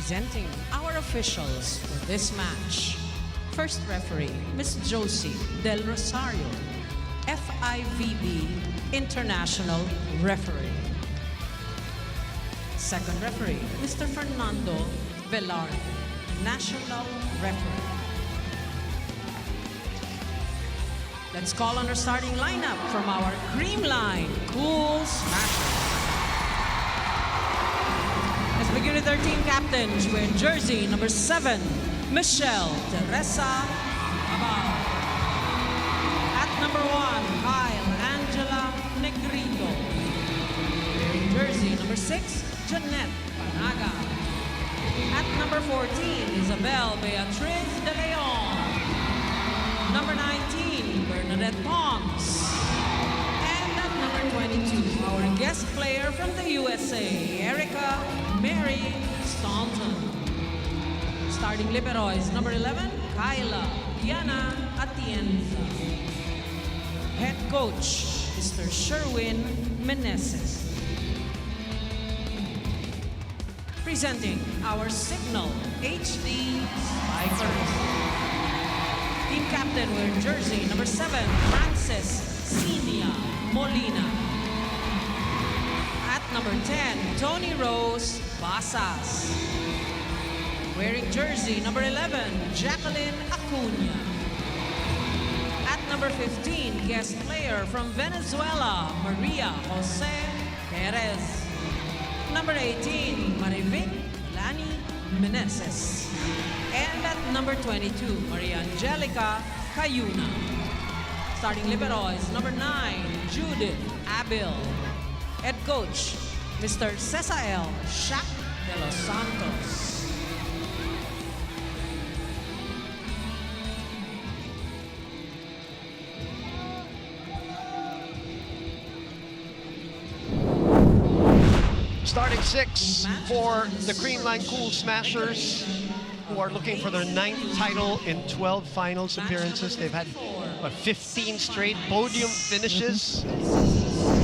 Presenting our officials for this match. First referee, Ms. Josie Del Rosario, FIVB International Referee. Second referee, Mr. Fernando Velarde, National Referee. Let's call on our starting lineup from our Creamline Cool Smashers. Let's begin with our team captains with jersey number 7, Michelle Teresa Abao. At number 1, Kyle Angela Negrito. Wearing jersey number 6, Jeanette Panaga. At number 14, Isabel Beatriz De Leon. Number 19, Bernadette Ponce. And at number 22, our guest player from the USA, Erica Mary Staunton. Starting liberos, number 11, Kyla Diana Atienza. Head coach, Mr. Sherwin Meneses. Presenting our Cignal HD Spikers. Team captain wearing jersey number 7, Frances Cinia Molina. At number 10, Tony Rose Basas. Wearing jersey number 11, Jacqueline Acuna. At number 15, guest player from Venezuela, Maria Jose Perez. Number 18, Marivin Lani Meneses. And at number 22, Maria Angelica Cayuna. Starting liberos, number 9, Judith Abil. Head coach, Mr. Cesael Shaq de los Santos. Starting 6 for the Creamline Cool Smashers, who are looking for their 9th title in 12 finals appearances. They've had 15 straight podium finishes.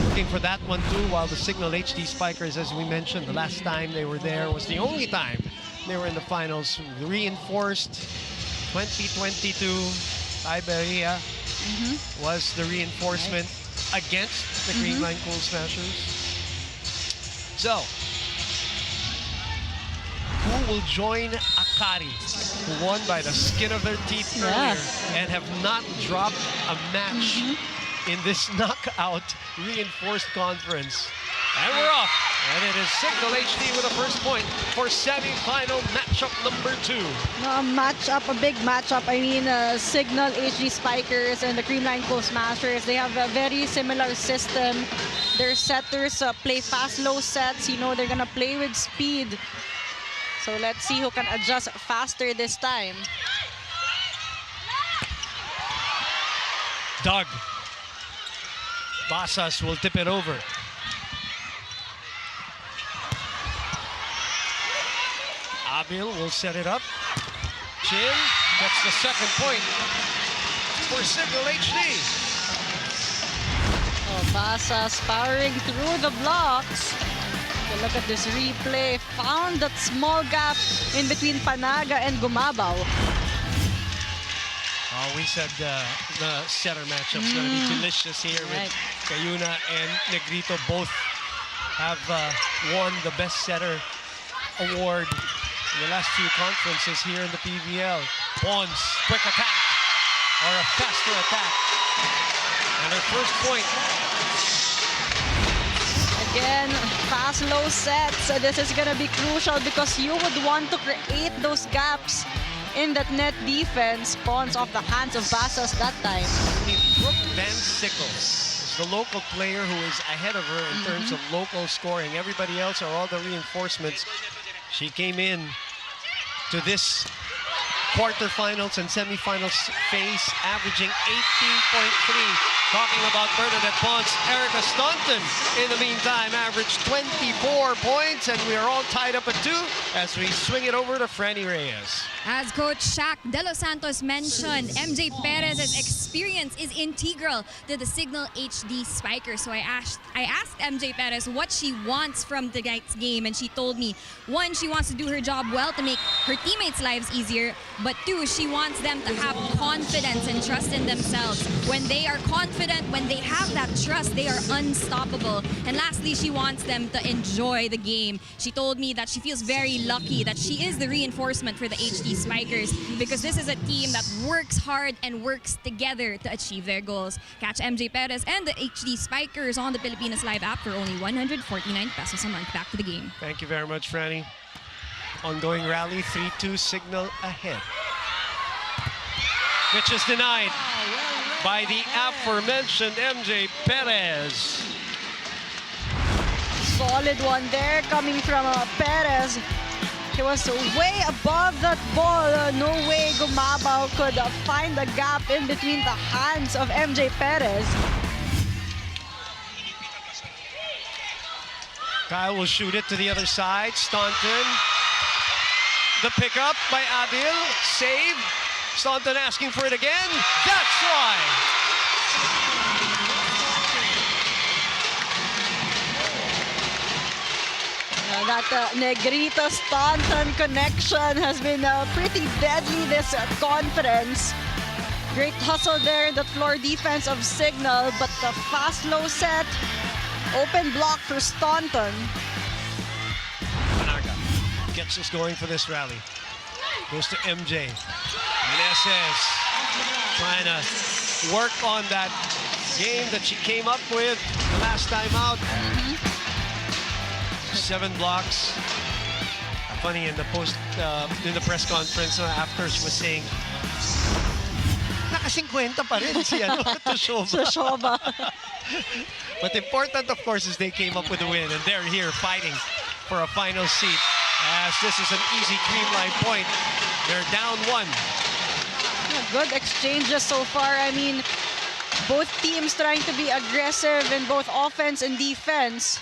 Looking for that one too, while the Cignal HD Spikers, as we mentioned, the last time they were there was the only time they were in the finals. Reinforced 2022, Iberia was the reinforcement against the Creamline Cool Smashers. So, who will join Akari, who won by the skin of their teeth earlier and have not dropped a match in this knockout reinforced conference? And we're off. And it is Cignal HD with a first point for semi-final matchup number 2. A big matchup. I mean, Cignal HD Spikers and the Creamline Cool Smashers, they have a very similar system. Their setters play fast, low sets. You know, they're gonna play with speed. So let's see who can adjust faster this time. Doug. Basas will tip it over. Abil will set it up. Chin gets the second point for Cignal HD. Basas powering through the blocks. Look at this replay. Found that small gap in between Panaga and Gumabaw. We said the setter matchup's going to be delicious here with Cayuna and Negrito. Both have won the best setter award in the last few conferences here in the PVL. Pons, quick attack, or a faster attack. And her first point. Again, fast, low sets. This is going to be crucial because you would want to create those gaps in that net defense. Pawns off the hands of Basas that time. Brooke Van Sickles is the local player who is ahead of her in terms of local scoring. Everybody else are all the reinforcements. She came in to this quarterfinals and semifinals phase, averaging 18.3 Talking about Bernadette Ponce, Erica Staunton, in the meantime, averaged 24 points, and we are all tied up at 2 as we swing it over to Franny Reyes. As Coach Shaq De Los Santos mentioned, MJ Perez's experience is integral to the Cignal HD Spikers. So I asked MJ Perez what she wants from tonight's game, and she told me, 1, she wants to do her job well to make her teammates' lives easier, but 2, she wants them to have confidence and trust in themselves. When they are confident, when they have that trust, they are unstoppable. And lastly, she wants them to enjoy the game. She told me that she feels very lucky that she is the reinforcement for the HD Spikers, because this is a team that works hard and works together to achieve their goals. Catch MJ Perez and the HD Spikers on the Pilipinas Live app for only 149 pesos a month. Back to the game. Thank you very much, Franny. Ongoing rally, 3-2 Cignal ahead. Which is denied by the aforementioned MJ Perez. Solid one there coming from Perez. He was way above that ball. No way Gumabaw could find a gap in between the hands of MJ Perez. Kyle will shoot it to the other side. Staunton. The pickup by Abil. Save. Staunton asking for it again. That's why. That Negrito-Staunton connection has been pretty deadly this conference. Great hustle there in the floor defense of Cignal, but the fast low set, open block for Staunton. Panaga gets us going for this rally. Goes to MJ. Meneses trying to work on that game that she came up with the last time out. 7 blocks. Funny in the press conference after she was saying, naka-50 pa rin si Tushova. But important, of course, is they came up with a win, and they're here fighting for a final seat. As this is an easy Creamline point. They're down 1. Good exchanges so far. I mean, both teams trying to be aggressive in both offense and defense.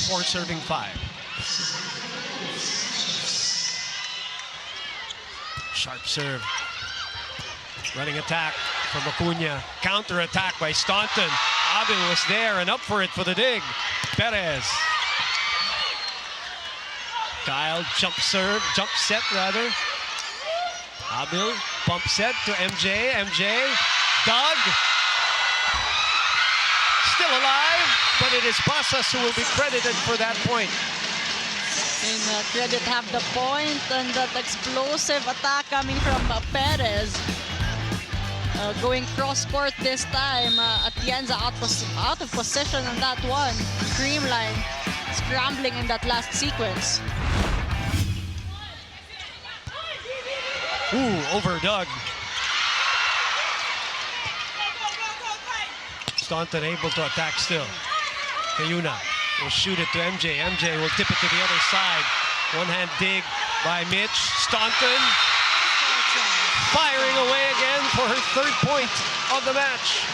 4 serving 5. Sharp serve. Running attack from Acuna. Counter attack by Staunton. Abil was there and up for it for the dig. Perez. Kyle jump set rather. Abil pump set to MJ. MJ. Doug. Still alive, but it is Pasas who will be credited for that point. And credit have the point, and that explosive attack coming from Perez. Going cross-court this time. Atienza out of position on that one. Creamline scrambling in that last sequence. Ooh, over Doug. Staunton able to attack still. Cayuna will shoot it to MJ. MJ will tip it to the other side. One-hand dig by Mitch. Staunton firing away again for her 3rd point of the match.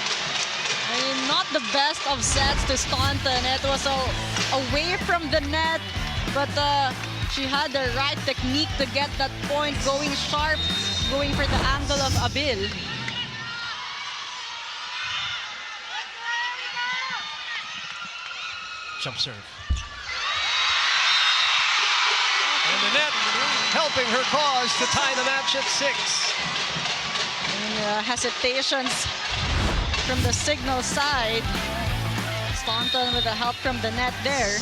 I mean, not the best of sets to Staunton. It was away from the net, but she had the right technique to get that point going sharp, going for the angle of Abil. Jump serve. And the net helping her cause to tie the match at 6. And, hesitations from the Cignal side. Staunton with the help from the net there.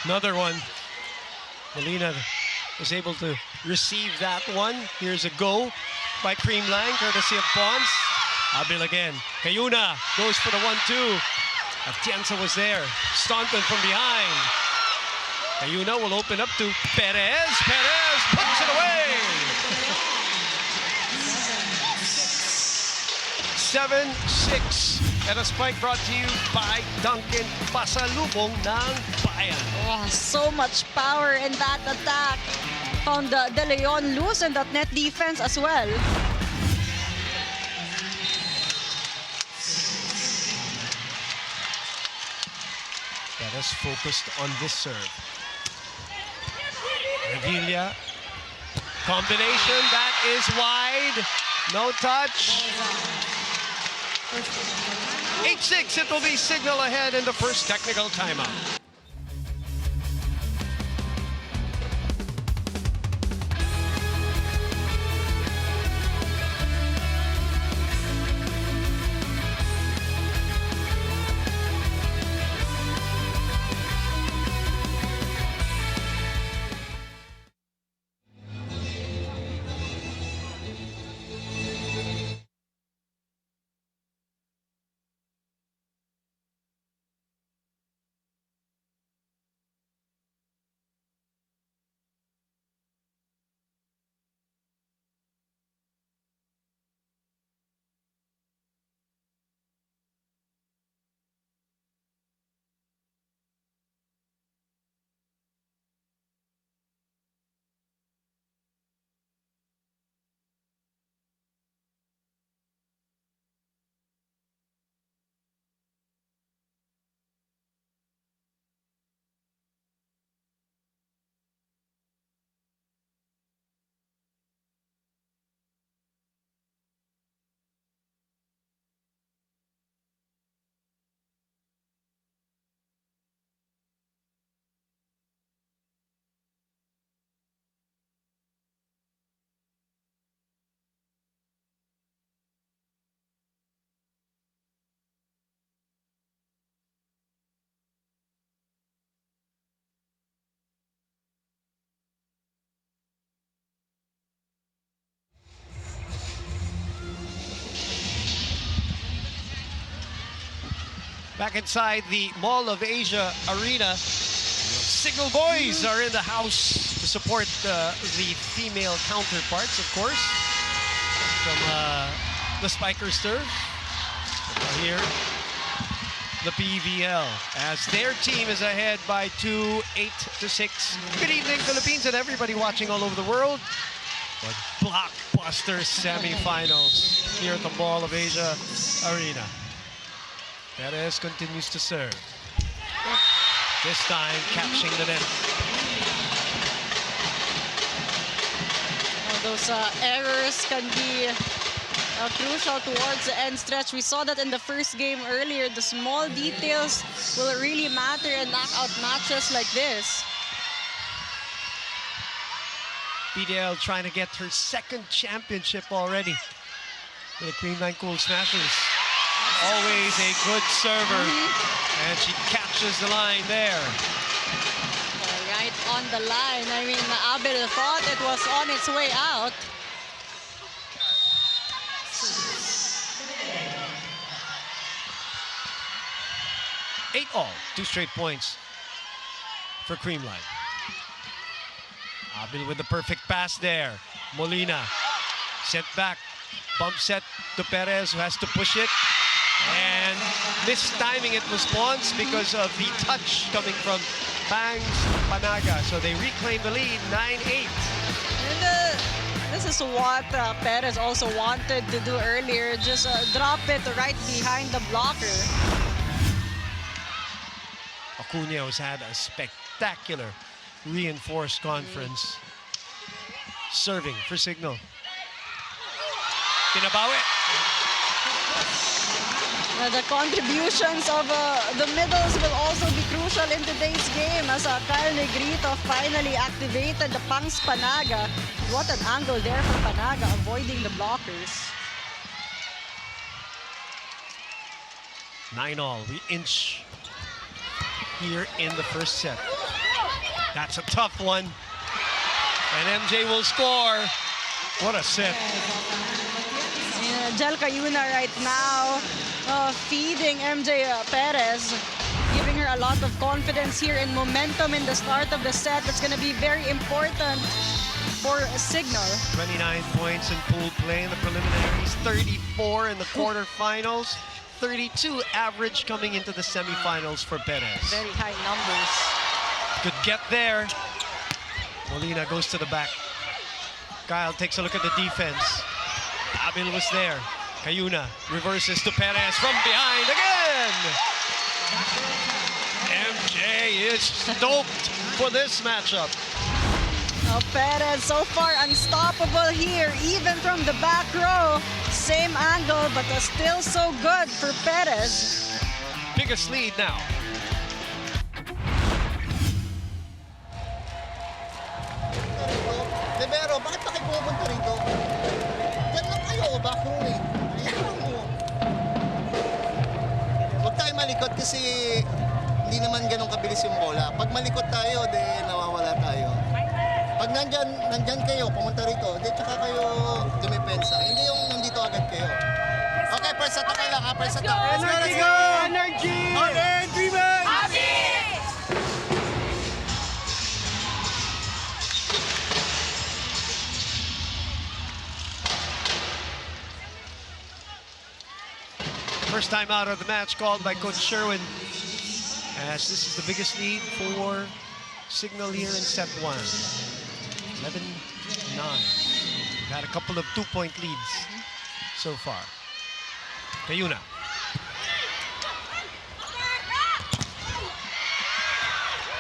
Another one. Molina was able to receive that one. Here's a go by Creamline, courtesy of Ponce. Abil again. Cayuna goes for the 1-2. Atienza was there. Staunton from behind. Cayuna will open up to Perez. Perez puts it away. 7-6. And a spike brought to you by Duncan. Pasalubong ng Ryan. Oh, so much power in that attack. Found De Leon loose in that net defense as well. Perez focused on this serve. Revilla. Combination, that is wide. No touch. 8-6, it will be Cignal ahead in the first technical timeout. Back inside the Mall of Asia Arena, Cignal boys are in the house to support the female counterparts, of course, from the Spikers turf. Here, the PVL, as their team is ahead by 2, 8-6. Good evening, Philippines, and everybody watching all over the world. The blockbuster semifinals here at the Mall of Asia Arena. Perez continues to serve. This time catching the net. Those errors can be crucial towards the end stretch. We saw that in the first game earlier. The small details will really matter in knockout matches like this. PVL trying to get her second championship already. The Creamline Cool Smashers. Always a good server, and she catches the line there. Right on the line. I mean, Abel thought it was on its way out. Eight all, 2 straight points for Creamline. Abel with the perfect pass there. Molina sent back, bump set to Perez, who has to push it. And mistiming it response because of the touch coming from Bangs Panaga. So they reclaim the lead, 9-8. And this is what Perez also wanted to do earlier. Just drop it right behind the blocker. Acuna has had a spectacular reinforced conference. Serving for Cignal. Pinabawi. The contributions of the middles will also be crucial in today's game as Kyle Negrito finally activated the Pangs Panaga. What an angle there for Panaga, avoiding the blockers. 9 all, we inch here in the first set. That's a tough one. And MJ will score. What a set. Jel Cayuna right now feeding MJ Perez, giving her a lot of confidence here and momentum in the start of the set. That's going to be very important for Cignal. 29 points in pool play in the preliminaries, 34 in the quarterfinals, 32 average coming into the semifinals for Perez. Very high numbers. Could get there. Molina goes to the back. Kyle takes a look at the defense. Abil was there. Cayuna reverses to Perez from behind again. MJ is stoked for this matchup. Oh, Perez so far unstoppable here, even from the back row. Same angle, but still so good for Perez. Biggest lead now. Libero, bakit pa kayo pupunta rito? Diyan lang kayo, back room eh. Ayun mo. Huwag tayo malikot kasi hindi naman ganun kabilis yung bola. Pag malikot tayo, de nawawala tayo. Pag nandyan kayo, pumunta rito, de tsaka kayo dumipensa. Hindi yung nandito agad kayo. Okay, first attack lang ha, first attack. Energy go! Energy! Energy man! First time out of the match called by Coach Sherwin, as this is the biggest lead for Cignal here in set 1. 11-9. We've had a couple of 2-point leads so far. Cayuna.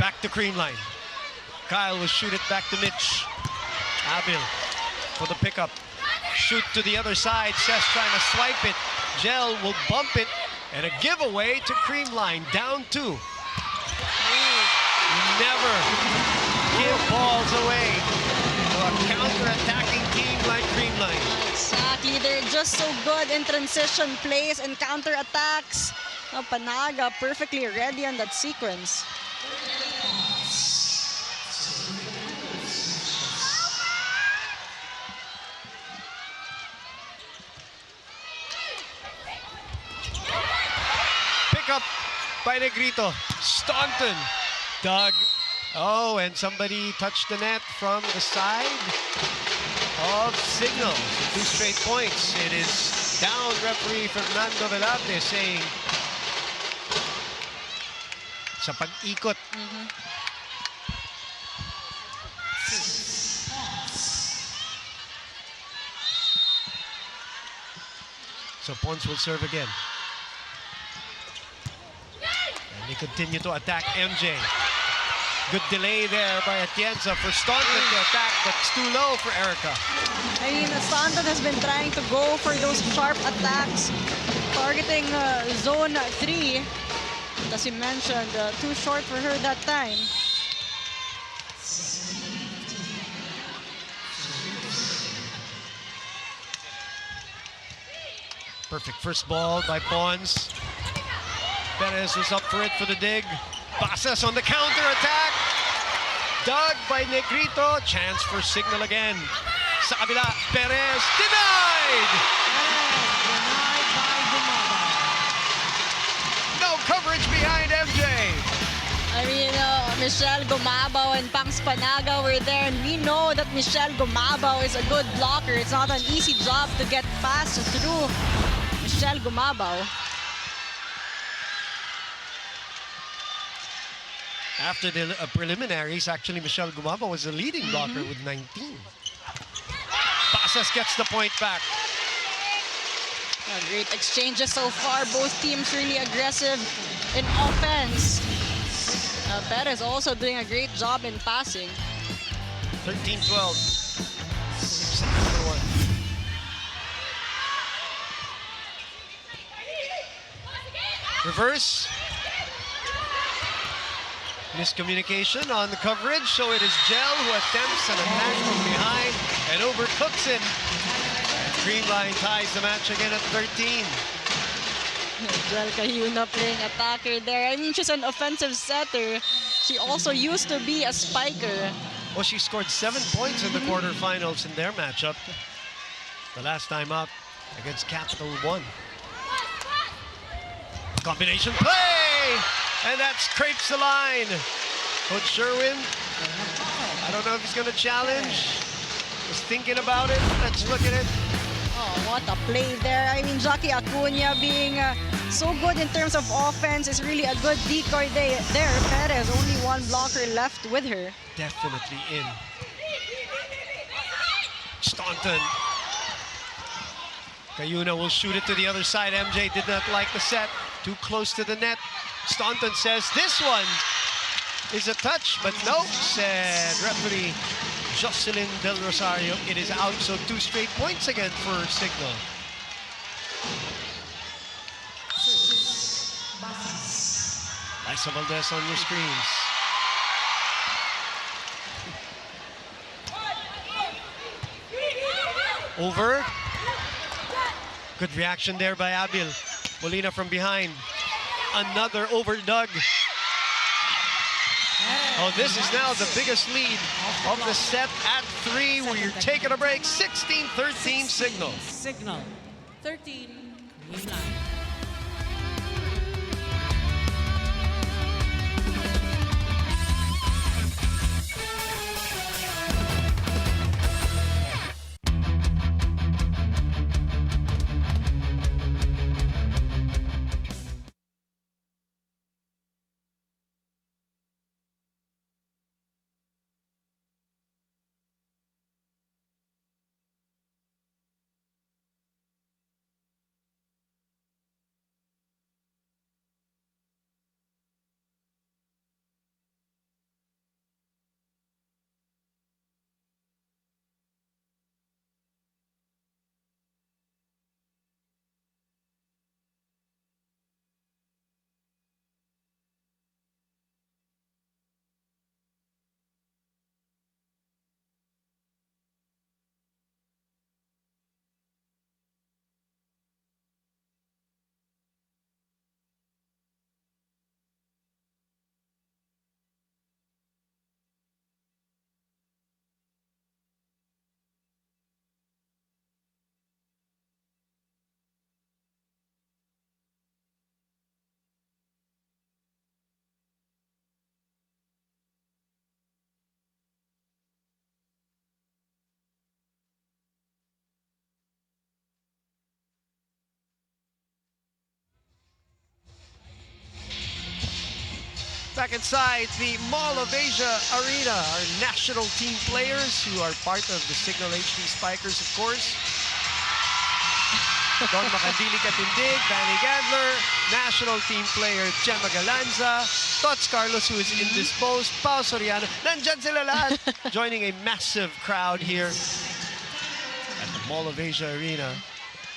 Back to Creamline. Kyle will shoot it back to Mitch. Abil for the pickup. Shoot to the other side. Seth trying to swipe it. Gel will bump it, and a giveaway to Creamline, down 2. You never give balls away to a counter-attacking team like Creamline. Exactly, they're just so good in transition plays and counter-attacks. Oh, Panaga perfectly ready on that sequence. Up by Negrito. Staunton. Dug. Oh, and somebody touched the net from the side of Cignal. 2 straight points. It is down referee Fernando Velarde saying sa pag-ikot. So Pons will serve again. They continue to attack MJ. Good delay there by Atienza for Staunton to attack, but it's too low for Erica. I mean, Staunton has been trying to go for those sharp attacks, targeting zone 3. As you mentioned, too short for her that time. Perfect first ball by Pons. Perez was up for it for the dig. Basas on the counter-attack. Dug by Negrito. Chance for Cignal again. Sa kabila, Perez denied! Denied by Gumaba. No coverage behind MJ. I mean, Michelle Gumabao and Pangs Panaga were there, and we know that Michelle Gumabao is a good blocker. It's not an easy job to get past through Michelle Gumabao. After the preliminaries, actually, Michelle Gumaba was the leading blocker with 19. Basas gets the point back. Great exchanges so far. Both teams really aggressive in offense. Perez also doing a great job in passing. 13-12. Set number 1. Reverse. Miscommunication on the coverage, so it is Gel who attempts an attack from behind and overcooks it. And Creamline ties the match again at 13. Gel Cayuna playing attacker there. I mean, she's an offensive setter. She also used to be a spiker. Well, she scored 7 points in the quarterfinals in their matchup. The last time up against Capital One. Combination play! And that scrapes the line. Coach Sherwin, I don't know if he's going to challenge. Was thinking about it. Let's look at it. Oh, What a play there. I mean, Jackie Acuna being so good in terms of offense is really a good decoy there. Perez, only one blocker left with her. Definitely in. Staunton. Cayuna will shoot it to the other side. MJ did not like the set. Too close to the net. Staunton says this one is a touch, but no, said referee Jocelyn Del Rosario. It is out, so 2 straight points again for Cignal. Liza Valdez on your screens. Over. Good reaction there by Abil. Molina from behind. Another over Doug. Oh, this is now the biggest lead of the set at 3. We're taking a break. 16-13 Cignal. Cignal 13, Creamline. Back inside the Mall of Asia Arena, our national team players who are part of the Cignal HD Spikers, of course. Don Macandili Katindig, Danny Gandler, national team player Gemma Galanza, Tots Carlos, who is indisposed, Pao Soriano. Nandyan sila lahat, joining a massive crowd here at the Mall of Asia Arena.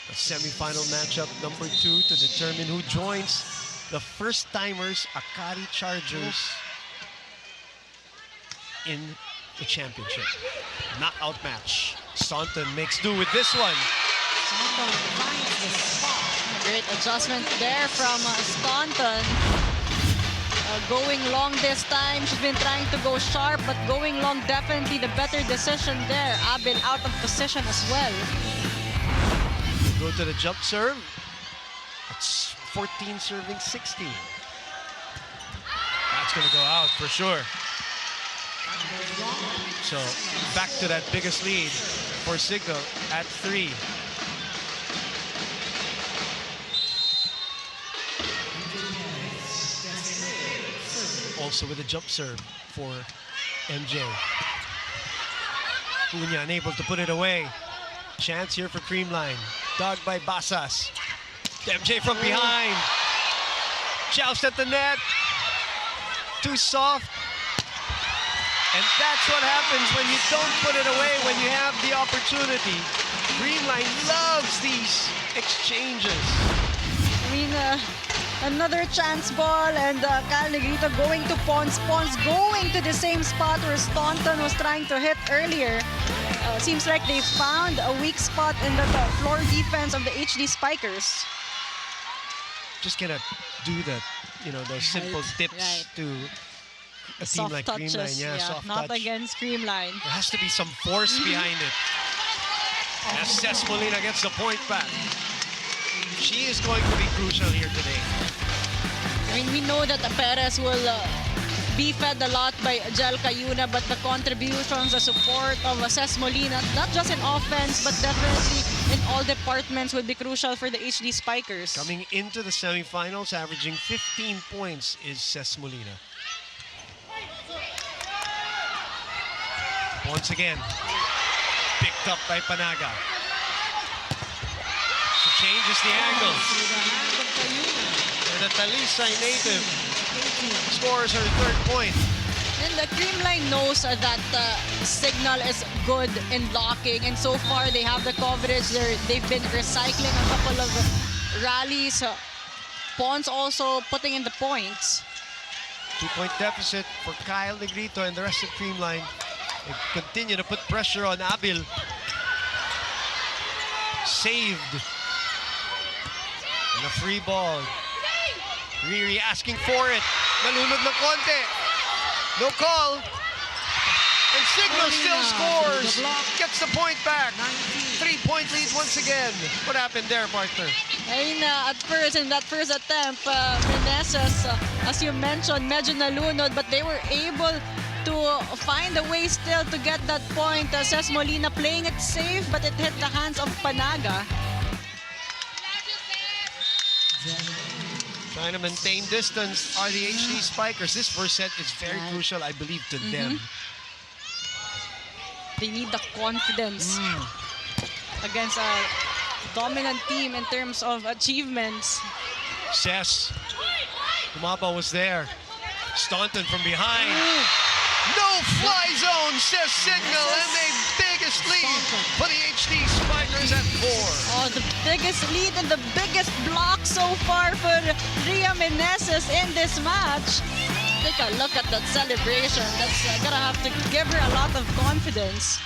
A semi-final matchup number 2 to determine who joins the first-timers, Akari Chargers, in the championship. Knockout match. Staunton makes do with this one. Staunton finds the spot. Great adjustment there from Staunton. Going long this time. She's been trying to go sharp, but going long definitely the better decision there. Abil out of position as well. Go to the jump serve. It's 14 serving 16. That's going to go out for sure. So back to that biggest lead for Cignal at 3. Also with a jump serve for MJ. Cunha unable to put it away. Chance here for Creamline. Dug by Basas. MJ from behind. Joust at the net. Too soft. And that's what happens when you don't put it away when you have the opportunity. Creamline loves these exchanges. I mean, another chance ball, and Cal Negrito going to Pons. Pons going to the same spot where Staunton was trying to hit earlier. Seems like they found a weak spot in the floor defense of the HD Spikers. Just gonna do the, those simple tips to a team Soft like touches, Creamline. Yeah, soft not touch. against Creamline. There has to be some force behind it. As Cess Molina gets the point back. She is going to be crucial here today. I mean, we know that Perez will be fed a lot by Jel Cayuna, but the contributions, the support of Ces Molina, not just in offense, but definitely in all departments would be crucial for the HD Spikers. Coming into the semifinals, averaging 15 points is Ces Molina. Once again, picked up by Panaga. She changes the angle. And the Talisay native scores her third point. And the Creamline knows that Cignal is good in blocking, and so far they have the coverage. They've been recycling a couple of rallies. Pons also putting in the points. 2-point deficit for Kyle Negrito and the rest of Creamline. They continue to put pressure on Abil. Saved. And a free ball. Riri asking for it. Nalunod ng konti. No call. And Cignal still scores. Gets the point back. 3-point lead once again. What happened there, partner? I mean, at first, in that first attempt, Meneses, as you mentioned, medyo nalunod, but they were able to find a way still to get that point. Ces Molina playing it safe, but it hit the hands of Panaga. Trying to maintain distance are the HD Spikers. This first set is very crucial, I believe, to them. They need the confidence against a dominant team in terms of achievements. Ces. Kumaba was there. Staunton from behind. No-fly zone, says Cignal, and the biggest lead for the HD Spikers at 4. Oh, the biggest lead and the biggest block so far for Ria Meneses in this match. Take a look at that celebration. That's gonna have to give her a lot of confidence.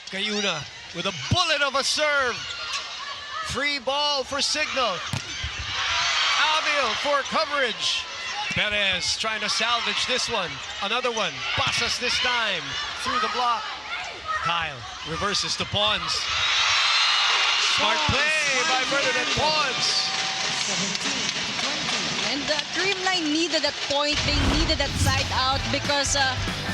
Cayuna with a bullet of a serve. Free ball for Cignal. Avil for coverage. Perez trying to salvage this one. Another one. Pasas this time through the block. Kyle reverses to Pons. Smart play by Bernadette Pons. And the Creamline needed that point. They needed that side out because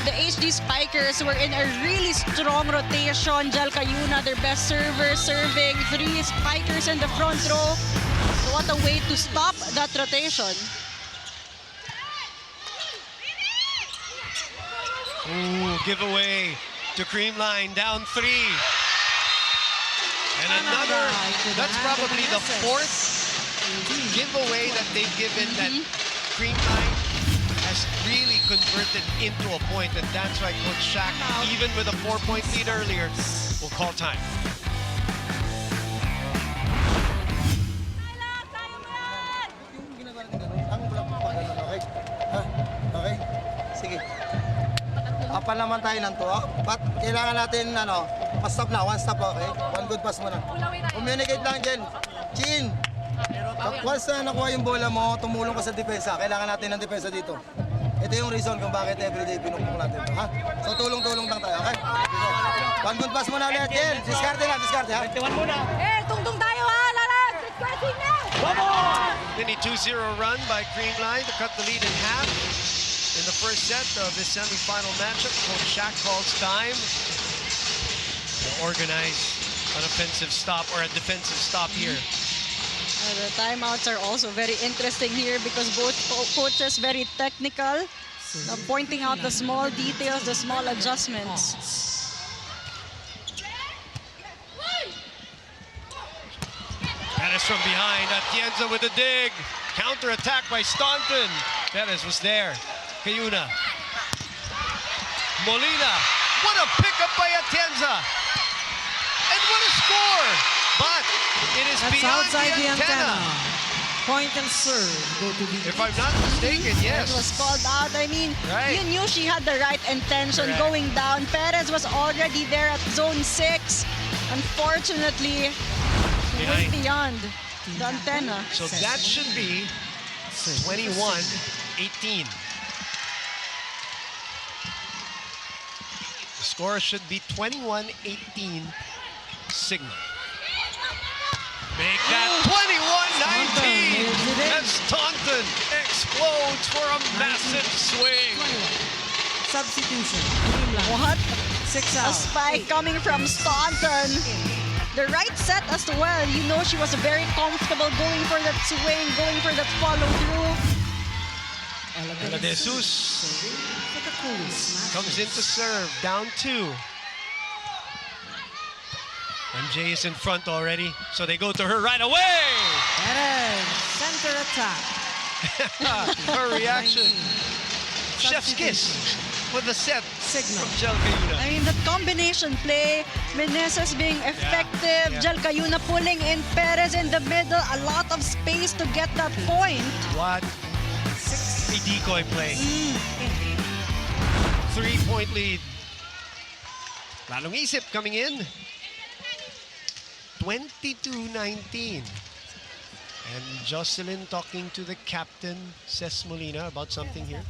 the HD Spikers were in a really strong rotation. Jel Cayuna, their best server, serving 3 Spikers in the front row. So what a way to stop that rotation. Ooh, giveaway to Creamline, down 3. And another, that's probably the 4th giveaway that they've given that Creamline has really converted into a point, and that's why Coach Shaq, even with a 4-point lead earlier, will call time. Okay? Sige. Apan naman tayo ng 2. But kailangan natin, pa-stop na. 1 stop, okay? 1 good pass muna. Communicate lang dyan. Chin! Once na nakuha yung bola mo, tumulong ka sa depensa. Kailangan natin ng depensa dito. Ito yung reason kung bakit everyday pinupok natin ito, ha? So tulong-tulong lang tayo, okay? 1 good pass muna ulit, Jen. Diskarte lang, diskarte, ha? 21 muna. Tungtong tayo ha! Lalag! Discarding na! Mini 2-0 run by Creamline to cut the lead in half. In the first set of this semi-final matchup, Coach Shaq calls time to organize an offensive stop or a defensive stop here. The timeouts are also very interesting here because both coaches very technical, pointing out the small details, the small adjustments. Perez from behind, Atienza with a dig. Counter-attack by Staunton. Perez was there. Cayuna. Molina. What a pickup by Atienza. And what a score. But it is That's beyond outside the antenna. Point and serve. Go to the If I'm not mistaken, yes. It was called out. I mean, Right. you knew she had the right intention Correct. going down. Perez was already there at zone 6. Unfortunately, way Behind. beyond the antenna. So that should be 21-18. The score should be 21-18 Cignal. Make that 21-19 as Staunton for a massive swing. 21. Substitution. Creamline. What? 6 A out. spike coming from Staunton. The right set as well. You know she was very comfortable going for that swing, going for that follow through. Ella De Jesus For the Cool Smashers. comes in to serve, down 2. MJ is in front already, so they go to her right away. Perez, center attack. Her reaction. 19. Chef's kiss with the set Cignal. from Jel Cayuna. I mean, that combination play, Meneses being effective, yeah. Jel Cayuna pulling in Perez in the middle, a lot of space to get that point. What a decoy play. 3-point lead. Lalong isip coming in. 22-19. And Jocelyn talking to the captain, Ces Molina, about something here.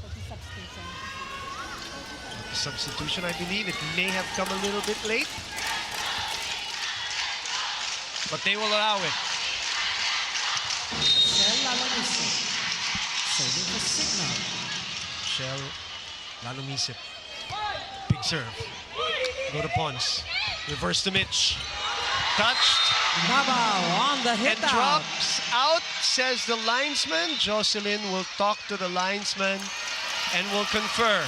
Substitution, I believe. It may have come a little bit late. But they will allow it. Shell Lalonisip. Serving for Cignal. Shell Lalomisip. Big serve. Go to Pons. Reverse to Mitch. Touched. Babao on the hit And out. drops out, says the linesman. Jocelyn will talk to the linesman and will confer.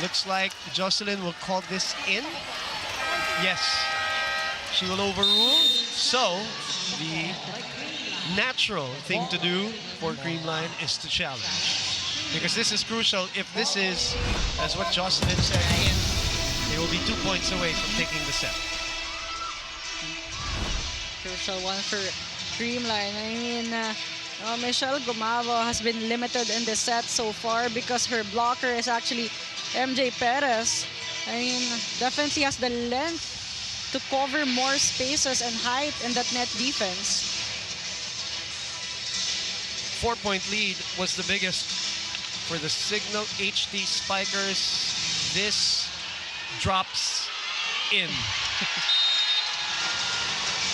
Looks like Jocelyn will call this in. Yes, she will overrule. So, the natural thing to do for Creamline is to challenge. Because this is crucial. If this is, as what Jocelyn said, in, they will be 2 points away from taking the set. Crucial one for Creamline. I mean, Michelle Gumavo has been limited in the set so far because her blocker is actually MJ Perez. I mean, definitely has the length to cover more spaces and height in that net defense. 4-point lead was the biggest for the Cignal HD Spikers. This drops in.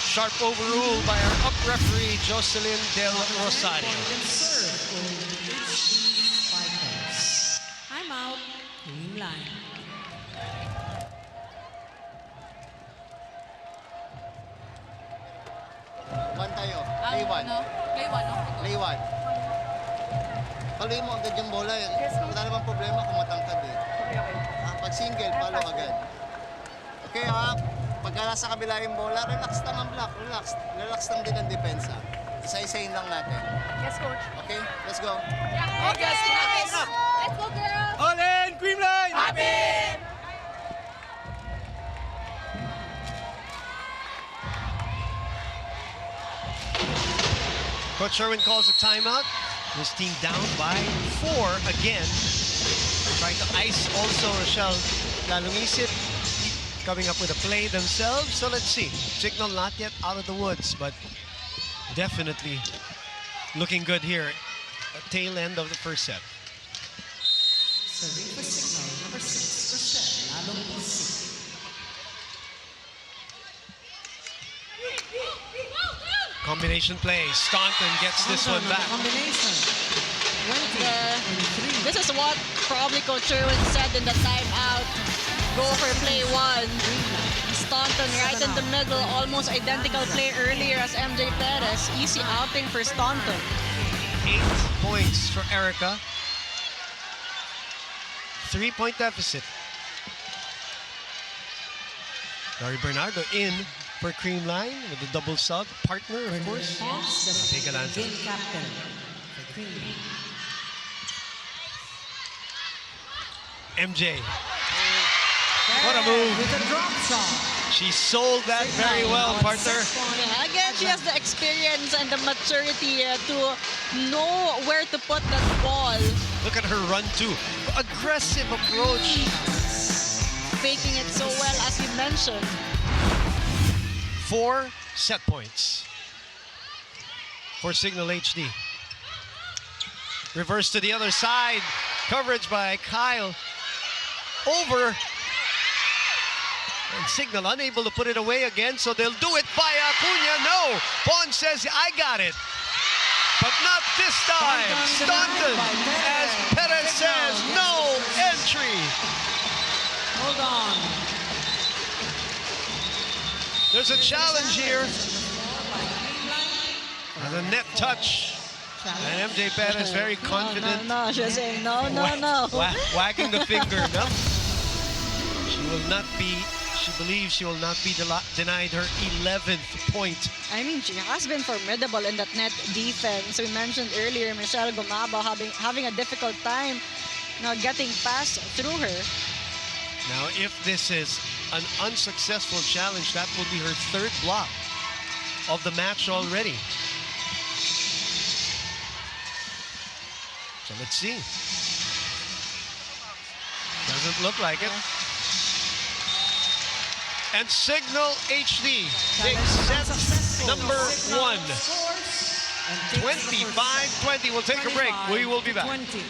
Sharp overrule by our up referee, Jocelyn Del Rosario. And serve for the HD Spikers. I'm out. Creamline. One tayo. Play one. Play one. Paluin mo agad yung bola. Wala namang problema kung matangkad eh. Pag single, palo agad. Okay pagka nasa kabila yung bola, relax lang ang block. Relax. Relax lang din ang depensa. Isa-isayin lang natin. Yes, coach. Okay, let's go. Okay, guys. Let's go, girls. All in, Creamline! Happy! Coach Sherwin calls a timeout. His team down by 4 again. Trying to ice also Rochelle Lalomisip. Coming up with a play themselves. So let's see. Cignal not yet out of the woods, but definitely looking good here at tail end of the first set. Serving for Cignal. Number 6, Rochelle Lalonisip. Combination play. Staunton gets this one back. Combination. 20, 23. This is what probably Coach Sherwin said in the timeout. Go for play one. Staunton right in the middle, almost identical play earlier as MJ Perez. Easy outing for Staunton. 8 points for Erica. 3-point deficit. Gary Bernardo in for Creamline with the double sub partner, of course. Pons, Take a lance. the game captain for Creamline. MJ. What a move. With a drop shot. She sold that very well, partner. Yeah, again, she has the experience and the maturity to know where to put that ball. Look at her run too. Aggressive approach. Faking it so well, as you mentioned. 4 set points for Cignal HD. Reverse to the other side. Coverage by Kyle. Over. And Cignal unable to put it away again, so they'll do it via Acuna. No! Pon says, I got it. But not this time. Staunton, as Perez says, no entry. Hold on. There's a challenge here. And a net touch. And MJ Perez very confident. No, she's saying no. Wagging the finger, no? She will not be, she believes she will not be denied her 11th point. I mean, she has been formidable in that net defense. We mentioned earlier, Michelle Gumabo having a difficult time getting past through her. Now, if this is an unsuccessful challenge, that will be her 3rd block of the match already. So let's see. Doesn't look like it. And Cignal HD takes set number 1. 25-20. We'll take a break. We will be back. 20.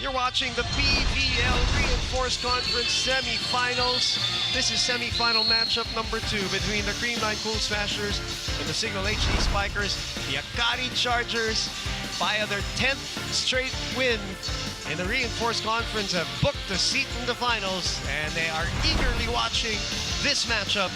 You're watching the PVL Reinforced Conference Semifinals. This is semifinal matchup number 2 between the Creamline Cool Smashers and the Cignal HD Spikers. The Akari Chargers, via their 10th straight win in the Reinforced Conference, have booked a seat in the finals, and they are eagerly watching this matchup.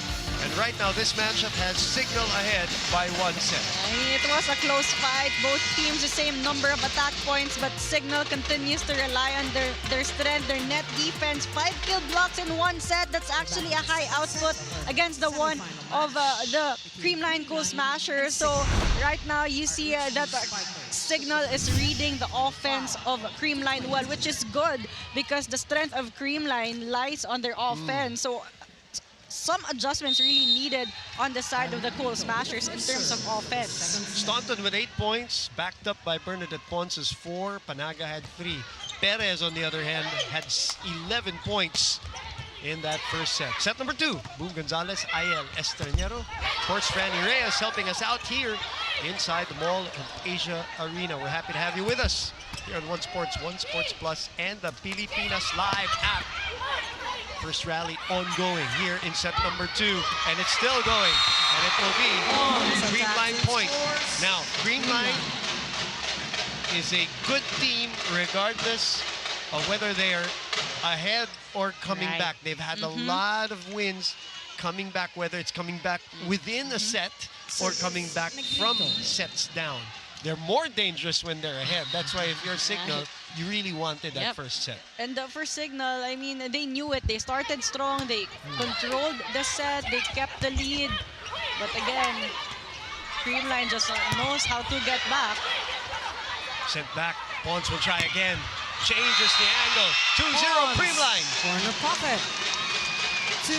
And right now, this matchup has Cignal ahead by 1 set. I mean, it was a close fight. Both teams the same number of attack points, but Cignal continues to rely on their strength, their net defense. 5 kill blocks in 1 set. That's actually a high output against the one of the Creamline Cool Smashers. So right now, you see that Cignal is reading the offense of Creamline well, which is good because the strength of Creamline lies on their offense. So some adjustments really needed on the side of the Cool Smashers in terms of offense. Staunton with 8 points, backed up by Bernadette Ponce's 4. Panaga had 3. Perez, on the other hand, had 11 points in that first set. Set number 2, Boom Gonzalez, Ayel Estranero. Of course, Franny Reyes helping us out here inside the Mall of Asia Arena. We're happy to have you with us here on One Sports Plus, and the Pilipinas Live app. First rally ongoing here in set number 2, and it's still going, and it will be Creamline point. Now, Creamline is a good team regardless of whether they are ahead or coming back. They've had a lot of wins coming back, whether it's coming back within a set or coming back from sets down. They're more dangerous when they're ahead. That's why if you're Cignal, you really wanted that first set. And for Cignal, I mean, they knew it. They started strong. They controlled the set. They kept the lead. But again, Creamline just knows how to get back. Sent back. Pons will try again. Changes the angle. 2-0 Creamline. Corner pocket. 2.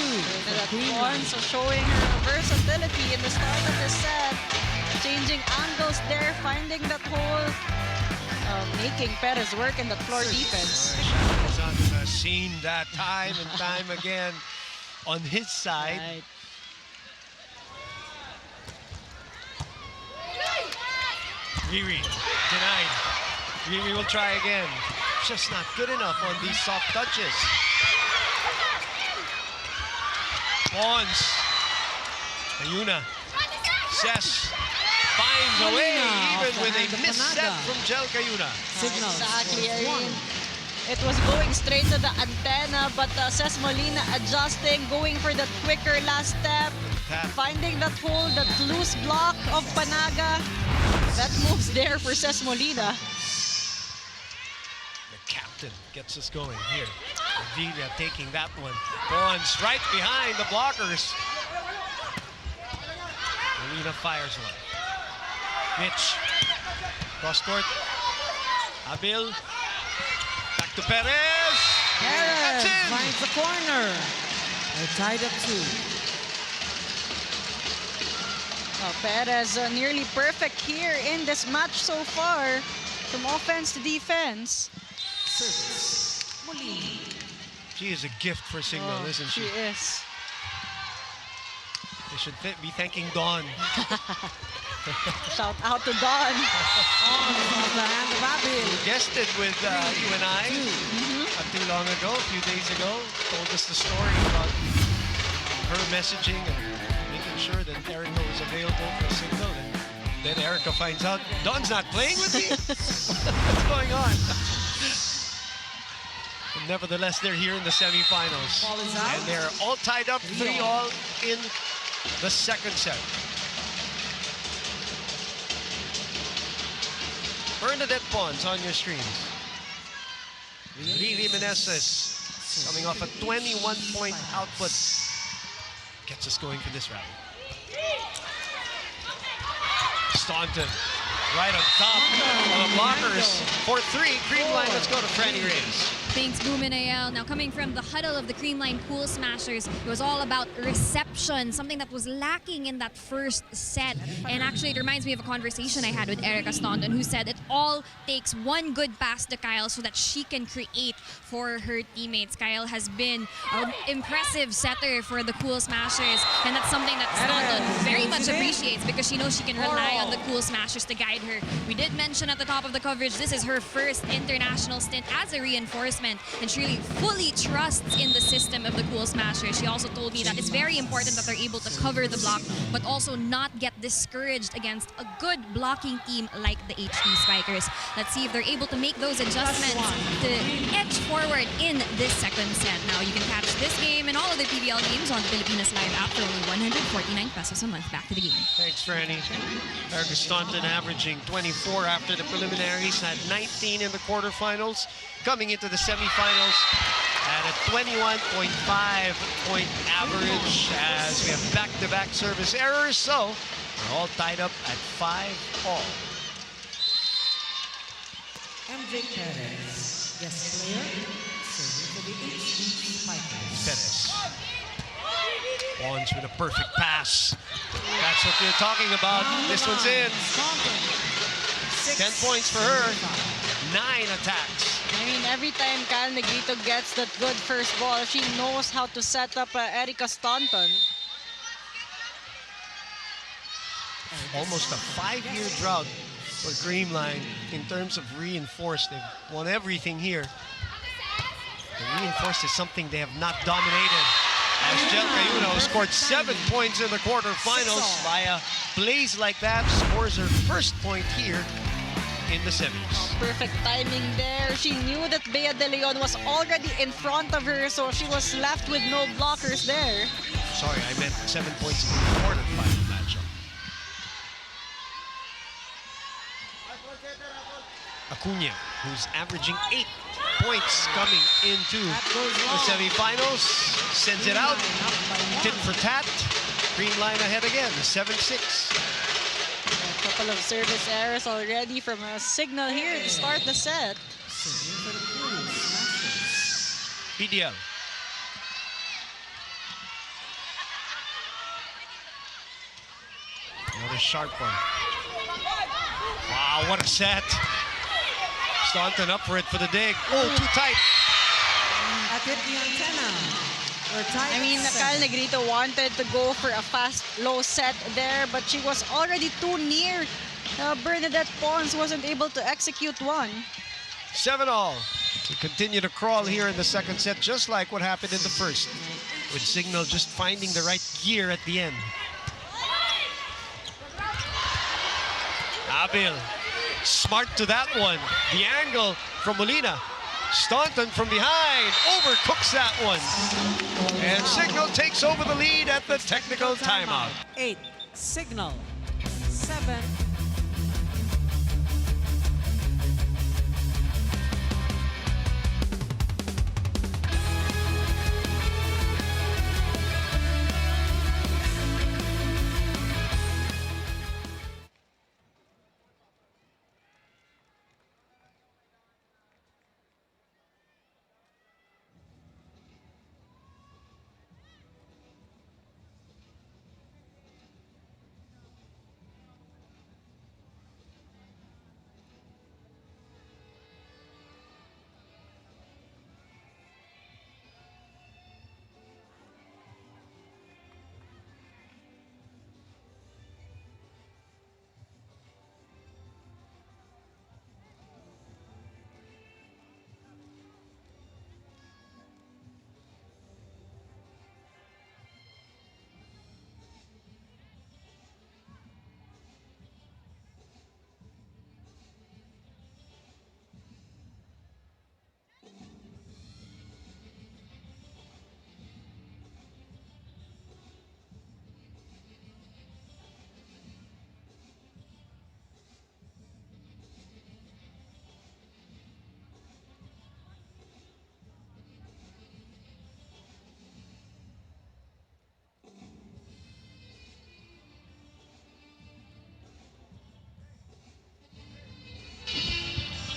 Pons showing her versatility in the start of the set. Changing angles there, finding that hole, making Perez work in the floor defense. Shakazan has seen that time and time again on his side. Right. Riri denied. Riri will try again. Just not good enough on these soft touches. Pons. Ayuna. Ses finds a way, even with a missed set from Jel Cayuna. Exactly, Irene. It was going straight to the antenna, but Ces Molina adjusting, going for the quicker last step, finding that hole, that loose block of Panaga. That moves there for Ces Molina. The captain gets us going here. Villa taking that one. Pons right behind the blockers. Molina fires one. Mitch. Cross court. Abil. Back to Perez. Perez That's in. finds the corner. They're tied up 2. Perez nearly perfect here in this match so far, from offense to defense. Service. Molina. She is a gift for Cignal, isn't she? She is. They should be thanking Dawn. Shout out to Dawn. On from the hand of Abil. Who guessed it with you and I not too long ago, a few days ago. Told us the story about her messaging and making sure that Erica was available for Cignal. And then Erica finds out Dawn's not playing with me. What's going on? But nevertheless, they're here in the semifinals. Ball is out. And they're all tied up 3-3 in the second set. Bernadette Pons on your screens. Lili Meneses coming off a 21-point output. Gets us going for this round. Staunton right on top of the blockers. 4-3, Creamline, let's go to Franny Reyes. Thanks, Boom and AL. Now, coming from the huddle of the Creamline Cool Smashers, it was all about reception, something that was lacking in that first set. And actually, it reminds me of a conversation I had with Erica Staunton, who said it all takes one good pass to Kyle so that she can create for her teammates. Kyle has been an impressive setter for the Cool Smashers, and that's something that Staunton very much appreciates because she knows she can rely on the Cool Smashers to guide her. We did mention at the top of the coverage, this is her first international stint as a reinforcement, and she really fully trusts in the system of the Cool Smashers. She also told me that it's very important that they're able to cover the block, but also not get discouraged against a good blocking team like the HD Spikers. Let's see if they're able to make those adjustments to edge forward in this second set. Now, you can catch this game and all of the PVL games on the Pilipinas Live app for only 149 pesos a month. Back to the game. Thanks, Franny. Erica Staunton averaging 24 after the preliminaries, had 19 in the quarterfinals, coming into the semifinals at a 21.5-point average as we have back-to-back service errors, so we're all tied up at 5-all. MJ Perez, guest player, serving for the HD Spikers. Perez. Pons with a perfect pass. That's what you're talking about. This one's in. 10 points for her. 9 attacks. mean, every time Cal Negrito gets that good first ball, she knows how to set up Erica Staunton. Almost a 5-year drought for Creamline in terms of reinforced. They've won everything here. The reinforced is something they have not dominated. As Jelka Yuno scored 7 points in the quarterfinals by a blaze like that, scores her first point here in the semis. Perfect timing there. She knew that Bea De Leon was already in front of her, so she was left with no blockers there. Sorry, I meant 7 points in the quarterfinal matchup. Acuna, who's averaging 8 points coming into the semifinals, sends it out, tit for tat. Creamline ahead again, 7-6. A couple of service errors already from a Cignal here to start the set. PVL. Another sharp one. Wow, what a set. Staunton up for it for the dig. Oh, too tight. Hit the antenna. I mean, Cal Negrito wanted to go for a fast, low set there, but she was already too near. Bernadette Pons wasn't able to execute one. 7-all. To continue to crawl here in the second set, just like what happened in the first, with Cignal just finding the right gear at the end. Abil, smart to that one. The angle from Molina. Staunton from behind, overcooks that one. And Cignal takes over the lead at the technical timeout. 8, Cignal, 7.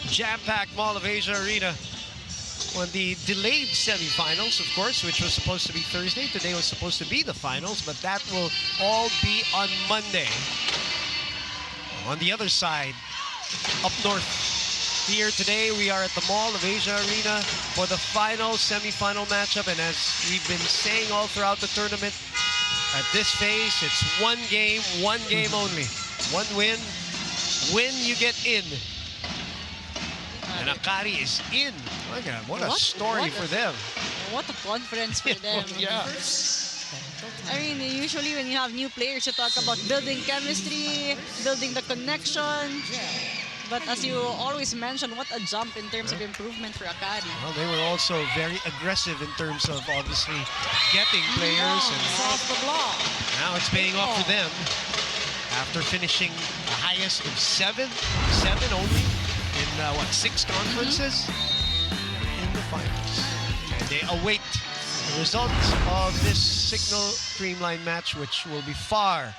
Jam-packed Mall of Asia Arena on the delayed semifinals, of course, which was supposed to be Thursday. Today was supposed to be the finals, but that will all be on Monday. On the other side, up north, here today, we are at the Mall of Asia Arena for the final semifinal matchup. And as we've been saying all throughout the tournament, at this phase, it's one game only. One win, you get in. And Akari is in. Look at what a story for them. What a conference for them. Yeah. I mean, usually when you have new players, you talk about building chemistry, building the connection. But as you always mention, what a jump in terms of improvement for Akari. Well, they were also very aggressive in terms of obviously getting players. And Off the block. now it's paying off for them. After finishing the highest of seven only in 6 conferences, they're in the finals. And they await the result of this Cignal Creamline match, which will be far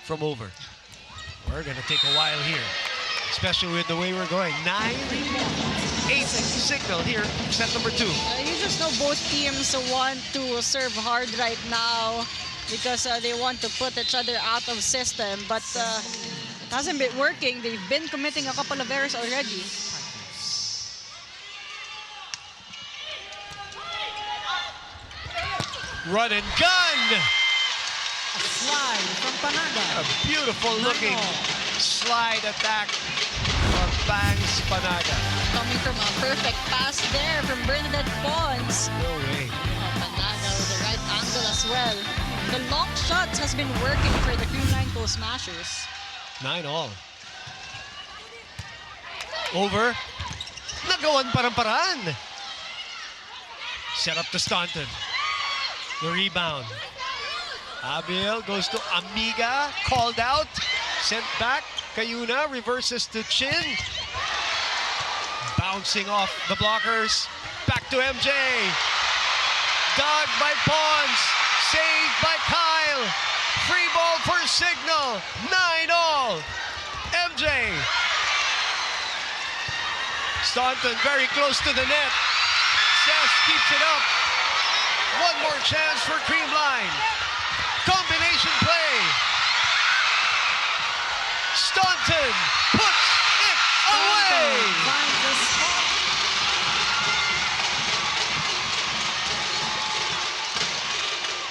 from over. We're gonna take a while here, especially with the way we're going. 9-8 Cignal here, set number 2. You just know both teams want to serve hard right now because they want to put each other out of system, but it hasn't been working. They've been committing a couple of errors already. Run and gun! A slide from Panaga. A beautiful looking slide attack from Bangs Panaga. Coming from a perfect pass there from Bernadette Pons. No way. Panaga with the right angle as well. The long shots has been working for the Creamline Cool Smashers. 9-all. Over. Nagawan parang-paraan. Set up to Staunton. The rebound. Abiel goes to Amiga. Called out. Sent back. Cayuna reverses to Chin. Bouncing off the blockers. Back to MJ. Dug by Pons. Saved by Kyle. Free ball for Cignal. 9-all. MJ. Staunton very close to the net. Sess keeps it up. One more chance for Creamline. Combination play. Staunton puts it away. Finds the spot.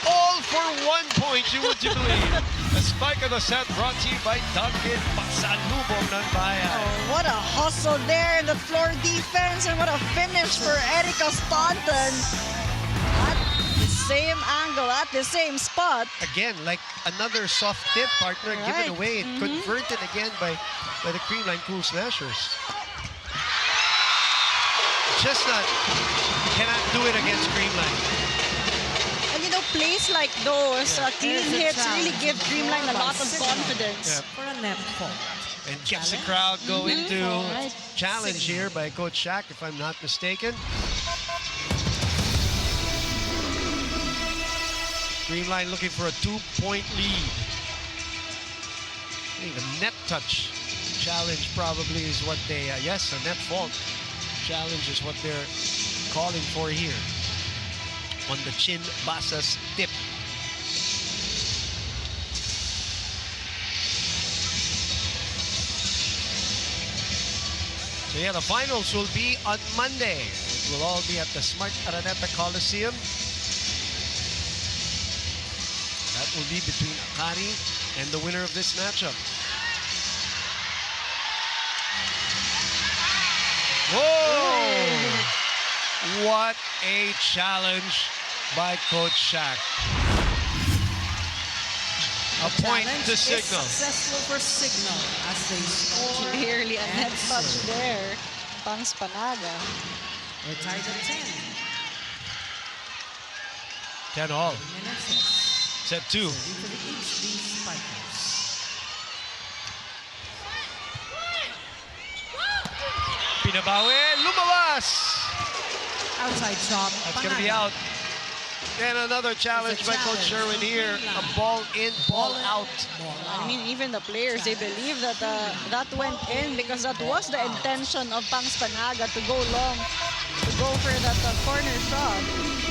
All for 1 point, would you believe? A spike of the set brought to you by Duncan Pasalubong ng Bayan. Oh, what a hustle there in the floor defense, and what a finish for Erica Staunton. At the same angle, at the same spot. Again, like another soft tip, partner, given Right. away. Converted again by the Creamline Cool Smashers. Just cannot do it against Creamline. And you know, plays like those, clean There's a hits really challenge. give Creamline a lot of Signal. confidence. Yeah. For a net fault. And gets the crowd going to Right. challenge here by Coach Shaq, if I'm not mistaken. Creamline looking for a 2-point lead. I think a net touch challenge probably is what they, yes, a net fault challenge is what they're calling for here. On the Chin Basas tip. So yeah, the finals will be on Monday. It will all be at the Smart Araneta Coliseum. That will be between Akari and the winner of this matchup. Whoa! What a challenge by Coach Shaq. A point Challenge to is Cignal. successful for Cignal as they score. Clearly a net and touch serve. there. Pangs Panaga. We're tied at 10. 10-all. Meneses. Set 2. Serving for the HD Spikers. Pinabawi, lumabas! Outside shot. That's going to be Panaga. out. And another challenge by Coach Sherwin here. A ball in, ball out. Ball I out. mean, even the players, they believe that that went in because that was the intention of Pangs Panaga to go long, to go for that corner shot.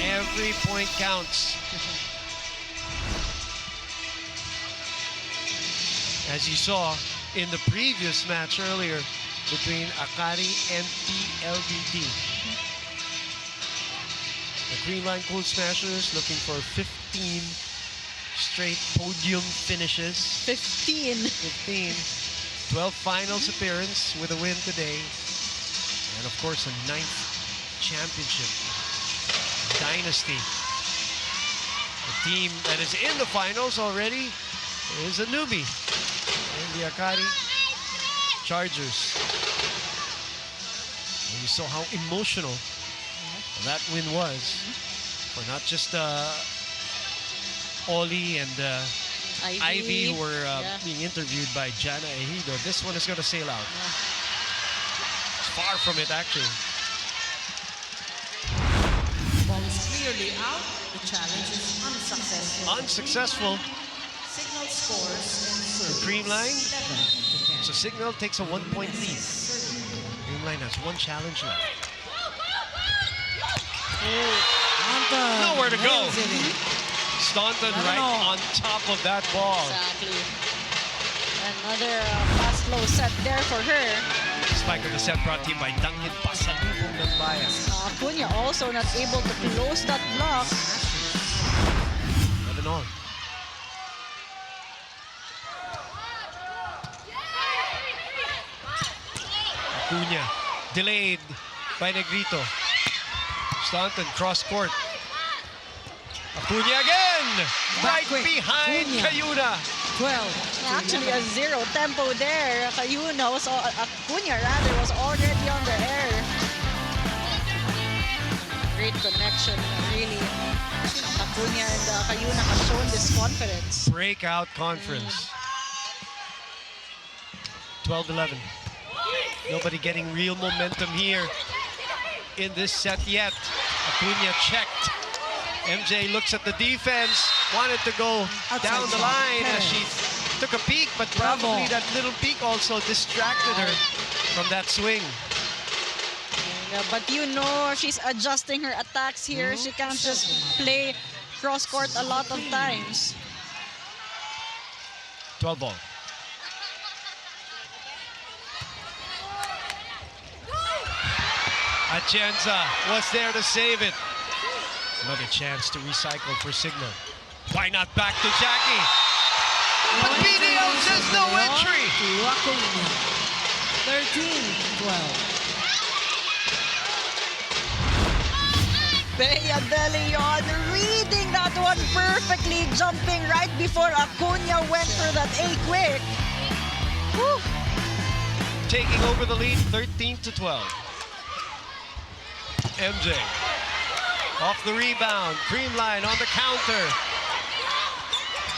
Every point counts. As you saw in the previous match earlier between Akari and PLDT. The Creamline Cool Smashers looking for 15 straight podium finishes. 15. 15. 12 finals appearance with a win today. And of course, a 9th championship. Dynasty. The team that is in the finals already is a newbie. And the Akari Chargers. And you saw how emotional that win was for not just Oli and Ivy, who were being interviewed by Jana Ejido. This one is going to sail out. It's far from it, actually. Ball is clearly out. The challenge is unsuccessful. Unsuccessful. Cignal scores and serves. Creamline. 11 to 10. So Cignal takes a 1-point lead. Creamline has one challenge left. Nowhere to go. Staunton right on top of that ball. Exactly. Another fast low set there for her. Spike of the set brought to you by Duncan Pasalubong ng Bayan. Cunha also not able to close that block. Acuna delayed by Negrito. Staunton cross court. Acuna again! Right quick. behind Acuna. Cayuna. 12. Actually, a zero tempo there. Cayuna was, Acuna rather, was already on the air. Great connection, really. Acuna and Cayuna have shown this confidence. Breakout conference. 12-11. Nobody getting real momentum here in this set yet. Acuna checked. MJ looks at the defense, wanted to go down the line as she took a peek, but probably that little peek also distracted her from that swing. But you know, she's adjusting her attacks here. She can't just play cross court a lot of times. 12 ball. Atienza was there to save it. Another chance to recycle for Cignal. Why not back to Jackie? But PVL says no entry. 13-12. Bea De Leon reading that one perfectly, jumping right before Acuna went for that A-quick. Whew. Taking over the lead, 13-12. MJ off the rebound. Creamline on the counter.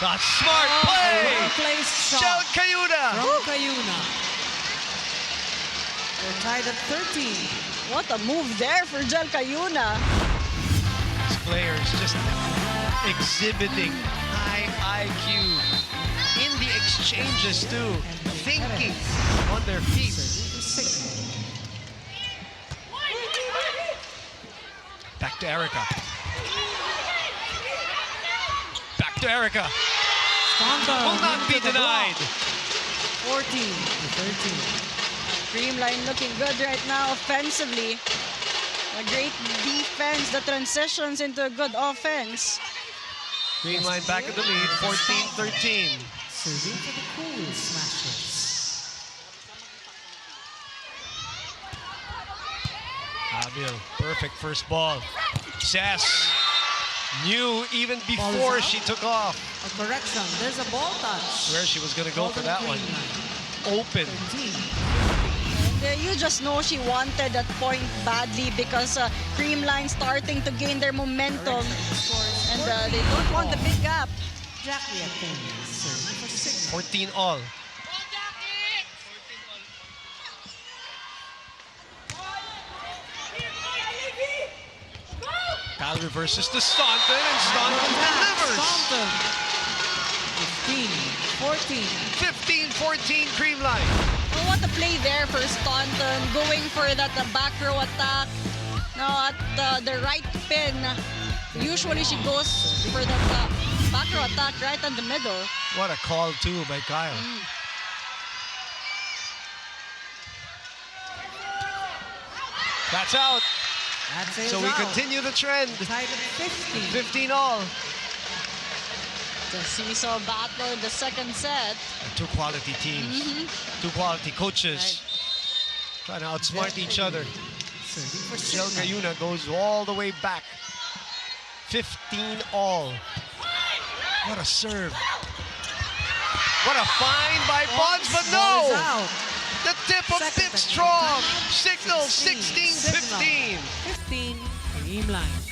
The smart play. Well-placed Shell shot Cayuna. from Cayuna. We're tied at 13. What a move there for Jel Cayuna. These players just exhibiting high IQ in the exchanges too. Thinking on their feet. Back to Erica. Back to Erica. Will not be denied. 14-13. Creamline looking good right now offensively. A great defense that transitions into a good offense. Creamline back in the lead, 14-13. Serving for the Cool Smashers. Abil, perfect first ball. Sass knew even before she took off A correction. There's a ball touch. where she was going to go for that one. Open. 13. And you just know she wanted that point badly because Creamline starting to gain their momentum. And they don't want the big gap. Jackie Acuna serving for Cignal. 14 all. Kyle reverses to Staunton, and Staunton delivers. Staunton. 15-14. 15-14 Creamline. Oh, what a play there for Staunton, going for that back row attack. Now at the right pin, usually she goes for that back row attack right in the middle. What a call too by Kyle. That's out. That's it. So we continue the trend. Tied at 15. 15 all. The seesaw battle in the second set. Two quality teams. Two quality coaches. Trying to outsmart each other. Serving for Shell Cignal. Cayuna goes all the way back. 15 all. What a serve. What a find by Bonds, but Ball is no! out. The tip of Second Bip technical Strong. timeout. Signal 16-15. 15. Creamline.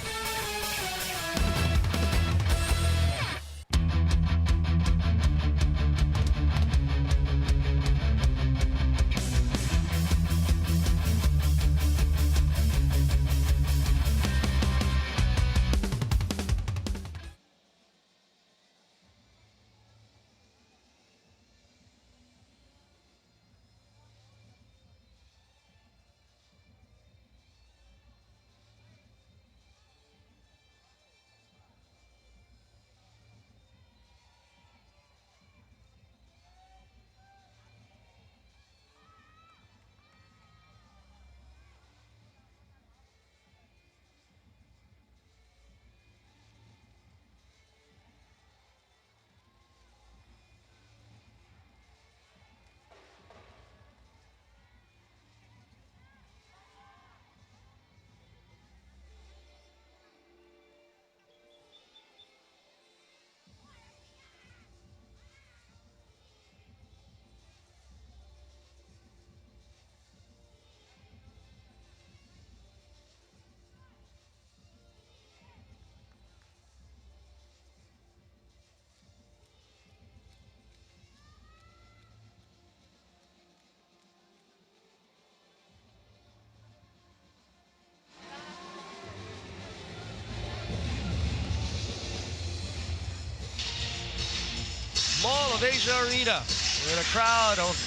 of Asia Arena with a crowd of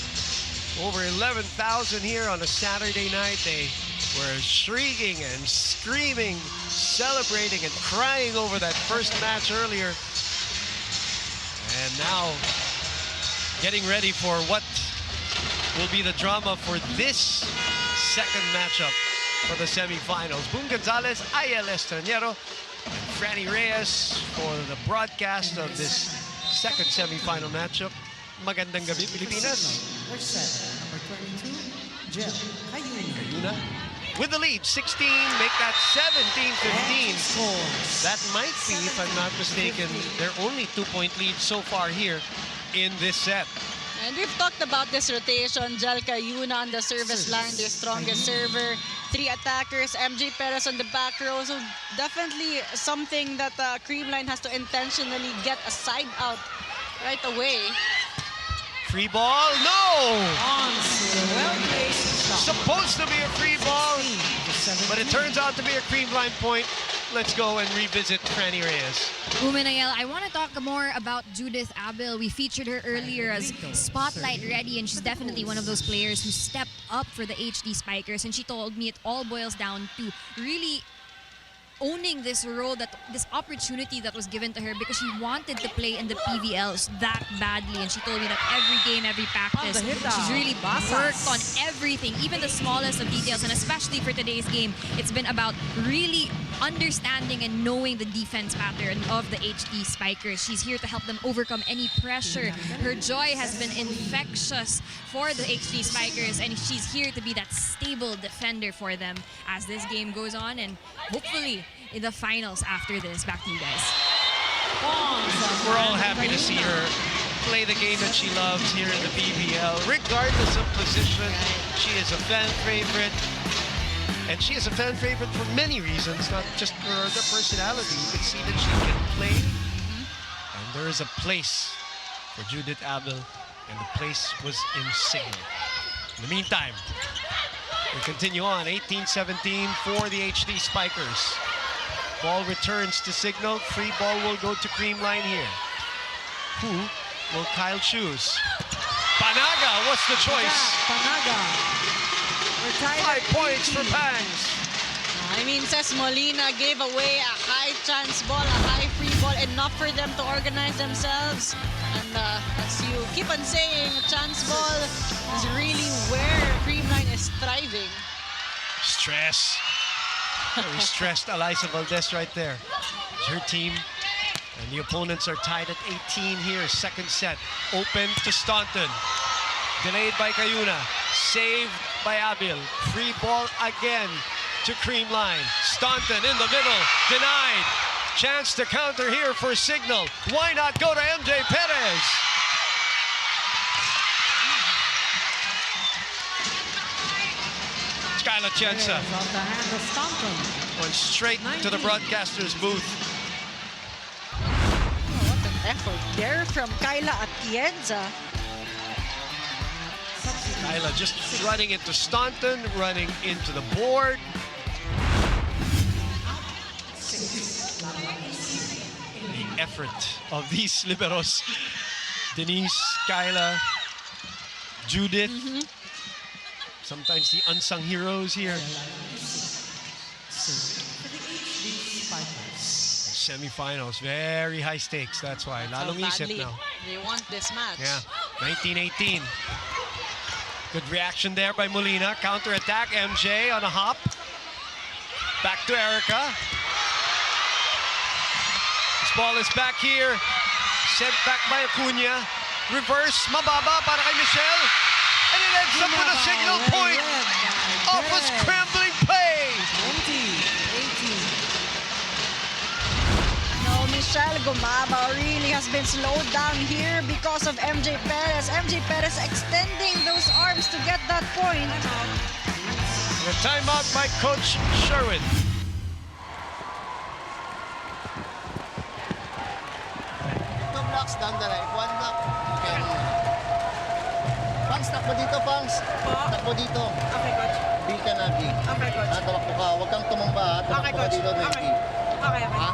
over 11,000 here on a Saturday night. They were shrieking and screaming, celebrating and crying over that first match earlier. And now getting ready for what will be the drama for this second matchup for the semifinals. Boom Gonzalez, Ayel Estranero, and Franny Reyes for the broadcast of this second semifinal matchup. Magandang gabi, Pilipinas. First set, number 22, Jill Ayuna with the lead, 16, make that 17-15. That might be, if I'm not mistaken, their only 2-point lead so far here in this set. And we've talked about this rotation. Jel Cayuna on the service line, their strongest server. 3 attackers, MJ Perez on the back row. So definitely something that Creamline has to intentionally get a side out right away. Free ball, no! Well-placed shot. Supposed to be a free ball, but it turns out to be a Creamline point. Let's go and revisit Franny Reyes. Uminayel, I want to talk more about Judith Abel. We featured her earlier as spotlight ready, and she's definitely one of those players who stepped up for the HD Spikers. And she told me it all boils down to really owning this role, this opportunity that was given to her, because she wanted to play in the PVLs that badly. And she told me that every game, every practice, she's really worked on everything, even the smallest of details. And especially for today's game, it's been about really understanding and knowing the defense pattern of the HD Spikers. She's here to help them overcome any pressure. Her joy has been infectious for the HD Spikers, and she's here to be that stable defender for them as this game goes on, and hopefully in the finals after this. Back to you guys. We're all happy to see her play the game that she loves here in the PVL, regardless of position. She is a fan favorite. And she is a fan favorite for many reasons, not just for her personality. You can see that she can play. And there is a place for Judith Abel, and the place was in Cignal. In the meantime, we continue on, 18-17 for the HD Spikers. Ball returns to Cignal. Free ball will go to Creamline here. Who will Kyle choose? Panaga, what's the choice? Panaga. 5 points for Pangs. I mean, Ces Molina gave away a high chance ball, a high free ball, enough for them to organize themselves. And as you keep on saying, chance ball is really where Creamline is thriving. Stress. Very stressed Alyssa Valdez right there. It's her team. And the opponents are tied at 18 here. Second set. Open to Staunton. Delayed by Cayuna. Saved by Abel. Free ball again to Creamline. Staunton in the middle. Denied. Chance to counter here for Cignal. Why not go to MJ Perez? Skyla Chienza. Off the hand of Staunton. Went straight to the broadcaster's booth. Oh, what an effort there from Kyla Atienza. Kyla just running into Staunton, running into the board. The effort of these liberos. Denise, Kyla, Judith. Sometimes the unsung heroes here. Semifinals, very high stakes. That's why. Lalong isip now. They want this match. Yeah, 19-18. Good reaction there by Molina. Counter attack, MJ on a hop. Back to Erica. This ball is back here. Sent back by Acuna. Reverse, mababa para kay Michelle. And it ends up with a signal point off a scrambling play. 20-18. No, Michelle Gumaba really has been slowed down here because of MJ Perez. MJ Perez extending those arms to get that point. The timeout by Coach Sherwin. Two blocks down the line. One block. Okay. Pangs, takbo dito, Pangs. Takbo dito. Okay, coach. B ka na, B. Okay, coach. Tamakbo ka. Huwag kang tumumba, ha? Okay, Tamakbo ka coach. dito, 20. Okay. Okay, okay. Ha?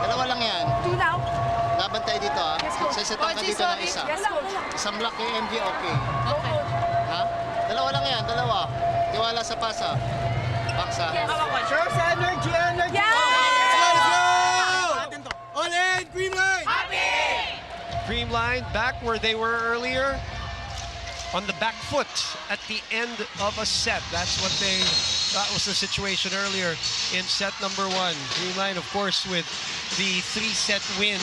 Dalawa lang yan. 2 now. Laban tayo tayo dito ha. Sesetan ka dito ng isa. Isang block kay MJ, okay. Ha? Dalawa lang yan, dalawa. Tiwala sa pasa. Baksa. Show sa energy, energy! Let's go! All in, Creamline! Creamline back where they were earlier. On the back foot at the end of a set. That was the situation earlier in set number 1. Creamline, of course, with the 3-set win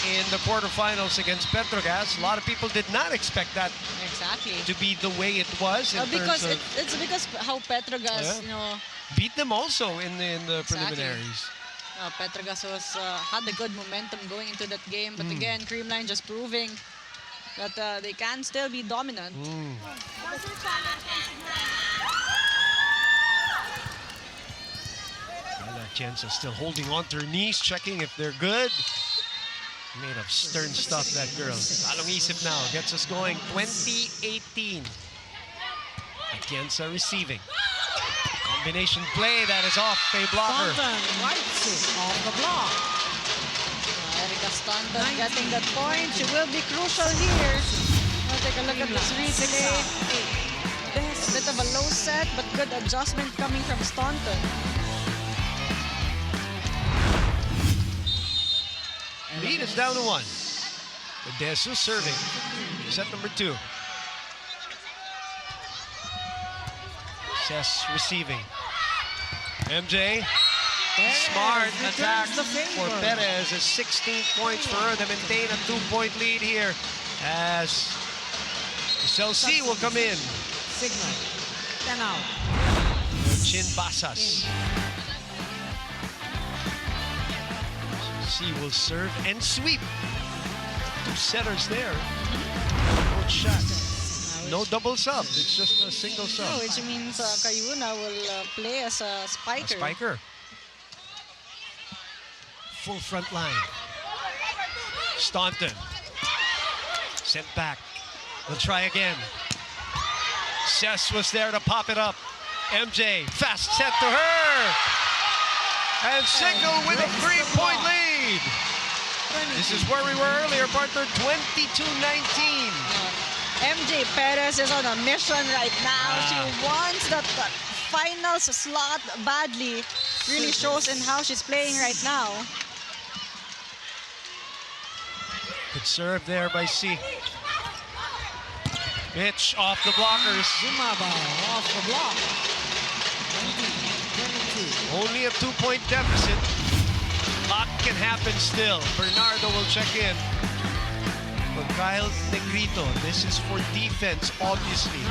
in the quarterfinals against Petrogas. A lot of people did not expect that Exactly. to be the way it was. In Because terms of, it's because how Petrogas, you know, beat them also in the Exactly. preliminaries. Petrogas was had a good momentum going into that game, but again, Creamline just proving that they can still be dominant. Jensa still holding on to her knees, checking if they're good. Made of stern stuff, that girl. Talong isip now, gets us going. 2018. Jensa receiving. Combination play that is off a blocker. Staunton wipes it off the block. Erica Staunton getting that point. She will be crucial here. Now take a look at this replay. Bit of a low set, but good adjustment coming from Staunton. Lead is down to 1. Desu serving. Set number 2. Cess receiving. MJ. Smart attack for Perez. Is 16 points for her to maintain a 2-point lead here as Chelsea will come in. Cignal. 10 out. Chin Basas. Chelsea will serve and sweep. 2 setters there. Good shot. No double sub. It's just a single sub. Oh, which means Kayuna will play as a spiker. A spiker. Full front line. Staunton. Sent back. We'll try again. Cess was there to pop it up. MJ, fast set to her. And Cignal with a 3-point lead. This is where we were earlier, partner, 22-19. MJ Perez is on a mission right now. She wants that finals slot badly. Really shows in how she's playing right now. Good serve there by C. Mitch off the blockers. Zumaba off the block. 20, 22. Only a 2-point deficit. Lot can happen still. Bernardo will check in. But Kyle Negrito, this is for defense, obviously.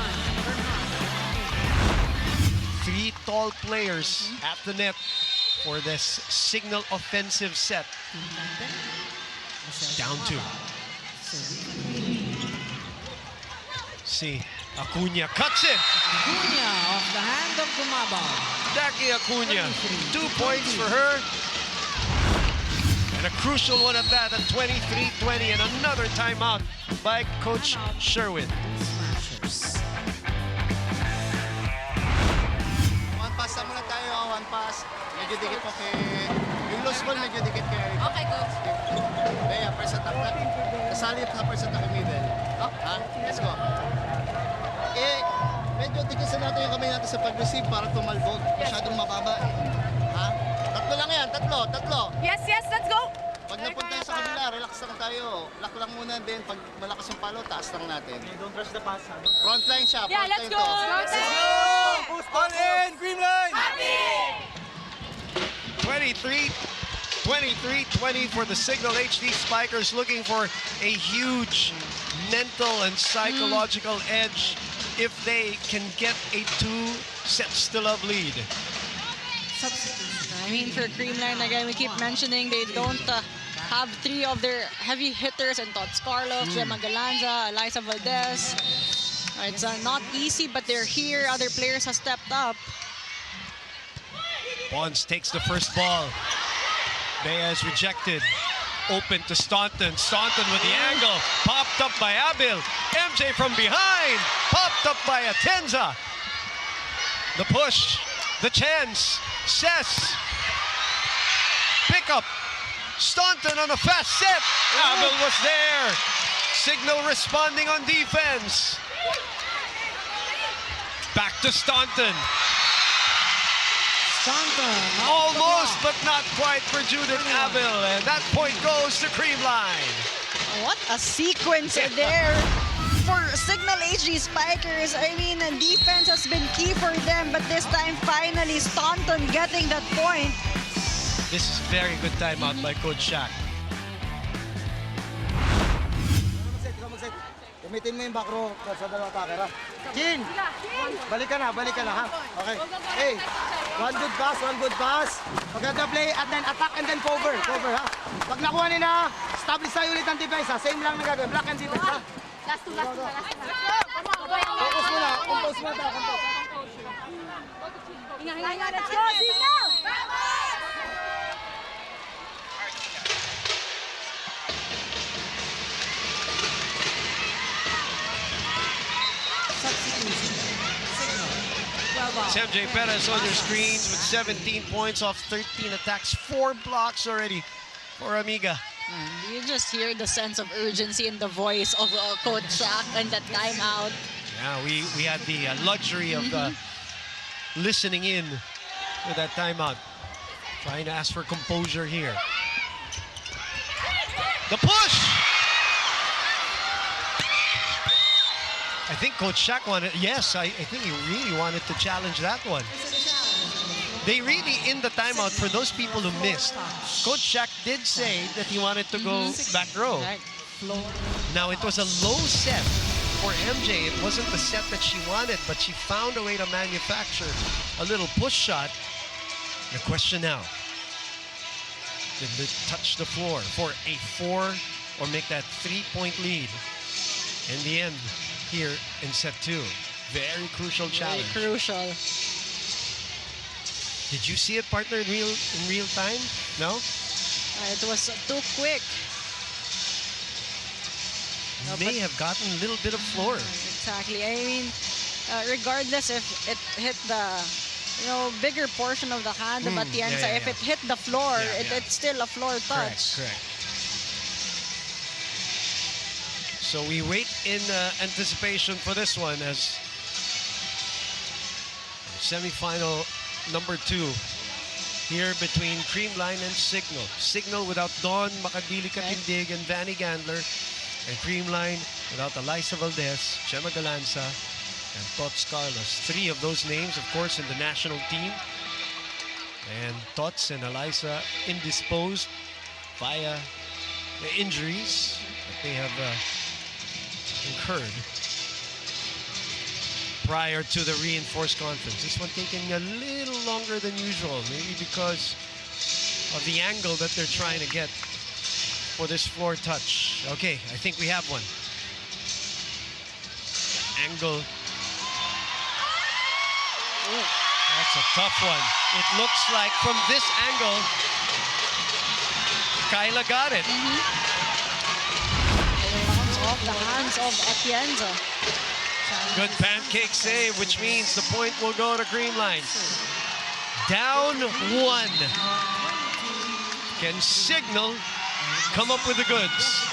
3 tall players at the net for this Cignal offensive set. Down 2. See, Acuna cuts it. Acuna off the hand of Gumaba. Jackie Acuna, 2 points for her. And a crucial one at that at 23-20, and another timeout by Coach Sherwin. Smashers. One pass na muna tayo, one pass. Medyo dikit mo kay... Yung loose ball, medyo dikit kay Eric. Okay, coach. Bea, first attack na. Kasali sa first attack yung middle. Ha? Let's go. Medyo tikisan natin yung kamay natin sa pag-receive para tumalbog. Masyadong mababa eh. Ha? Tatlo lang yan, tatlo. Yes, let's go. Pag napunta sa kabila, relax lang tayo. Lock lang muna din. Pag malakas yung palo, taas lang natin. Don't rush the pass. Front line siya. Yeah, front let's line go. to. All in, Creamline! 23-20 for the Cignal HD Spikers, looking for a huge mental and psychological edge if they can get a 2 sets to love lead. I mean, for Creamline, again, we keep mentioning they don't have 3 of their heavy hitters and Tots Carlos, Gemma Galanza, Eliza Valdez. It's not easy, but they're here. Other players have stepped up. Bonds takes the first ball. Bea is rejected. Open to Staunton. Staunton with the angle. Popped up by Abil. MJ from behind. Popped up by Atenza. The push. The chance. Cess. Pick up. Staunton on a fast set. Abel was there. Cignal responding on defense. Back to Staunton. Staunton. Almost, but not quite for Judith Abel. And that point goes to Creamline. What a sequence there for Cignal HD Spikers. I mean, defense has been key for them, but this time finally Staunton getting that point. This is very good timeout by Coach Shaq. Gamitin mo yung back row sa dalawa attacker, ha? Jin! Balik ka na, ha? Okay. Hey, one good pass. Maganda play, and then attack, and then cover, ha? Pag nakuha nila, establish tayo ulit ang defense, ha? Same lang na gagawin, block and defense, ha? Last two. Focus mo na, compose mo na, compose. Hinga, let's go, Cignal! Substitution. Cignal. 12 out. It's MJ Perez on your screens with 17 points off 13 attacks, 4 blocks already for Amiga. You just hear the sense of urgency in the voice of Coach Shaq and that timeout. Yeah, we had the luxury of listening in to that timeout. Trying to ask for composure here. The push! I think Coach Shaq wanted, yes, I think he really wanted to challenge that one. They really, in the timeout, for those people who missed, Coach Shaq did say that he wanted to go back row. Now, it was a low set for MJ. It wasn't the set that she wanted, but she found a way to manufacture a little push shot. The question now, did they touch the floor for a 4 or make that 3-point lead? In the end, here in set 2, very crucial challenge. Very crucial. Did you see it, partner, in real time? No? It was too quick. May have gotten a little bit of floor. Exactly. I mean, regardless if it hit the bigger portion of the hand of Atienza, if it hit the floor, it's still a floor touch. Correct. So we wait in anticipation for this one as semifinal number 2 here between Creamline and Cignal. Cignal without Dawn Makadili-Katindig and Vanny Gandler, and Creamline without Elisa Valdez, Gemma Galanza, and Tots Carlos. 3 of those names, of course, in the national team. And Tots and Elisa indisposed via the injuries that they have incurred prior to the reinforced conference. This one taking a little longer than usual, maybe because of the angle that they're trying to get for this floor touch. Okay, I think we have one. Angle. Ooh, that's a tough one. It looks like from this angle, Kyla got it. Off the hands of Atienza. Good pancake save, which means the point will go to Creamline. Down 1. Can Cignal come up with the goods?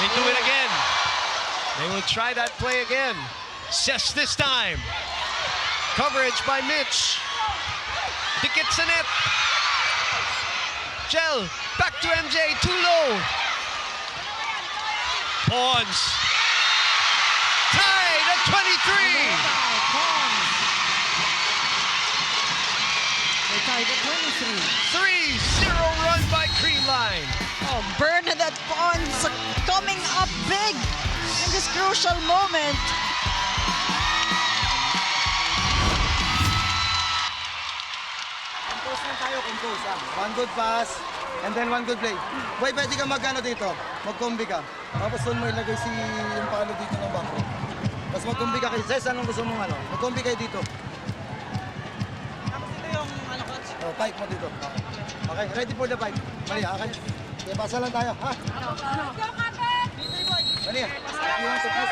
They do it again. They will try that play again. Sess this time. Coverage by Mitch. Dikit sa net. Gel, back to MJ, too low. Pawns. Tied at 23. They tied at 23. 3-0 run by Creamline. Oh, Bernadette Pons coming up big in this crucial moment. Compose lang tayo, compose, ha? One good pass, and then one good play. Boy, pwede ka mag-ano dito, mag-combi ka. Tapos doon mo ilagay yung palo dito ng bako. Tapos mag-combi ka kayo. Zes, anong gusto mong ano? Mag-combi kayo dito. Tapos dito yung coach? Oh, pike mo dito. Okay, ready for the pike. Maria, okay. Okay, pasa lang tayo, ha? Maria, you want to pass?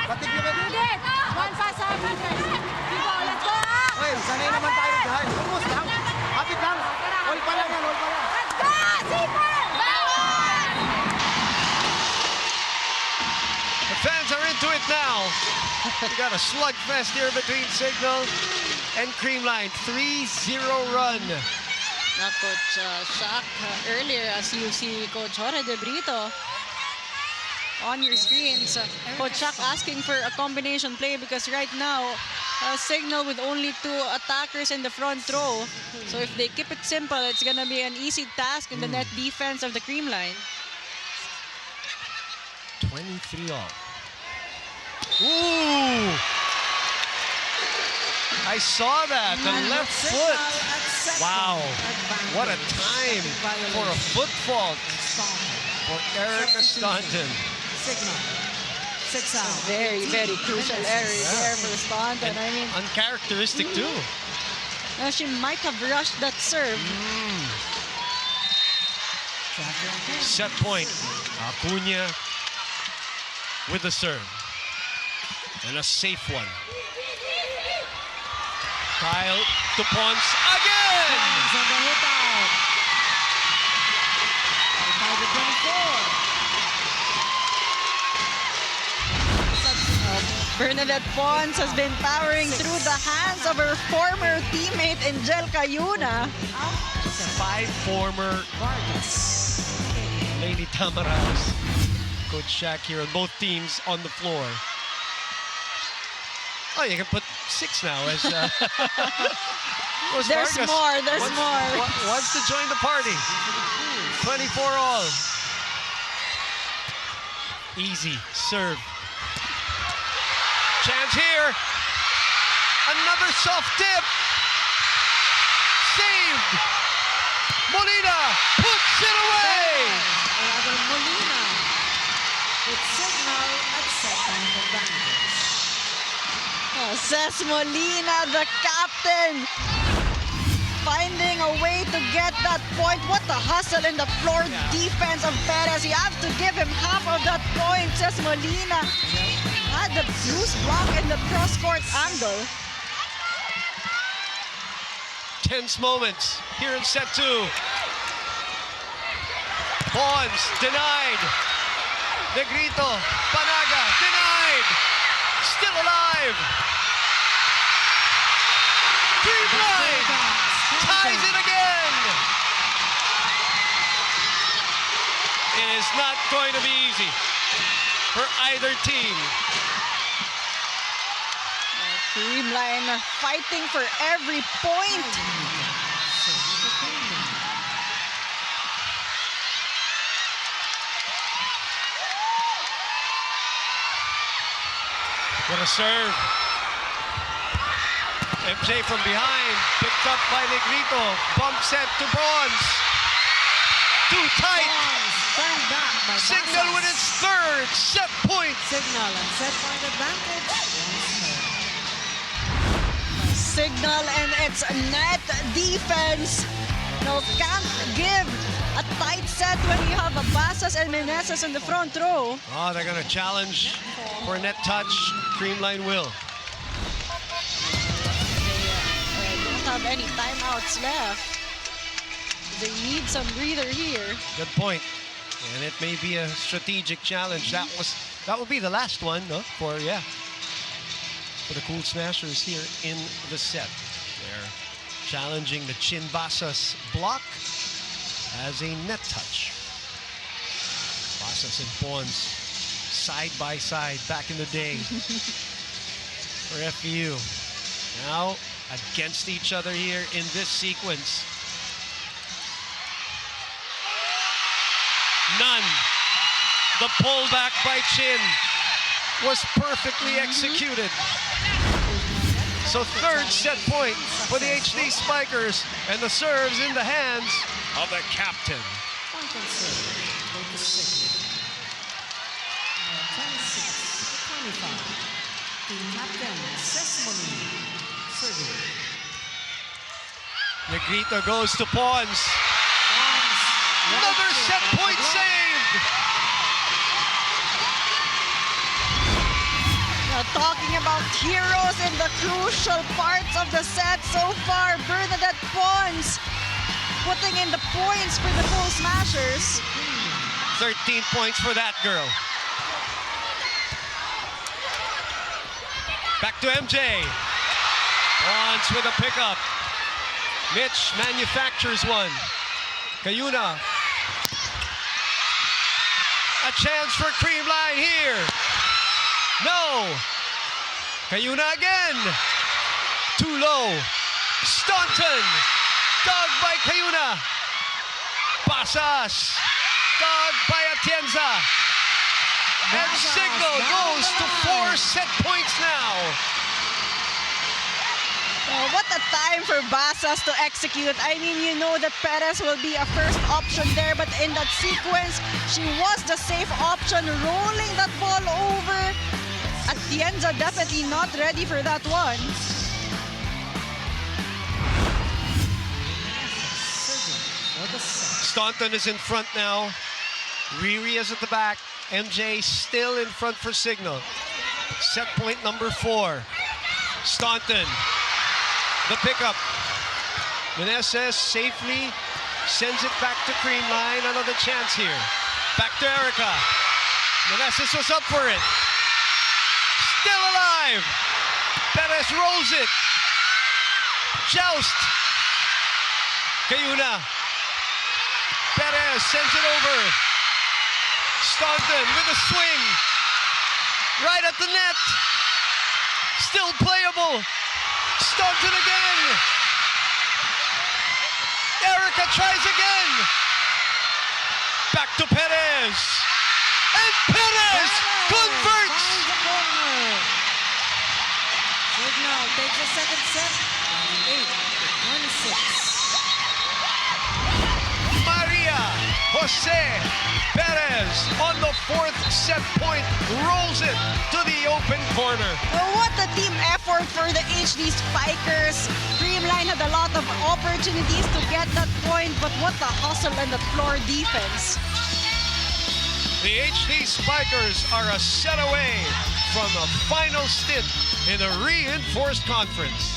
Batik nyo kayo. Judith! One pass up, guys. Vivo, let's go! Okay, sanay naman tayo dyan. Almost lang. Kapit lang. All pa lang yan, all pa lang. Let's go! Super! The fans are into it now. We got a slugfest here between Cignal and Creamline. 3-0 run. Now, Coach Shaq, earlier, as you see Coach Jorge De Brito on your screens, Coach Shaq asking for a combination play because right now, Cignal with only 2 attackers in the front row. So if they keep it simple, it's going to be an easy task in the net defense of the Creamline. 23 all. Ooh! I saw that, the left foot. Wow, what a time for a foot fault for Erica Staunton. Cignal. 6 out. Very, very crucial error there for Staunton. I mean, Uncharacteristic too. she might have rushed that serve. Set point. Acuna with the serve. And a safe one. Kyle to Ponce again! Pons on the hit out. By the 24. Bernadette Pons has been powering through the hands of her former teammate Angel Cayuna. 5 former Lady Tamaraos. Coach Shaq here on both teams on the floor. Oh, you can put 6 now as There's Vargas more, there's more. Wants to join the party. 24 all. Easy serve. Chance here. Another soft tip. Saved. Molina puts it away. Rather Molina with Cignal at second advantage. Cés Molina, the captain, finding a way to get that point. What the hustle in the floor defense of Perez. You have to give him half of that point. Cés Molina had the loose block in the cross-court angle. Tense moments here in set 2. Pons denied. Negrito, Panaga denied. Still alive. Creamline ties it again. It is not going to be easy for either team. Creamline fighting for every point. What a serve. MJ from behind, picked up by Negrito. Bump set to Bronze. Too tight. Turned back by Cignal with its 3rd set point. Cignal and set point advantage. Cignal and its net defense. No, can't give a tight set when you have Basas and Meneses in the front row. Oh, they're going to challenge for a net touch. Creamline will. They don't have any timeouts left. They need some breather here. Good point. And it may be a strategic challenge. That will be the last one, no? For the Cool Smashers here in the set. They're challenging the Chin Basas block as a net touch. Basas and Pons side by side back in the day for FEU. Now against each other here in this sequence. None. The pullback by Chin was perfectly executed. So 3rd set point for the HD Spikers, and the serves in the hands of the captain. Point and serve. Go to Cignal. 26-25. Team captain Cés Molina serving. Negrito goes to Pons. Pons. Another set point saved. talking about heroes in the crucial parts of the set so far. Bernadette Pons putting in the points for the Cool Smashers. 13 points for that girl. Back to MJ. Pons with a pickup. Mitch manufactures one. Cayuna. A chance for Creamline here. No. Cayuna again. Too low. Staunton. Dug by Cayuna. Pasas. Dug by Atienza. And Cignal goes to 4 set points now. Oh, what a time for Basas to execute. I mean, you know that Perez will be a first option there, but in that sequence, she was the safe option, rolling that ball over. Atienza definitely not ready for that one. Staunton is in front now. Riri is at the back. MJ still in front for Cignal. Set point number 4. Staunton. The pickup. Meneses safely sends it back to Creamline. Another chance here. Back to Erica. Meneses was up for it. Still alive. Perez rolls it. Joust. Cayuna. Perez sends it over. Staunton with a swing. Right at the net. Still playable. Staunton again. Erica tries again. Back to Perez. And Perez converts. Cignal takes a second set. 8-26. Maria Jose Perez on the 4th set point rolls it to the open corner. Oh, what a team effort for the HD Spikers. Creamline had a lot of opportunities to get that point, but what a hustle and the floor defense. The HD Spikers are a set away from a final stint in the reinforced conference.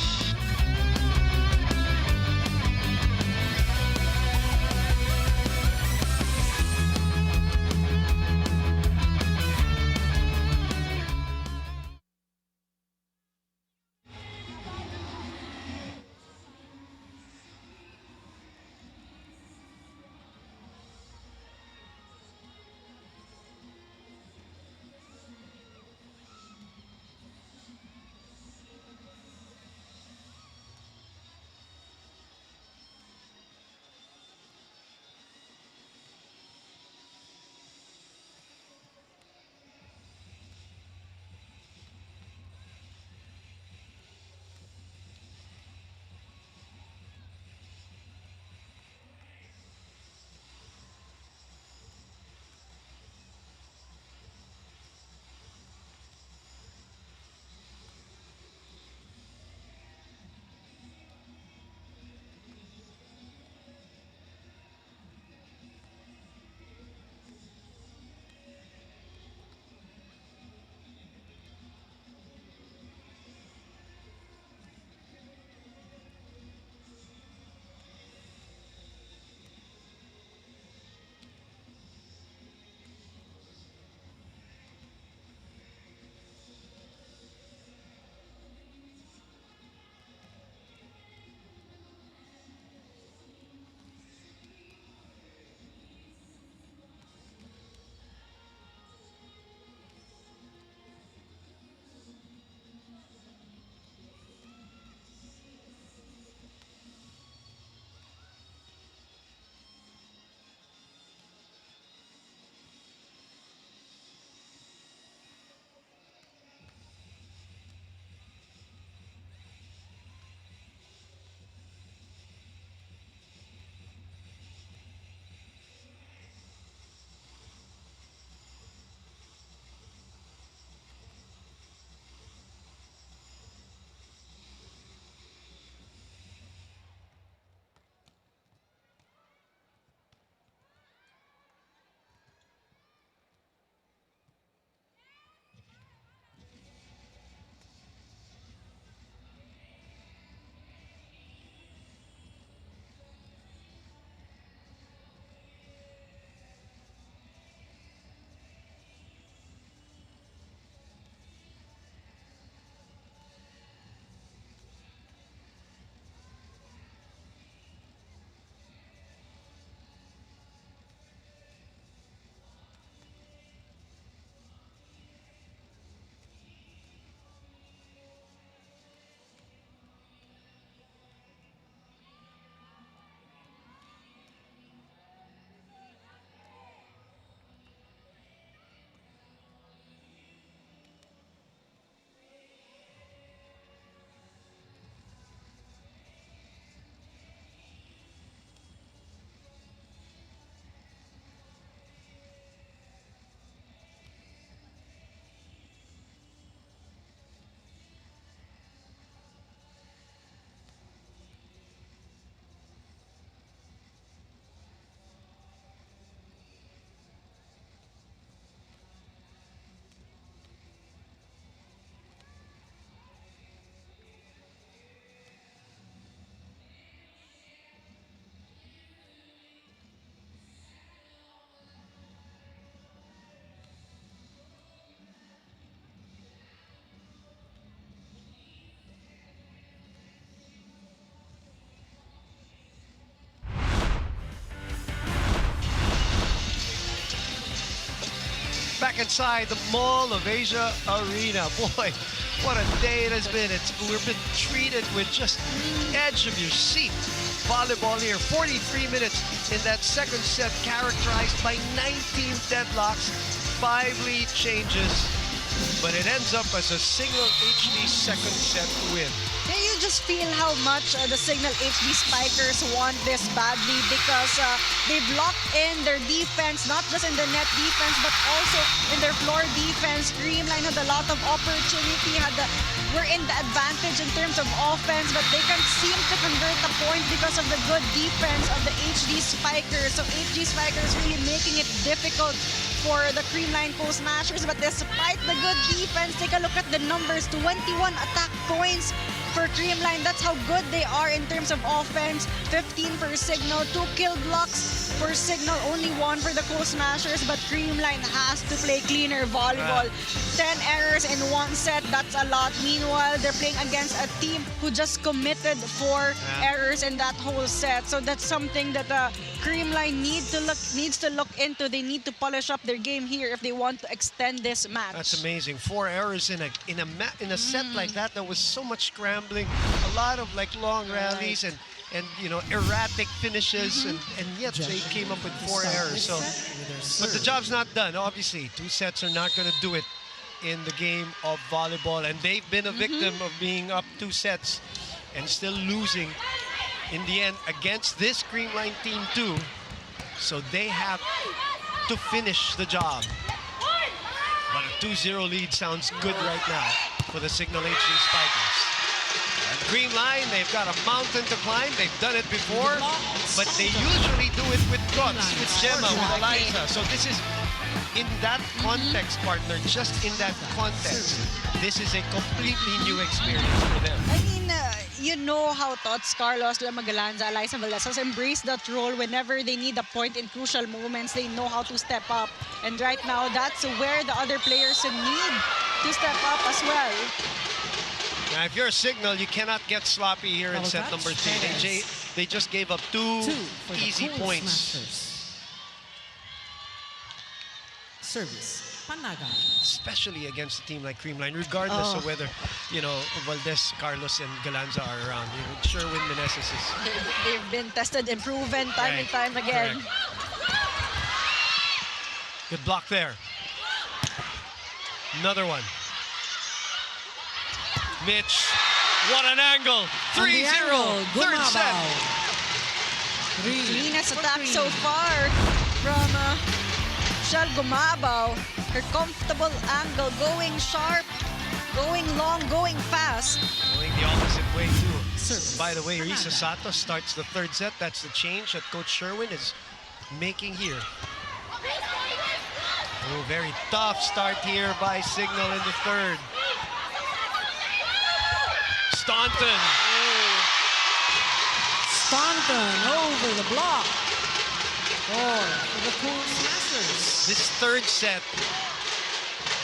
back inside the Mall of Asia Arena. Boy, what a day it has been. We've been treated with just edge of your seat volleyball here. 43 minutes in that second set, characterized by 19 deadlocks, 5 lead changes, but it ends up as a Cignal HD second set win. Can you just feel how much the Cignal HD Spikers want this badly, because they've locked in their defense, not just in the net defense, but also in their floor defense. Creamline had a lot of opportunity, were in the advantage in terms of offense, but they can't seem to convert the point because of the good defense of the HD Spikers. So HD Spikers really making it difficult for the Creamline Cool Smashers. But despite the good defense, take a look at the numbers. 21 attack points for Creamline. That's how good they are in terms of offense. 15 for Cignal, 2 kill blocks for Cignal, only 1 for the Cool Smashers. But Creamline has to play cleaner volleyball. 10 errors in 1 set, that's a lot. Meanwhile, they're playing against a team who just committed 4 errors in that whole set. So that's something that Creamline needs to look into. They need to polish up their game here if they want to extend this match. That's amazing. 4 errors in a set like that. There was so much scrambling, a lot of like long rallies and you know, erratic finishes, and yet they came up with 4 errors. So, but the job's not done. Obviously, 2 sets are not going to do it in the game of volleyball, and they've been a victim of being up 2 sets and still losing in the end against this Creamline team too. So they have to finish the job. But a 2-0 lead sounds good right now for the Cignal HD Spikers. And Creamline, they've got a mountain to climb. They've done it before, but they usually do it with guts, with Gemma, with Eliza. So this is, in that context, partner, just in that context, this is a completely new experience for them. I mean, you know how Tots, Carlos, Magalanza, Eliza Valdez embrace that role whenever they need a point in crucial moments. They know how to step up. And right now, that's where the other players need to step up as well. Now, if you're a Cignal, you cannot get sloppy here in set number 3. They just gave up 2 easy points. Service, Panaga. Especially against a team like Creamline, regardless of whether, you know, Valdez, Carlos, and Galanza are around. You know, Sherwin Meneses is... They've been tested and proven time and time again. Correct. Good block there. Another one. Mitch, what an angle! 3-0, third set. Cleanest attack so far from Shell Gumabao. Her comfortable angle, going sharp, going long, going fast. Going the opposite way too. By the way, Risa Sato starts the third set. That's the change that Coach Sherwin is making here. Oh, very tough start here by Cignal in the third. Staunton. Staunton over the block. For the Cool Smashers. This third set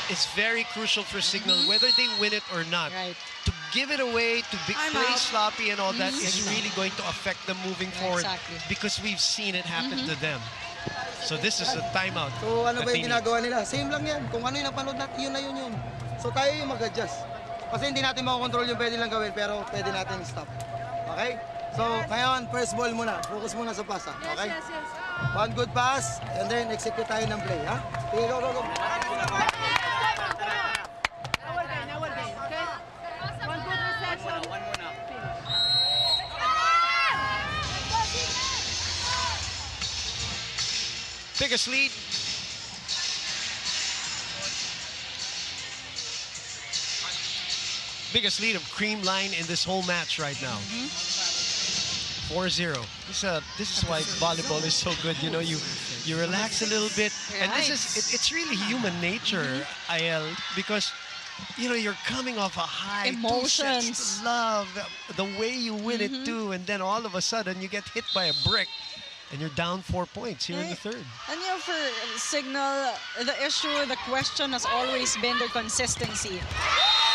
is very crucial for Cignal, whether they win it or not. Right. To give it away, to play out. sloppy and all that is really going to affect them moving forward, Exactly. because we've seen it happen to them. So this is a timeout. So ano that ba they yung need. ginagawa nila? Same lang yan. Kung ano yung napanood natin, yun na yun. So tayo yung mag-adjust. Kasi hindi natin makakontrol yung pwede lang gawin, pero pwede natin stop. Okay? So ngayon, first ball muna. Focus muna sa pass, ha? Okay? One good pass, and then execute tayo ng play, ha? Okay, go, go, go. Biggest lead. Biggest lead of Creamline in this whole match right now. 4-0. This is why volleyball is so good. You know, you relax a little bit, and this is it's really human nature, IL, because you know you're coming off a high, 2 sets Emotions. to love, the way you win it too, and then all of a sudden you get hit by a brick, and you're down 4 points here in the third. And you know, for Cignal, the question has always been their consistency.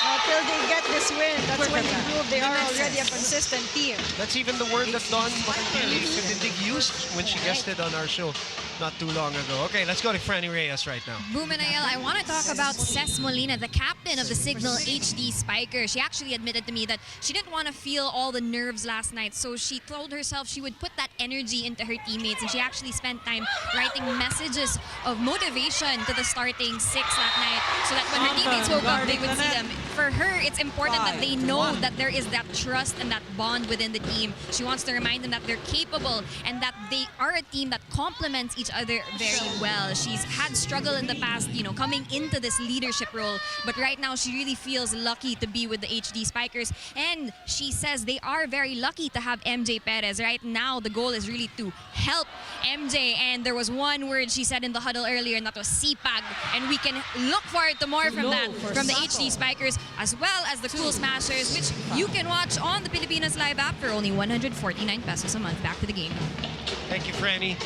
Till they get this win, that's when they prove they are already a consistent team. That's even the word that Dawn Makikilig used when she guested on our show not too long ago. Okay, let's go to Franny Reyes right now. Boom and Ayel, I want to talk about Ces Molina, the captain of the Cignal HD Spikers. She actually admitted to me that she didn't want to feel all the nerves last night, so she told herself she would put that energy into her teammates, and she actually spent time writing messages of motivation to the starting six that night, so that when her teammates woke up, they would see them. For her, it's important that they know that there is that trust and that bond within the team. She wants to remind them that they're capable and that they are a team that complements each other very well. She's had struggle in the past, you know, coming into this leadership role, but right now she really feels lucky to be with the HD Spikers, and she says they are very lucky to have MJ Perez. Right now, the goal is really to help MJ, and there was one word she said in the huddle earlier, and that was sipag, and we can look forward to more from that from the HD Spikers, as well as the Cool Smashers, which you can watch on the Pilipinas Live app for only 149 pesos a month. Back to the game. Thank you, Franny.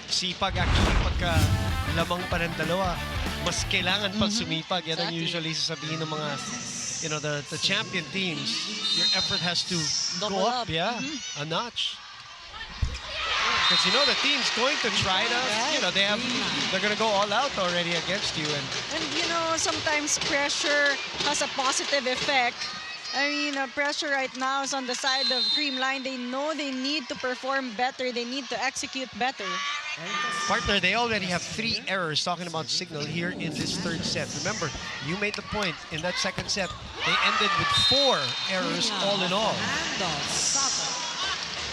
Sipag actually, pagka lamang pa ng dalawa, mas kailangan pang sumipag. Yan ang usually sasabihin ng mga, you know, the champion teams. Your effort has to go up, a notch. Because you know the team's going to try to, you know, they're going to go all out already against you. And you know, sometimes pressure has a positive effect. I mean, pressure right now is on the side of Creamline. They know they need to perform better. They need to execute better. Partner, they already have 3 errors talking about Cignal here in this third set. Remember, you made the point in that second set. They ended with 4 errors all in all.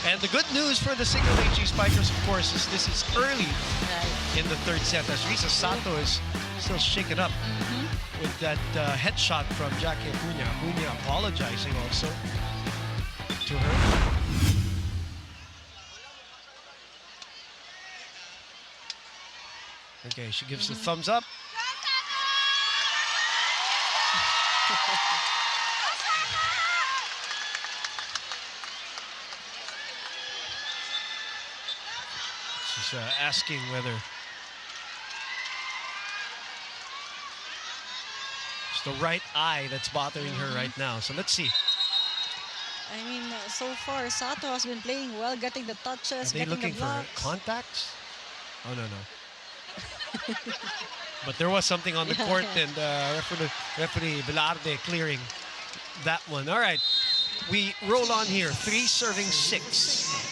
And the good news for the Cignal HD Spikers, of course, is this is early in the third set, as Risa Sato is still shaken up with that headshot from Jackie Acuña. Acuña apologizing also to her. Okay, she gives the thumbs up. She's asking whether it's the right eye that's bothering her right now. So let's see. I mean, so far, Sato has been playing well, getting the touches, Are they getting looking the for blocks. contacts? Oh, no. But there was something on the court, and referee Velarde clearing that one. All right, we roll on here. 3 serving 6.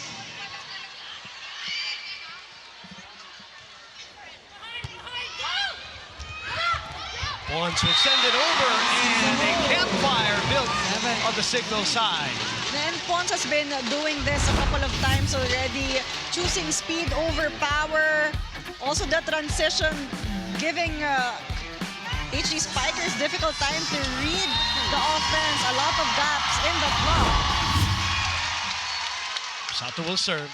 Once will send it over, and a campfire built on the Cignal side. And Pons has been doing this a couple of times already, choosing speed over power. Also the transition, giving HD Spikers difficult time to read the offense. A lot of gaps in the block. Sato will serve.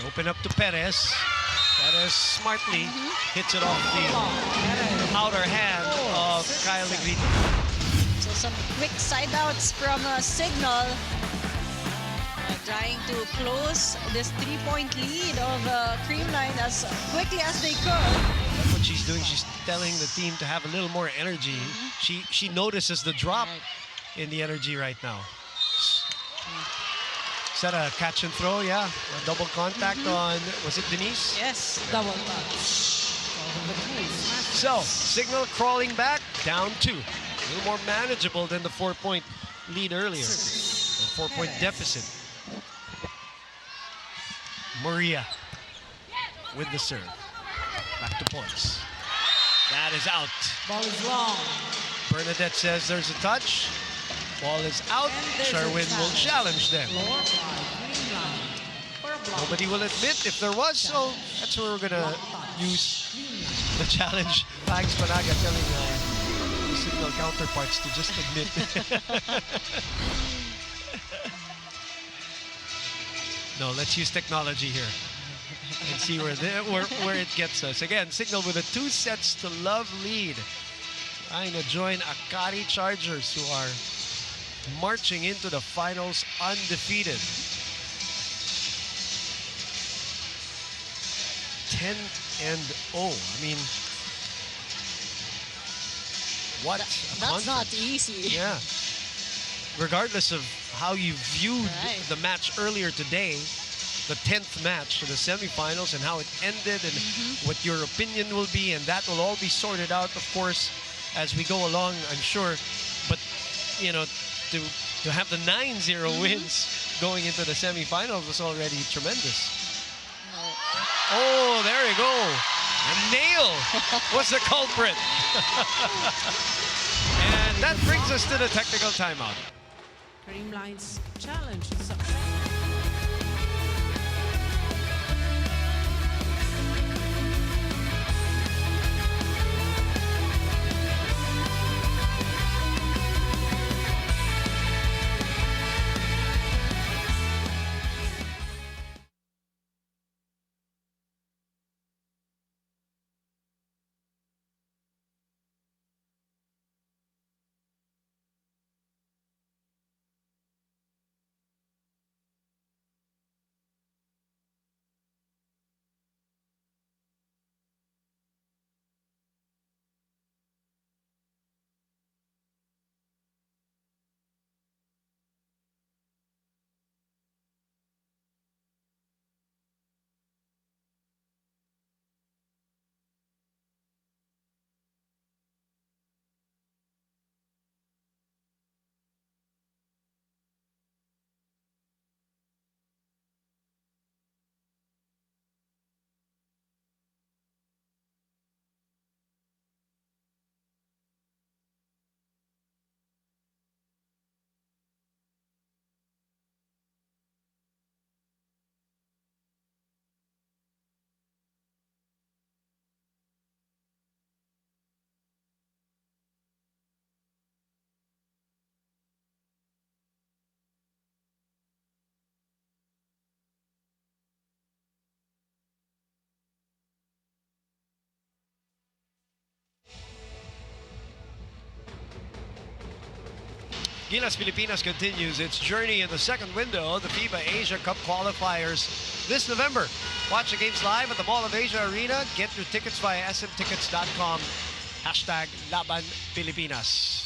Open up to Perez. Perez smartly hits it off the outer hand of Kyle Negrito. So some quick side outs from Cignal. Trying to close this 3-point lead of Creamline as quickly as they could. That's what she's doing. She's telling the team to have a little more energy. She notices the drop in the energy right now. Is that a catch and throw? Yeah, a double contact on, was it Denise? Yes. Double touch. So, Cignal crawling back, down 2. A little more manageable than the 4-point lead earlier. A 4-point deficit. Maria with the serve. Back to points. That is out. Ball is long. Bernadette says there's a touch. Ball is out. Sherwin will challenge them. Nobody will admit if there was, so that's where we're gonna use the challenge. Thanks, Panaga, telling the Cignal counterparts to just admit. No, let's use technology here and see where it gets us. Again, Cignal with a 2-sets-to-love lead. Trying to join Akari Chargers, who are marching into the finals undefeated. 10-0. I mean, What a That's not conference. easy. Yeah. Regardless of how you viewed Right. the match earlier today, the 10th match to the semifinals, and how it ended, and what your opinion will be, and that will all be sorted out, of course, as we go along, I'm sure. But, you know, to have the 9-0 wins going into the semifinals was already tremendous. Oh, there you go. A nail was the culprit. And that brings us to the technical timeout. Creamline's challenge. Gilas Pilipinas continues its journey in the second window of the FIBA Asia Cup qualifiers this November. Watch the games live at the Mall of Asia Arena. Get your tickets via smtickets.com. Hashtag Laban Pilipinas.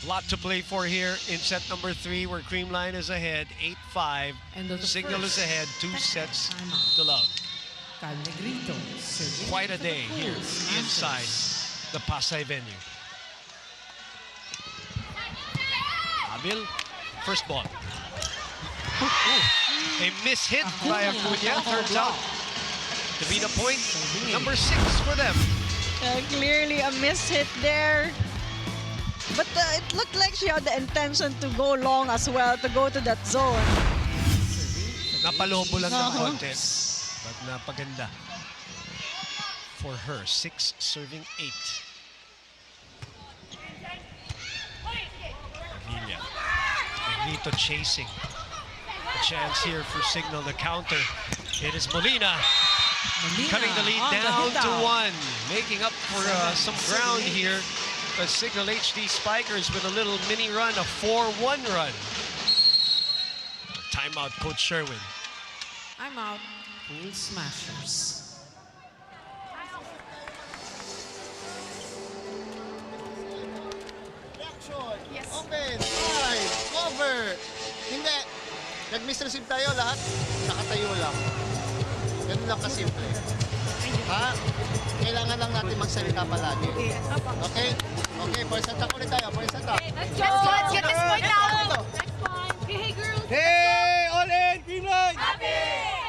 A lot to play for here in set number 3, where Creamline is ahead 8-5. And the Cignal is first ahead 2 sets to love. Cal Negrito. Quite a day here inside the Pasay venue. Abil, first ball. A miss-hit by Acuna turns out to be the point number 6 for them. Clearly a miss-hit there. But it looked like she had the intention to go long as well, to go to that zone. Napalobo lang ng konti. But napaganda for her. 6 serving 8. Villa. Negrito chasing. A chance here for Cignal the counter. It is Molina cutting the lead down to 1. Making up for some ground here. But Cignal HD Spikers with a little mini run, a 4-1 run. Timeout, Coach Sherwin. I'm out. Cool Smashers. Yes. Open, slide, cover. Hindi. Nag-misreceive tayo lahat. Nakatayo lang. Ganun lang kasimple. Ha? Kailangan lang natin magsalita palagi. Okay? Okay, first attack ulit tayo. First attack. Let's go. Let's get this point out. Next one. Hey, girls. Hey! All in! Creamline! Happy!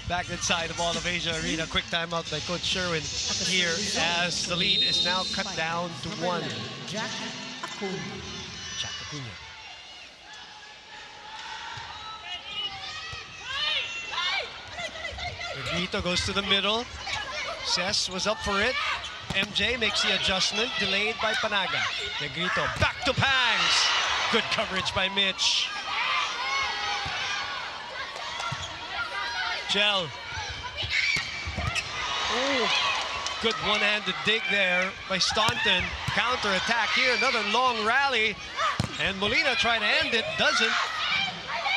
Back inside the Mall of Asia Arena. Quick timeout by Coach Sherwin here as the lead is now cut down to 1. Jack Acuna. Jack Acuna. Negrito goes to the middle. Cess was up for it. MJ makes the adjustment, delayed by Panaga. Negrito back to Pangs. Good coverage by Mitch. Gel. Good one-handed dig there by Staunton. Counter-attack here, another long rally. And Molina trying to end it, doesn't.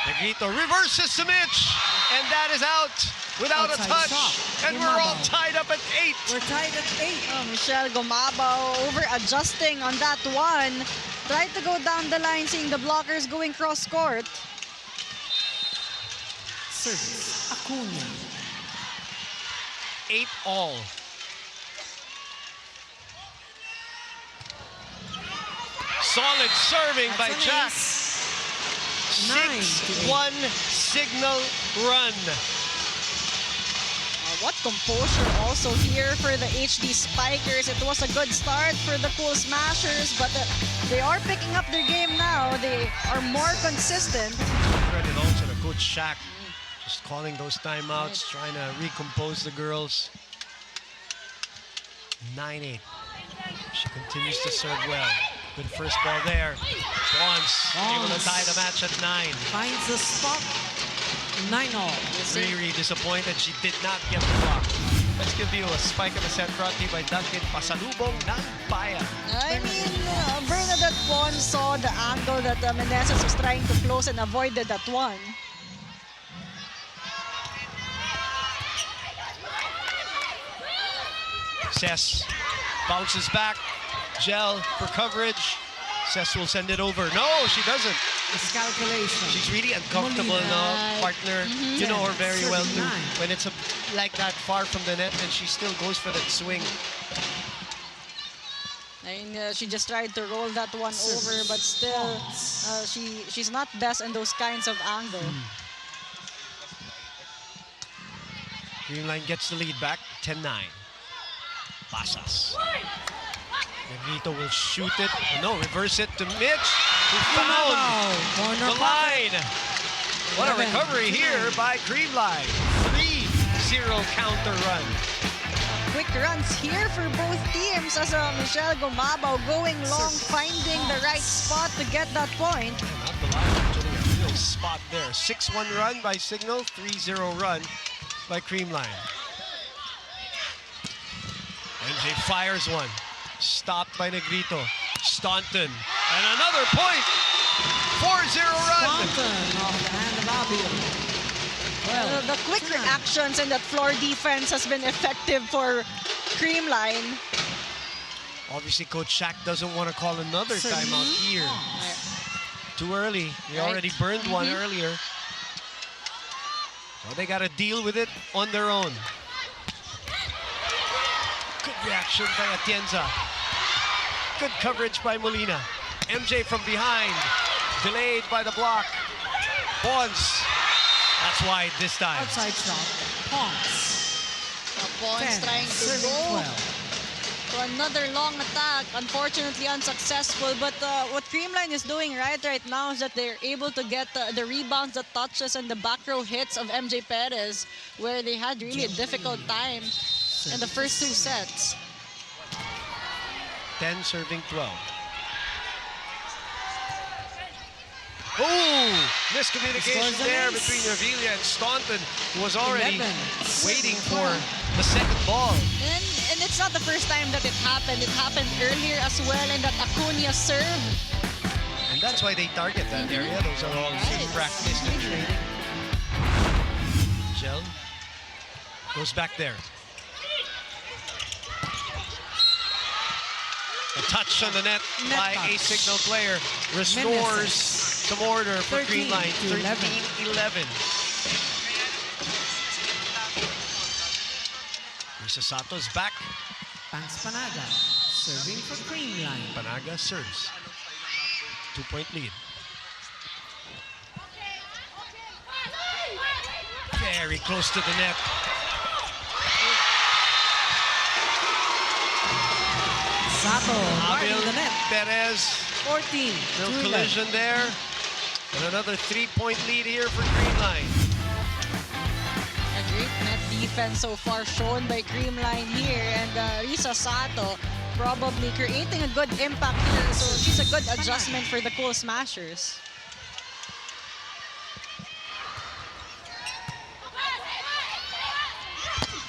Negrito reverses to Mitch, and that is out without Outside a touch. shot. And we're all tied up at 8. We're tied at 8. Michelle Gumabao over-adjusting on that one. Tried to go down the line, seeing the blockers going cross-court. Service, Acuna. 8-all. Solid serving by That's an Jack. ace. 9-8. 6-1 Cignal run. What composure also here for the HD Spikers. It was a good start for the Cool Smashers, but they are picking up their game now. They are more consistent. Credit also to Coach Shaq. Just calling those timeouts, trying to recompose the girls. 9-8. She continues to serve well. Good first ball there. Swans able to tie the match at 9. Finds the spot. 9-all. Really disappointed she did not get the block. Let's give you a spike of a set brought to you by Duncan. Pasalubong ng bayan. I mean, Bernadette Pons saw the angle that Meneses was trying to close and avoided that one. Cess bounces back. Gel for coverage. Cess will send it over. No, she doesn't. Miscalculation. She's really uncomfortable now, partner. You know her very well too. 39. When it's like that far from the net and she still goes for that swing. And she just tried to roll that one over, but still, she's not best in those kinds of angle. Creamline gets the lead back, 10-9. Pasas. Negrito will shoot it. Oh, no, reverse it to Mitch, who found Corner the line. What a 11, recovery here by Creamline. 3-0 counter run. Quick runs here for both teams as Michelle Gumabao going long, finding the right spot to get that point. Not the line, actually a real spot there. 6-1 run by Cignal, 3-0 run by Creamline. MJ fires one. Stopped by Negrito. Staunton. And another point. 4-0 run. Staunton off the hand of Abio. Well, The quick reactions and that floor defense has been effective for Creamline. Obviously, Coach Shaq doesn't want to call another timeout here. Too early. They already burned one earlier. So they got to deal with it on their own. Good reaction by Atienza. Good coverage by Molina. MJ from behind. Delayed by the block. Bonds. That's wide this time. outside shot. Pons. Pons 10, trying to serving go 12. for another long attack. Unfortunately unsuccessful, but what Creamline is doing right now is that they're able to get the rebounds, the touches, and the back row hits of MJ Perez, where they had really a difficult time in the first 2 sets. 10 serving 12. Oh, miscommunication there between Revilla and Staunton, who was already 11, waiting for the second ball. And it's not the first time that it happened. It happened earlier as well in that Acuna serve. And that's why they target that area. Those are all practiced and training. Gel goes back there. A touch on the net by a Cignal player. Restores some order for 13 Creamline. to 11. 13-11. Risa Sato's back. Pangs Panaga serving for Creamline. Panaga serves. 2-point lead. Very close to the net. Sato guarding Abel the net. Perez. 14 Little to 11. collision there. And another 3-point lead here for Creamline. A great net defense so far shown by Creamline here, and Risa Sato probably creating a good impact here, so she's a good adjustment for the Cool Smashers.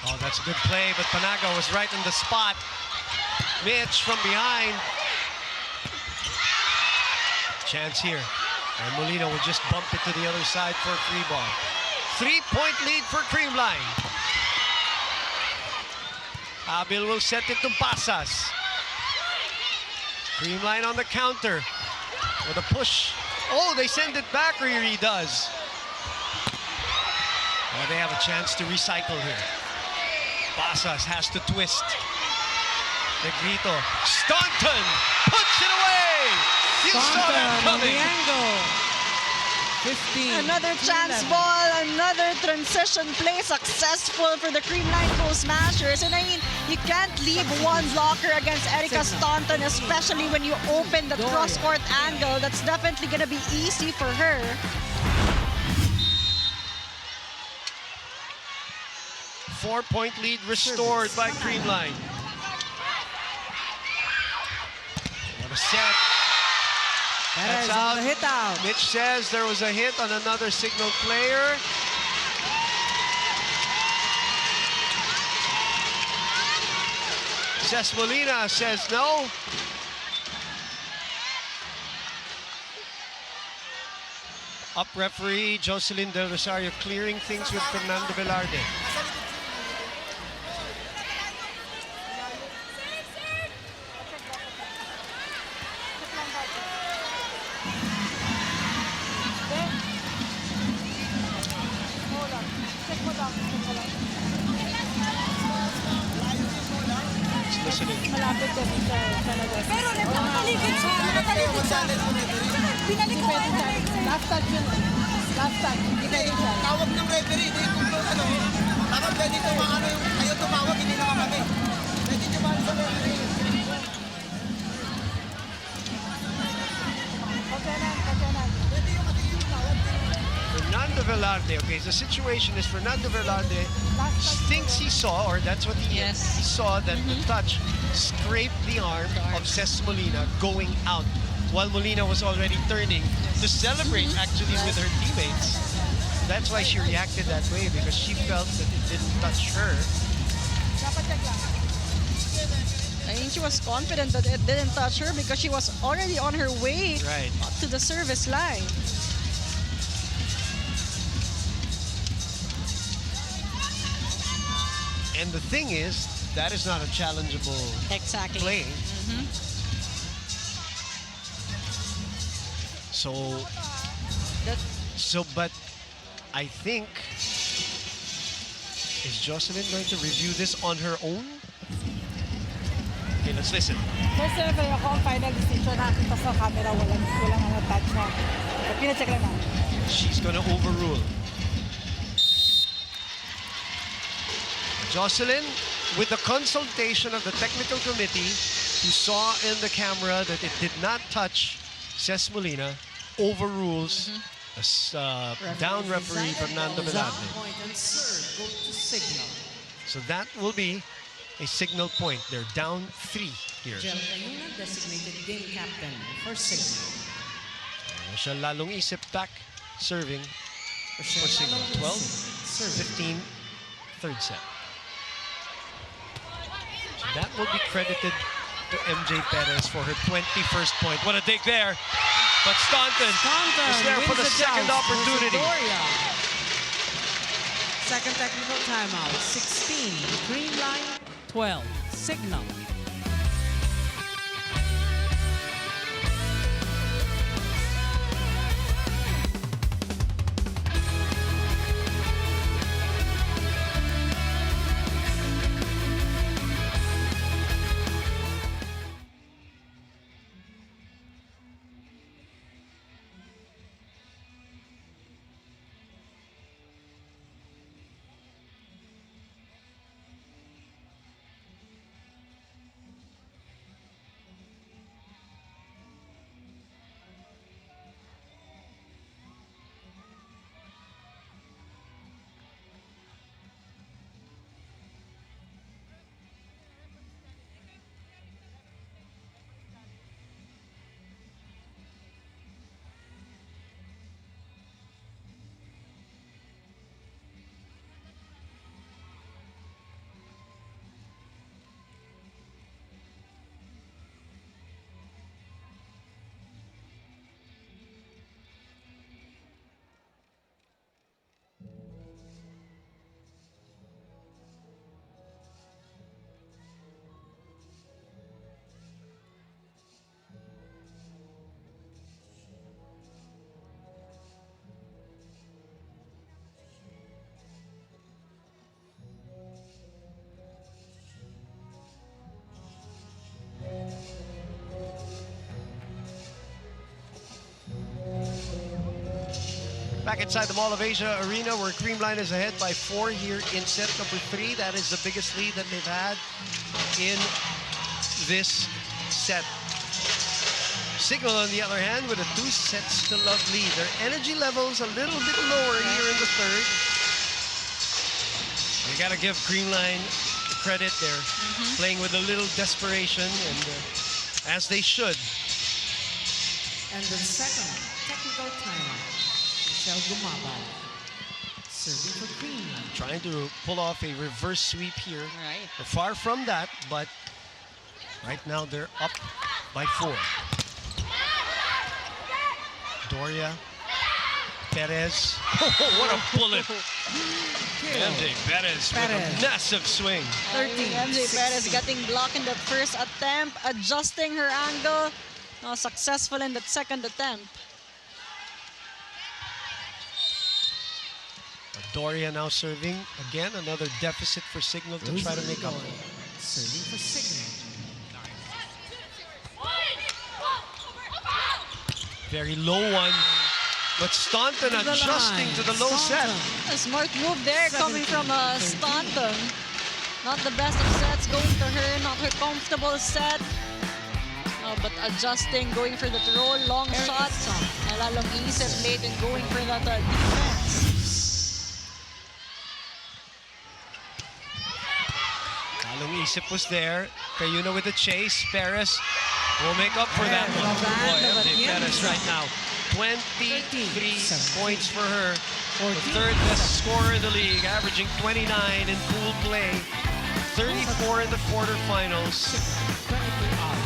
Oh, That's a good play, but Panago was right in the spot. Mitch from behind. Chance here. And Molina will just bump it to the other side for a free ball. 3-point lead for Creamline. Abil will set it to Pasas. Creamline on the counter with a push. Oh, they send it back, Riri does. Oh, they have a chance to recycle here. Pasas has to twist. Negrito. Staunton puts it away. You saw that On the coming. angle. 15. Another chance ball, another transition play successful for the Creamline Cool Smashers. And I mean, you can't leave one blocker against Erica Staunton, especially when you open the cross-court angle. That's definitely going to be easy for her. Four-point lead restored by Creamline. What a set. Perez That's on out. the hit out. Mitch says there was a hit on another Cignal player. Ces Molina says no. Up referee Jocelyn Del Rosario clearing things with Fernando Velarde. It's listening. Pero nagpapataligid siya. Nagpapataligid siya. Binalik ko Last touch yun. Last touch. Hindi siya. Tawag ng referee. Hindi kung ano. Dapat pwede tumawag yung kayo tumawag, hindi naman kami. Pwede tumawag sa referee. Fernando Velarde, okay, the situation is Fernando Velarde thinks he saw, or that's what he saw, that the touch scraped the arm of Ces Molina going out while Molina was already turning to celebrate actually with her teammates. That's why she reacted that way, because she felt that it didn't touch her. I mean, she was confident that it didn't touch her because she was already on her way to the service line. And the thing is, that is not a challengeable play. But I think, is Jocelyn going to review this on her own? Okay, let's listen. First ever ako ang final decision. Nakita sa camera, walang touch na. Pinacheck lang na. She's going to overrule. Jocelyn, with the consultation of the technical committee, who saw in the camera that it did not touch Ces Molina, overrules down referee Fernando Velarde. Point and serve go to Cignal. So that will be a Cignal point. They're down 3 here. Jel Ayuna, designated game captain for Cignal. Siya lalong isip back serving for Cignal. 12, 15, third set. So that will be credited to MJ Perez for her 21st point. What a dig there. But Staunton is there for the second opportunity. Second technical timeout. 16, Creamline, 12, Cignal. Back inside the Mall of Asia Arena, where Creamline is ahead by 4 here in set number 3. That is the biggest lead that they've had in this set. Cignal, on the other hand, with a 2 sets to love lead. Their energy levels a little bit lower here in the third. You gotta give Creamline credit. They're playing with a little desperation, and as they should. And the second technical timeout, Michelle Gumabal, serving for Creamline. Trying to pull off a reverse sweep here. Right. They're far from that, but right now they're up by 4. Doria, Perez. Oh, what a bullet! MJ Perez with a massive swing. 13. MJ Perez getting blocked in the first attempt, adjusting her angle. Now successful in that second attempt. Doria now serving. Again, another deficit for Cignal to try to make up. Serving for Cignal. Very low one. But Staunton adjusting to the low set. A smart move there coming from Staunton. Not the best of sets going to her, not her comfortable set. No, but adjusting, going for the throw, long shot. Lalong isip late and going for that defense. Lalong isip was there. Cayuna with the chase. Perez will make up for that one. Boy, MJ Perez right now. 23 points for her. The third best scorer in the league, averaging 29 in pool play. 34 in the quarterfinals.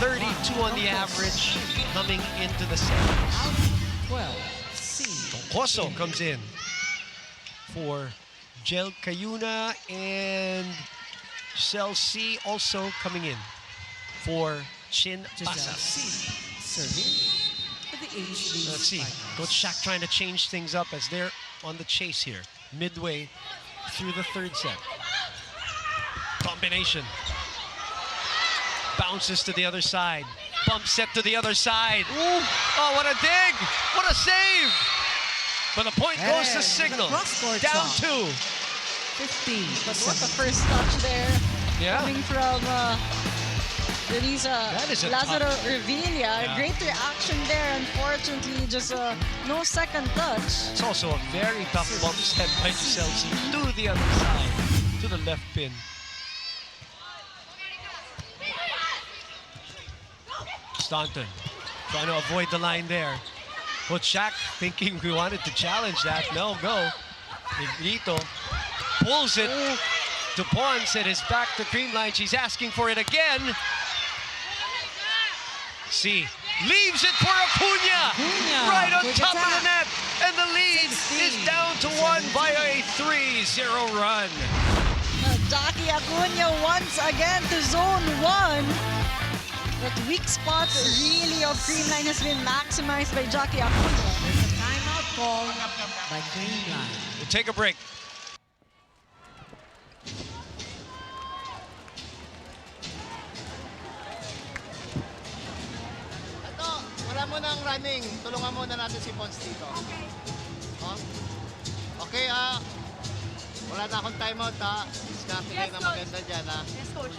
32 on the average coming into the semis. 12, C. Tongkoso comes in for Jel Cayuna, and Giselle C also coming in for Chin Pasas. Serving for the HD Let's see, Spikers. Coach Shaq trying to change things up as they're on the chase here, midway through the third set. Combination. Bounces to the other side. Bump set to the other side. Ooh. Oh, what a dig! What a save! But the point goes to Cignal. Down 2. 15. But what the first touch there. Yeah. Coming from Denisa That is a Lazaro tough- Revilla. Yeah. Great reaction there. Unfortunately, just no second touch. It's also a very tough bump set by Giselle C to the other side, to the left pin. Staunton trying to avoid the line there. Coach Shaq thinking we wanted to challenge that. No, go. Negrito pulls it to Ponce at his back to Creamline. She's asking for it again. See, leaves it for Acuna. Right on top of the net. And the lead is down to 1 by a 3-0 run. Jackie Acuna once again to zone 1. That weak spot really of Creamline has been maximized by Jackie Acuna. There's a timeout call by Creamline. We'll take a break. Ito, wala mo nang running. Tulungan muna natin si Pons dito. Okay. Oh? Okay, wala na akong timeout, ha? Discarding na maganda dyan, ha? Yes, coach.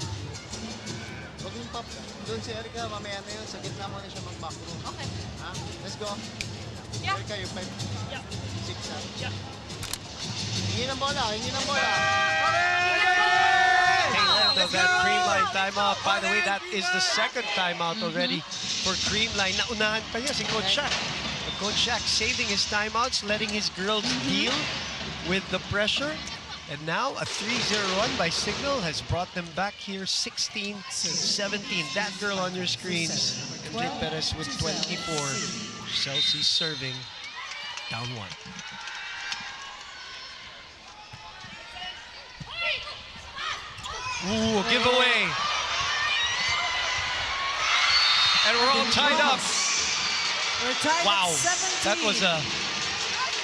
Huwag yung pop. Doon si Erica, mamaya na yun. Sa gitna muna siya mag-back room. Okay. Ha? Let's go. Yeah. Erica, yung 5, Yeah. 6, ha? Yeah. Hingi ng bola, hingi ng bola. Tail end of that Creamline timeout. By the way, that is the second timeout already for Creamline. Naunahan pa niya si Coach Shaq. But Coach Shaq saving his timeouts, letting his girls deal with the pressure. And now a 3-0 run by Cignal has brought them back here 16-17. That girl on your screens, MJ Perez with 24. Chelsea serving down 1. Ooh, a giveaway. And we're all tied up. We're tied Wow, at 17. that was a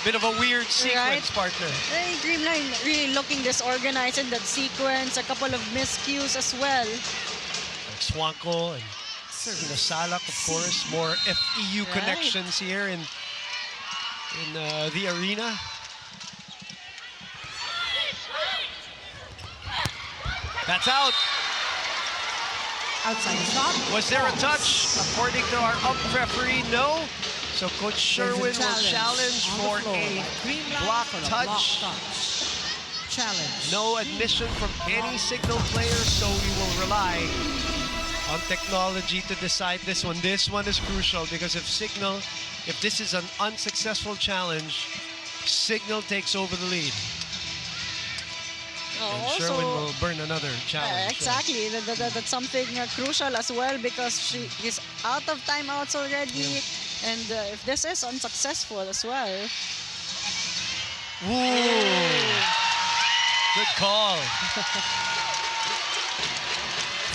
bit of a weird sequence, partner. Hey, Creamline really looking disorganized in that sequence. A couple of miscues as well. Like Swanko and Salak, of course. More FEU connections here in in the arena. That's out. Outside shot. Was there a touch? According to our ump referee, no. So Coach Sherwin will challenge for a block touch. Challenge. No admission from any Cignal player, so we will rely on technology to decide this one. This one is crucial because if this is an unsuccessful challenge, Cignal takes over the lead. And Sherwin will burn another challenge. Exactly. That's something crucial as well because he's out of timeouts already. And if this is unsuccessful as well. Ooh. Good call.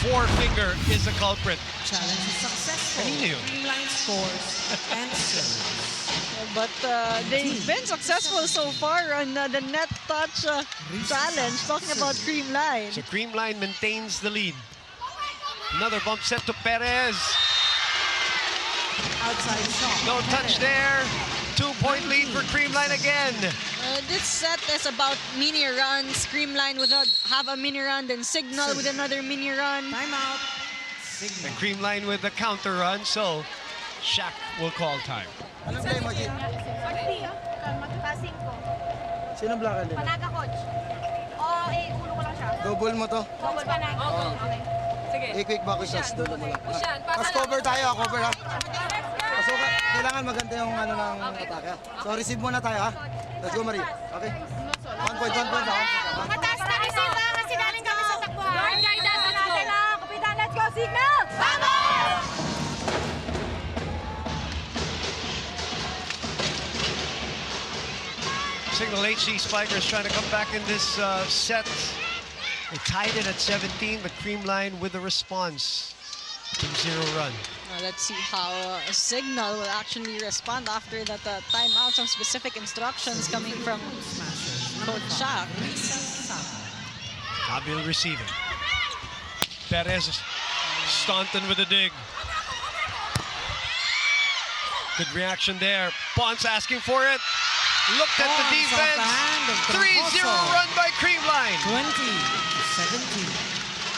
Forefinger is the culprit. Challenge is successful. Creamline scores and serves. But they've been successful so far on the net touch challenge. Talking about Creamline. So Creamline maintains the lead. Another bump set to Perez. Outside shot. No touch there. 2-point lead for Creamline again. This set is about mini runs. Creamline would have a mini run, then Cignal with another mini run. Timeout. And Creamline with the counter run, so Shaq will call time. Anong play mo, Jin? Sino blocker din? Panaga, coach. O, ulo ko lang siya. Double mo to. Double panaga. Okay. Sige. Quick back shots. Double mo lang. Mas cover tayo, cover ha. So, kailangan maganda yung ano ng atake. So, receive muna tayo ha. Let's go, Marie. Okay? 1 point. Mataas na receive ha, kasi galing kami sa takbuhan. Guard, let's go. Kapitan, let's go, Cignal! Vamos! Cignal HD Spikers trying to come back in this set. They tied it at 17, but Creamline with a response. 2-0 run. Let's see how Cignal will actually respond after that timeout. Some specific instructions coming from Coach Shaq. Kabil receiving. Perez, Staunton with a dig. Good reaction there. Ponce asking for it. Looked at the defense. 3-0 run by Creamline. 20-17.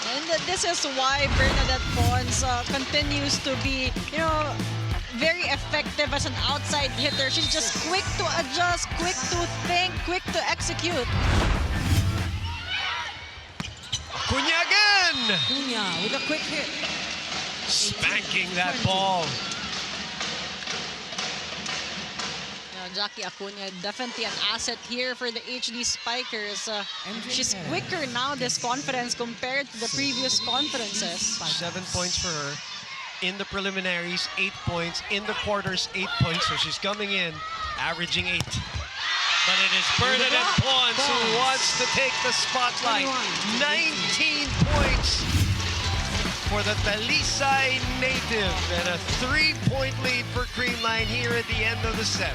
And this is why Bernadette Pons continues to be, very effective as an outside hitter. She's just quick to adjust, quick to think, quick to execute. Acuna again! Acuna with a quick hit. Spanking that ball. Jackie Acuna, definitely an asset here for the HD Spikers. She's quicker now this conference compared to the previous conferences. 7 points for her. In the preliminaries, 8 points. In the quarters, 8 points. So she's coming in, averaging 8. But it is Bernadette Pons who wants to take the spotlight. 19 points for the Talisay native, and a 3-point lead for Creamline here at the end of the set.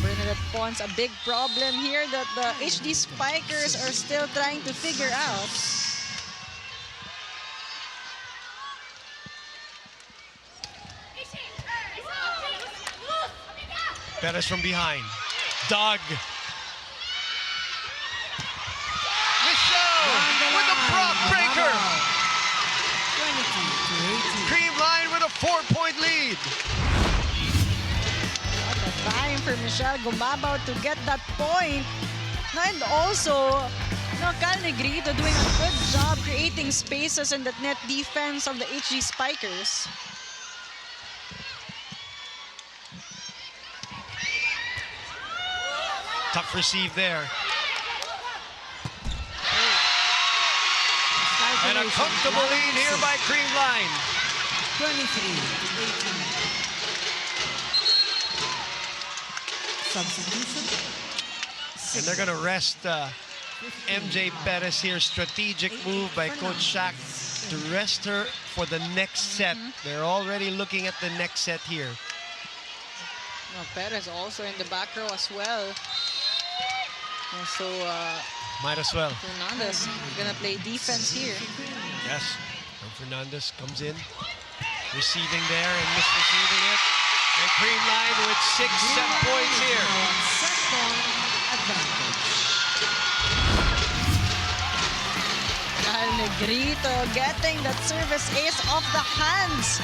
Bernadette Pons, a big problem here that the HD Spikers are still trying to figure out. Perez from behind. Doug. Michelle with a block breaker. 20-18. Creamline with a 4-point lead. What a time for Michelle Gumabaw to get that point. And also, Cal Negrito doing a good job creating spaces in the net defense of the HD Spikers. Tough receive there. And a comfortable lead here by Creamline. 23-18. Substitution. And they're going to rest MJ Perez here. Strategic move by Coach Shaq to rest her for the next set. They're already looking at the next set here. Perez also in the back row as well. So Might as well. Fernandez gonna play defense here. Yes. And Fernandez comes in, receiving there and misreceiving it. And Creamline with 6 set points here. Set point advantage. Negrito getting that service ace off the hands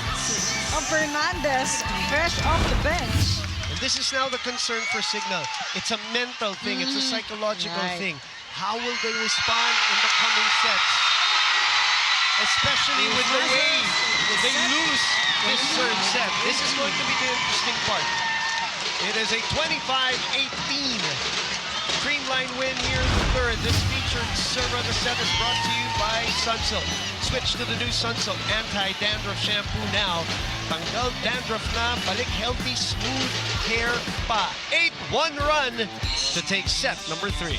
of Fernandez, fresh off the bench. And this is now the concern for Cignal. It's a mental thing. It's a psychological thing. How will they respond in the coming sets? Especially with the way they lose this third set. This is going to be the interesting part. It is a 25-18 Creamline win here in the third. This featured server of the set is brought to you by Sunsilk. Switch to the new Sunsilk anti-dandruff shampoo now. Tanggal dandruff na, balik healthy, smooth hair pa. 8-1 run to take set number 3.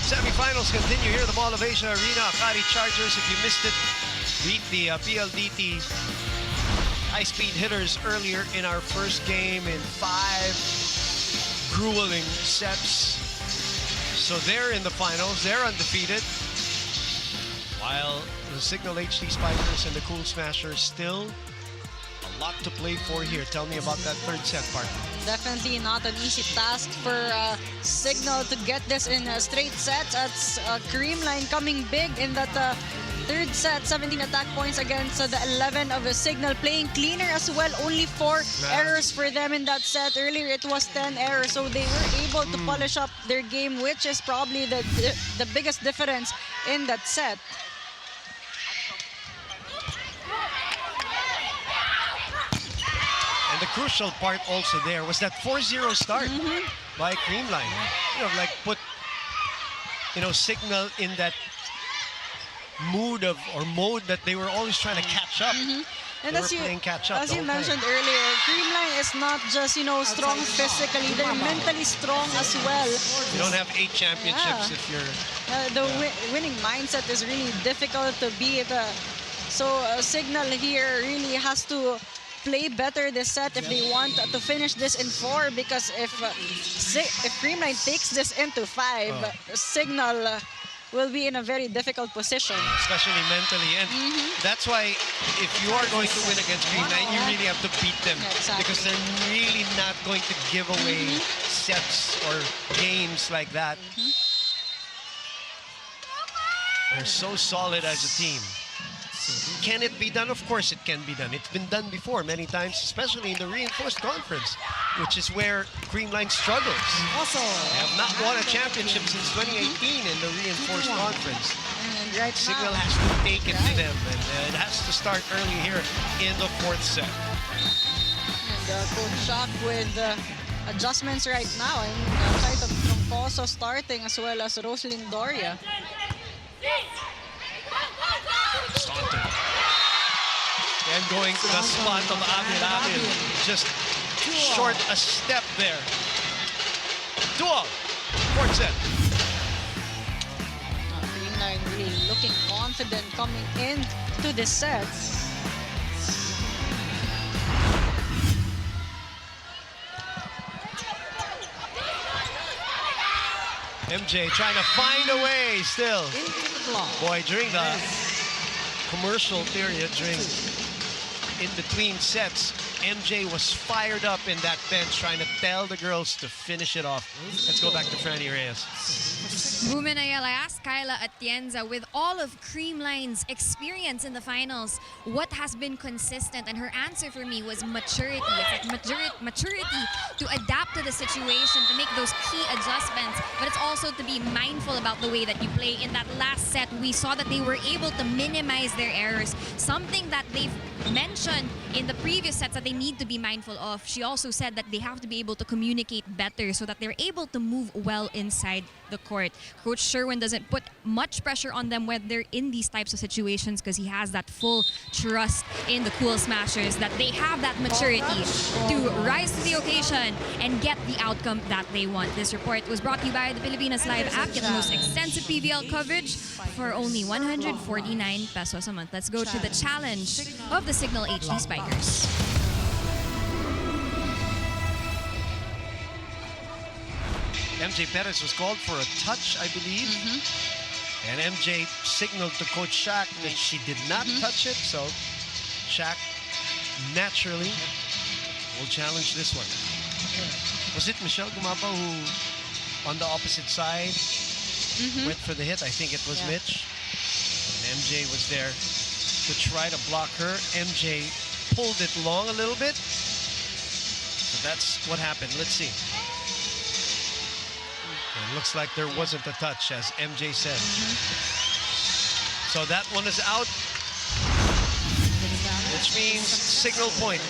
Semifinals continue here at the Mall of Asia Arena. Akari Chargers, if you missed it, beat the PLDT high-speed hitters earlier in our first game in 5 grueling sets. So they're in the finals. They're undefeated. While the Cignal HD Spikers and the Cool Smashers still a lot to play for here. Tell me about that third set, partner. Definitely not an easy task for Cignal to get this in straight sets. It's Creamline coming big in that third set, 17 attack points against the 11 of Cignal, playing cleaner as well. Only 4 errors for them in that set. Earlier it was 10 errors, so they were able to polish up their game, which is probably the biggest difference in that set. And the crucial part also there was that 4-0 start by Creamline. You know, like put, Cignal in that mood of, or mode that they were always trying to catch up. And as you mentioned earlier, Creamline is not just, strong physically, they're mentally strong as well. You don't have 8 championships if you're... The winning mindset is really difficult to beat. So Cignal here really has to play better this set if they want to finish this in 4, because if Creamline takes this into 5, Cignal will be in a very difficult position. Especially mentally. And that's why if you are going to win against Creamline, you really have to beat them. Exactly. Because they're really not going to give away sets or games like that. They're so solid as a team. Can it be done? Of course it can be done. It's been done before many times, especially in the reinforced conference, which is where Creamline struggles. They have not won a championship since 2018 in the reinforced conference. And right Cignal now, has to take it to them, and it has to start early here in the 4th set. and Coach Shock with adjustments right now. I mean, outside of Troncoso starting as well as Roslyn Doria. Staunton. And going to the spot of Avil. Just short a step there. 2-all. 4th set. Creamline really looking confident coming into this set. MJ trying to find a way still. Boy, during the commercial period, during in between sets, MJ was fired up in that bench trying to tell the girls to finish it off. Let's go back to Franny Reyes. Booming Ayala, I asked Kyla Atienza, with all of Creamline's experience in the finals, what has been consistent? And her answer for me was maturity. It's like maturity to adapt to the situation, to make those key adjustments, but it's also to be mindful about the way that you play. In that last set, we saw that they were able to minimize their errors, something that they've mentioned in the previous sets that they need to be mindful of. She also said that they have to be able to communicate better so that they're able to move well inside the court. Coach Sherwin doesn't put much pressure on them when they're in these types of situations because he has that full trust in the Cool Smashers that they have that maturity to rise to the occasion and get the outcome that they want. This report was brought to you by the Pilipinas Live app. Get the most extensive PVL coverage for only 149 pesos a month. Let's go to the challenge of the Cignal HD Spikers. MJ Perez was called for a touch, I believe. And MJ signaled to Coach Shaq that she did not touch it. So Shaq naturally will challenge this one. Was it Michelle Gumapa who, on the opposite side, went for the hit? I think it was Mitch. And MJ was there to try to block her. MJ pulled it long a little bit. So that's what happened. Let's see. It looks like there wasn't a touch, as MJ said. So that one is out, which means Cignal point.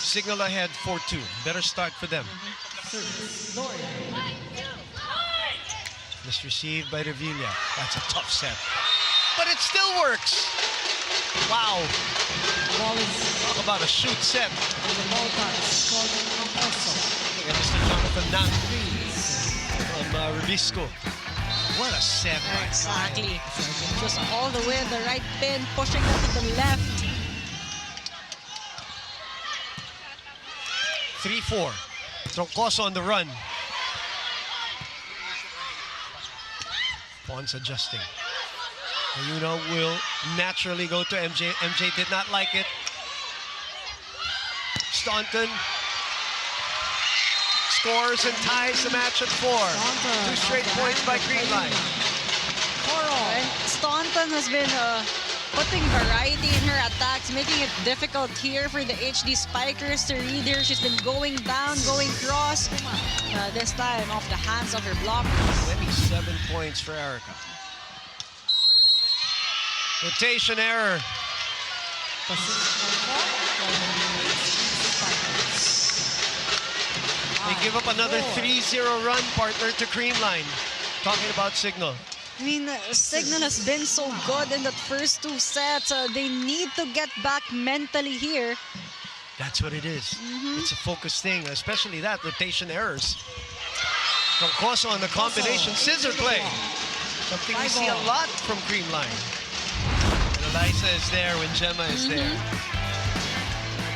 Cignal ahead 4-2. Better start for them. Missed received by Revilla. That's a tough set. But it still works. Wow. Talk about a shoot set. Mr. Jonathan Nang from Rubisco. What a set. Exactly. Just all the way in the right pin, pushing them to the left. 3-4. Troncoso on the run. Pons adjusting. Ayuno will naturally go to MJ. MJ did not like it. Staunton scores and ties the match at 4. 2 straight points by Creamline. And Staunton has been putting variety in her attacks, making it difficult here for the HD Spikers to read her. She's been going down, going cross. This time off the hands of her blockers. 27 points for Erica. Rotation error. They give up another 3-0 run, partner, to Creamline. Talking about Cignal. I mean, Cignal has been so good in the first 2 sets. They need to get back mentally here. That's what it is. It's a focus thing, especially that, rotation errors. Troncoso on the combination scissor play. Something we see a lot from Creamline. And Eliza is there when Gemma is there.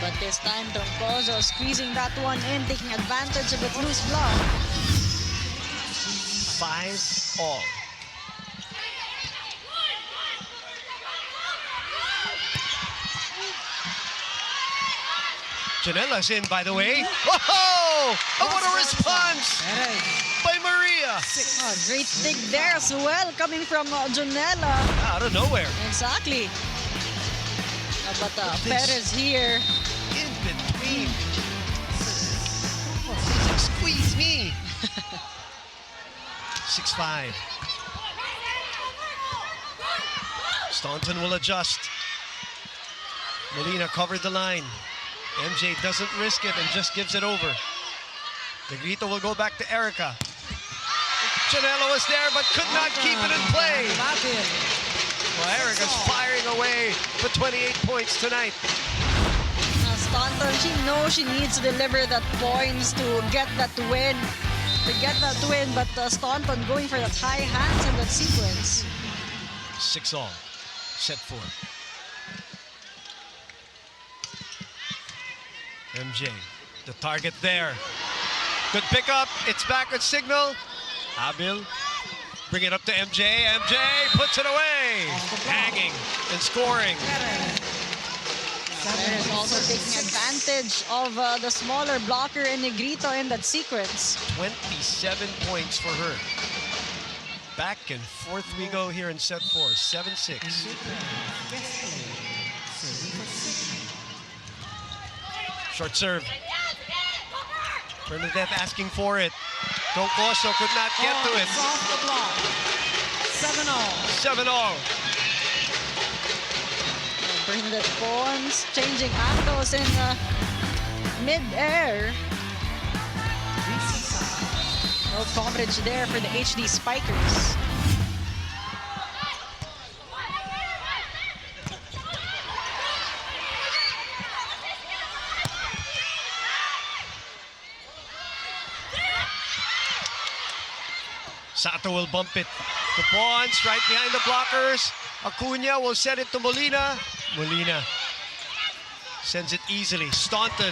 But this time, Troncoso squeezing that one in, taking advantage of the loose block. 5-all. Janella's in, by the way. Whoa! Oh, what a response by Maria. Oh, great dig there as well, coming from Janela. Out of nowhere. Exactly. But Perez here. In between. Squeeze me. 6-5. Staunton will adjust. Molina covered the line. MJ doesn't risk it and just gives it over. Negrito will go back to Erica. Janela was there but could not keep it in play. Well, Erica's firing away for 28 points tonight. Staunton, she knows she needs to deliver that points to get that win. But Staunton going for that high hands in that sequence. 6-all. Set 4. MJ, the target there. Good pickup. It's back at Cignal. Abil, bring it up to MJ. MJ puts it away. Hanging and scoring. Perez also taking advantage of the smaller blocker in Negrito in that sequence. 27 points for her. Back and forth we go here in set 4. 7-6. Short serve. Bernadette asking for it. Troncoso could not get to it. Off the block. 7-all. 7-all. Bernadette Pons changing angles in mid-air. No coverage there for the HD Spikers. Sato will bump it to Pons, right behind the blockers. Acuna will send it to Molina. Molina sends it easily. Staunton.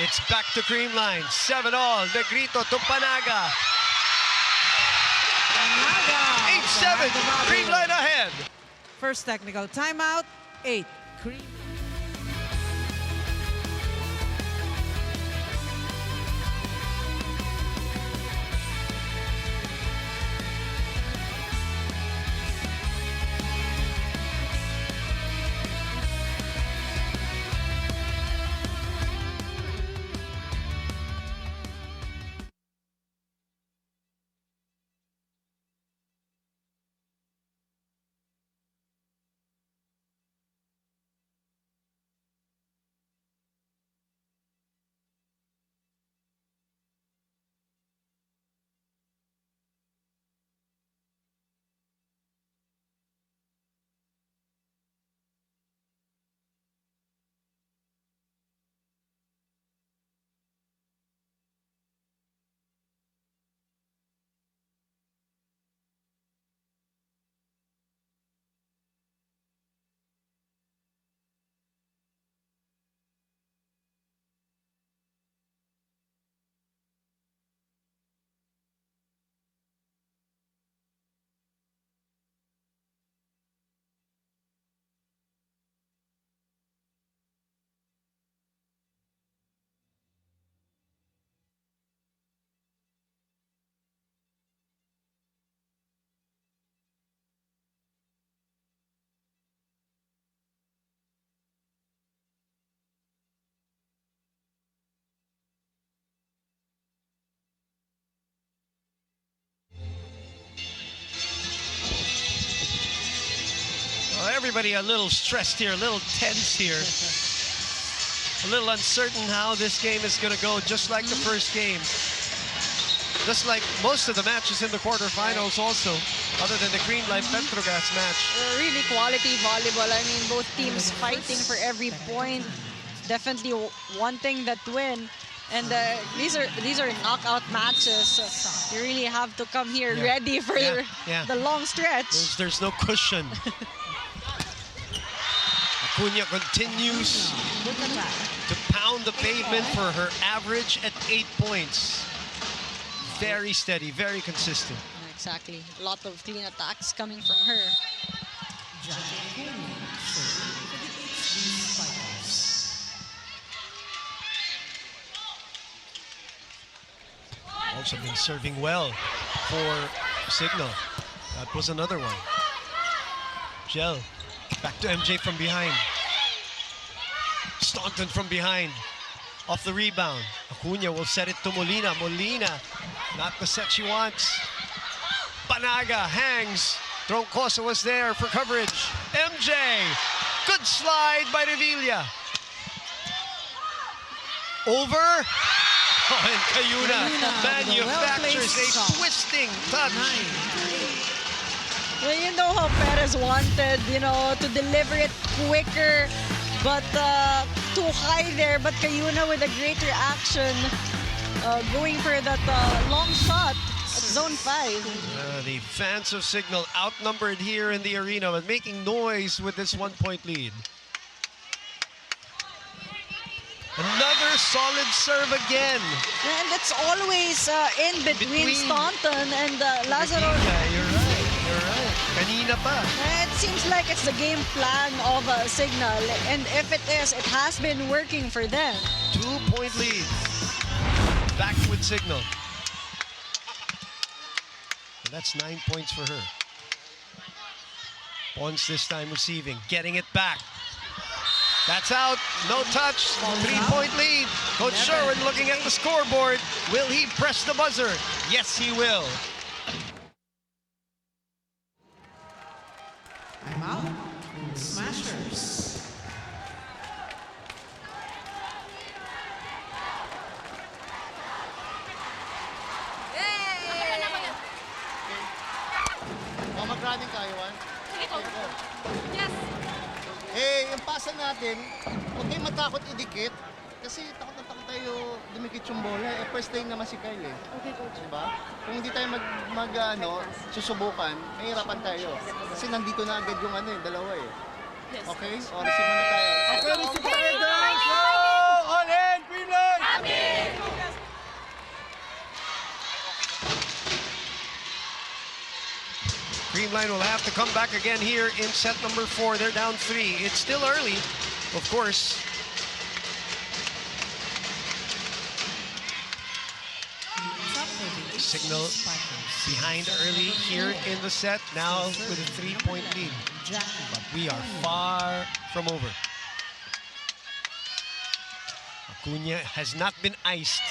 It's back to Creamline. 7-all. Negrito to Panaga. 8-7. Creamline ahead. First technical timeout. 8. Everybody a little stressed here, a little tense here. A little uncertain how this game is going to go, just like the first game. Just like most of the matches in the quarterfinals also, other than the Creamline Petrogas match. Really quality volleyball. I mean, both teams fighting for every point. Definitely wanting that win. And these are knockout matches. You really have to come here Yeah. ready for Yeah. the long stretch. There's no cushion. Acuna continues to pound the pavement for her average at 8 points. Very steady, very consistent. Exactly. A lot of clean attacks coming from her. Also been serving well for Cignal. That was another one. Gel, back to MJ from behind. Staunton from behind. Off the rebound. Acuna will set it to Molina. Molina, not the set she wants. Panaga hangs. Troncoso was there for coverage. MJ, good slide by Revilla. Over. Oh, and Cayuna manufactures a twisting touch. Well, you know how Perez wanted, to deliver it quicker, but too high there. But Cayuna with a greater action, going for that long shot at zone 5. The fans of Cignal outnumbered here in the arena, but making noise with this 1-point lead. Another solid serve again. And it's always in between Staunton and Lazaro. You're right. Kanina pa. It seems like it's the game plan of Cignal, and if it is, it has been working for them. 2-point lead. Back with Cignal. And that's 9 points for her. Pons this time receiving, getting it back. That's out, no touch, 3-point lead. Coach Sherwin looking at the scoreboard. Will he press the buzzer? Yes, he will. I'm out. Smashers. Mag-running tayo, Juan. Yes. Yung pasa natin, huwag kayong matakot idikit. Kasi takot na takot tayo dumikit yung bola. First time naman si Kyle Okay, coach. Diba? Kung hindi tayo susubukan, mahirapan tayo. Kasi nandito na agad yung dalawa Yes. Okay? O, receive muna tayo. Okay, receive tayo, guys! Go! All in! Creamline! Creamline will have to come back again here in set number 4. They're down 3. It's still early, of course. Cignal behind early here in the set, now with a 3-point lead. But we are far from over. Acuna has not been iced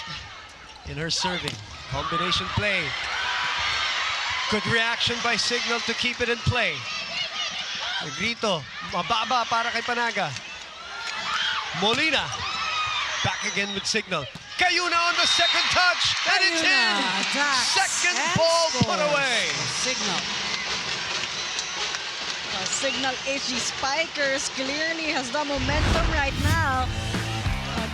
in her serving. Combination play. Good reaction by Cignal to keep it in play. Grito, mababa para kay Panaga. Molina, back again with Cignal. Cayuna on the second touch, and it's in! Second ball put away. Cignal. Cignal HD Spikers clearly has the momentum right now.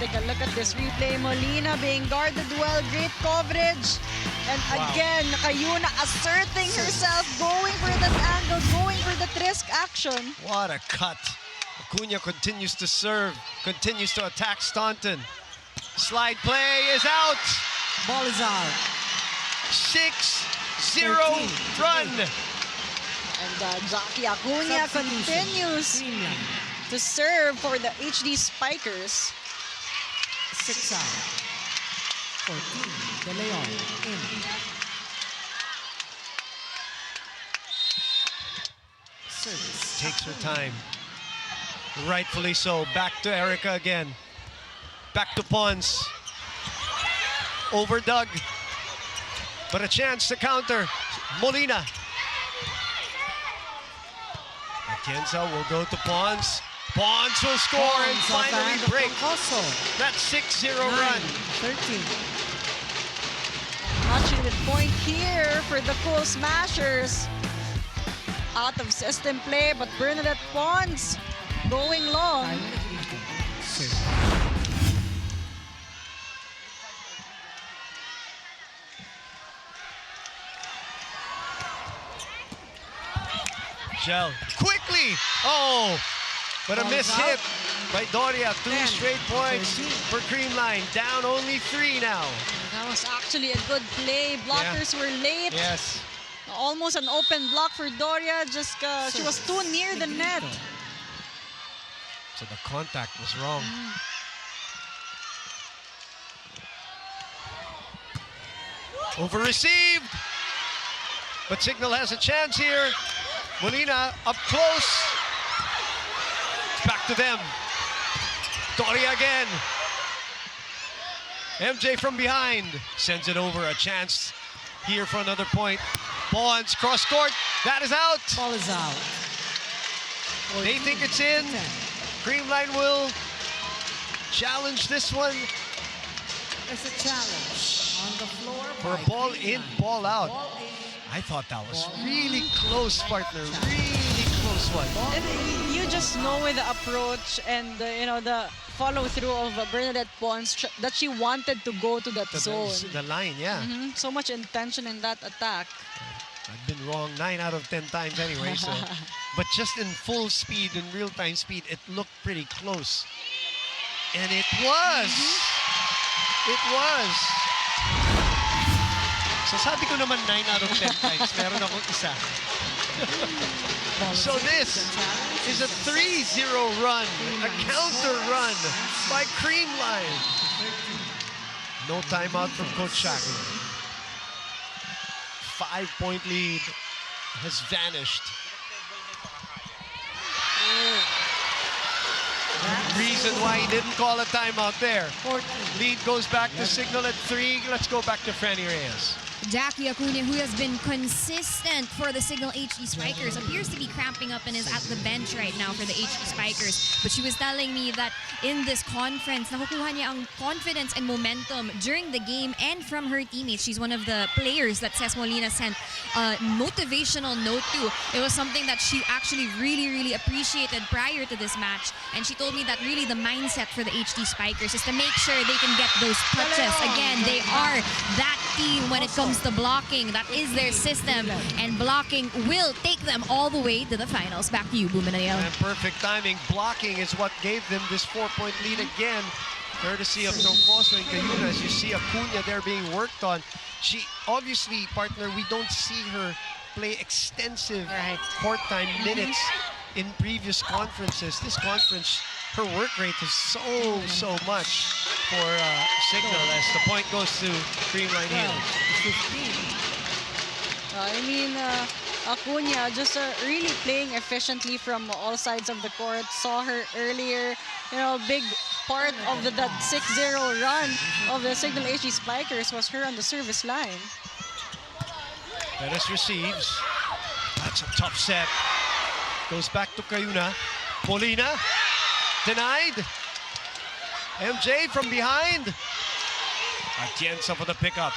Take a look at this replay. Molina being guarded well, great coverage. And again, Cayuna asserting herself, going for that angle, going for the trisk action. What a cut. Acuna continues to serve, continues to attack Staunton. Slide play is out. Ball is out. 6-0 run. And Jackie Acuna continues to serve for the HD Spikers. 6 out. 14. De Leon in. Service. Takes her time. Rightfully so. Back to Erica again. Back to Pons. Over Doug. But a chance to counter. Molina. Atienza will go to Pons. Pons will score and finally break that 6-0 run. 13. Much needed point here for the Cool Smashers. Out of system play, but Bernadette Pons going long. Gel quickly. Oh, but a Ball miss is hit out. by Doria. 2 10, straight points 13. for Creamline. Down only 3 now. That was actually a good play. Blockers were late. Yes. Almost an open block for Doria. Just she was too near the net. So the contact was wrong. Over received. But Cignal has a chance here. Molina up close. It's back to them. Doria again. MJ from behind sends it over. A chance here for another point. Bonds cross court. That is out. Ball is out. They think it's in. 10. Creamline will challenge this one It's a challenge on the floor for by a ball in, Creamline. ball out. Ball in. I thought that was Ball really close, partner. Really close one. And you just know with the approach and the follow through of Bernadette Pons that she wanted to go to that zone. The line, yeah. So much intention in that attack. I've been wrong 9 out of 10 times anyway. So, but just in full speed, in real-time speed, it looked pretty close. And it was. It was. So sabi ko naman 9 out of 10 times. Meron akong isa. So this is a 3-0 run, a counter run by Creamline. No timeout from Coach Shaki. 5-point lead has vanished. Reason why he didn't call a timeout there. Lead goes back to Cignal at 3. Let's go back to Franny Reyes. Jackie Acuna, who has been consistent for the Cignal HD Spikers, appears to be cramping up and is at the bench right now for the HD Spikers. But she was telling me that in this conference, nakukuha niya ang confidence and momentum during the game and from her teammates. She's one of the players that Ces Molina sent a motivational note to. It was something that she actually really appreciated prior to this match. And she told me that really the mindset for the HD Spikers is to make sure they can get those touches. Again, they are that team when it comes to blocking. That is their system, and blocking will take them all the way to the finals. Back to you, Bumanayel. And perfect timing. Blocking is what gave them this 4-point lead again. Courtesy of Troncoso and Cayuna. As you see Acuna there being worked on. She obviously, partner, we don't see her play extensive court time minutes in previous conferences. This conference, her work rate is so much for Cignal as the point goes to Creamline Hill. 15. I mean, Acuna just really playing efficiently from all sides of the court. Saw her earlier, big part of that 6-0 run of the Cignal HD Spikers was her on the service line. Perez receives. That's a tough set. Goes back to Cayuna. Molina. Denied. MJ from behind. Atienza for the pickup.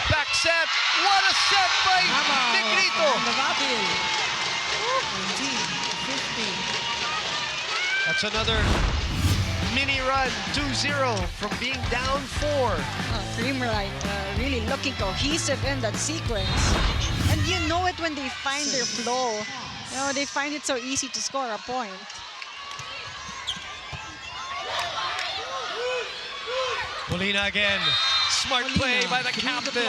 Back set. What a set by Negrito. On the Vabil. 19, 15. That's another mini run. 2-0 from being down 4. Creamline really looking cohesive in that sequence. And you know it when they find their flow. They find it so easy to score a point. Molina again. Smart play by the captain.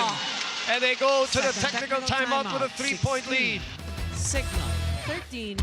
And they go to the technical timeout with a 3-point lead. Cignal 13.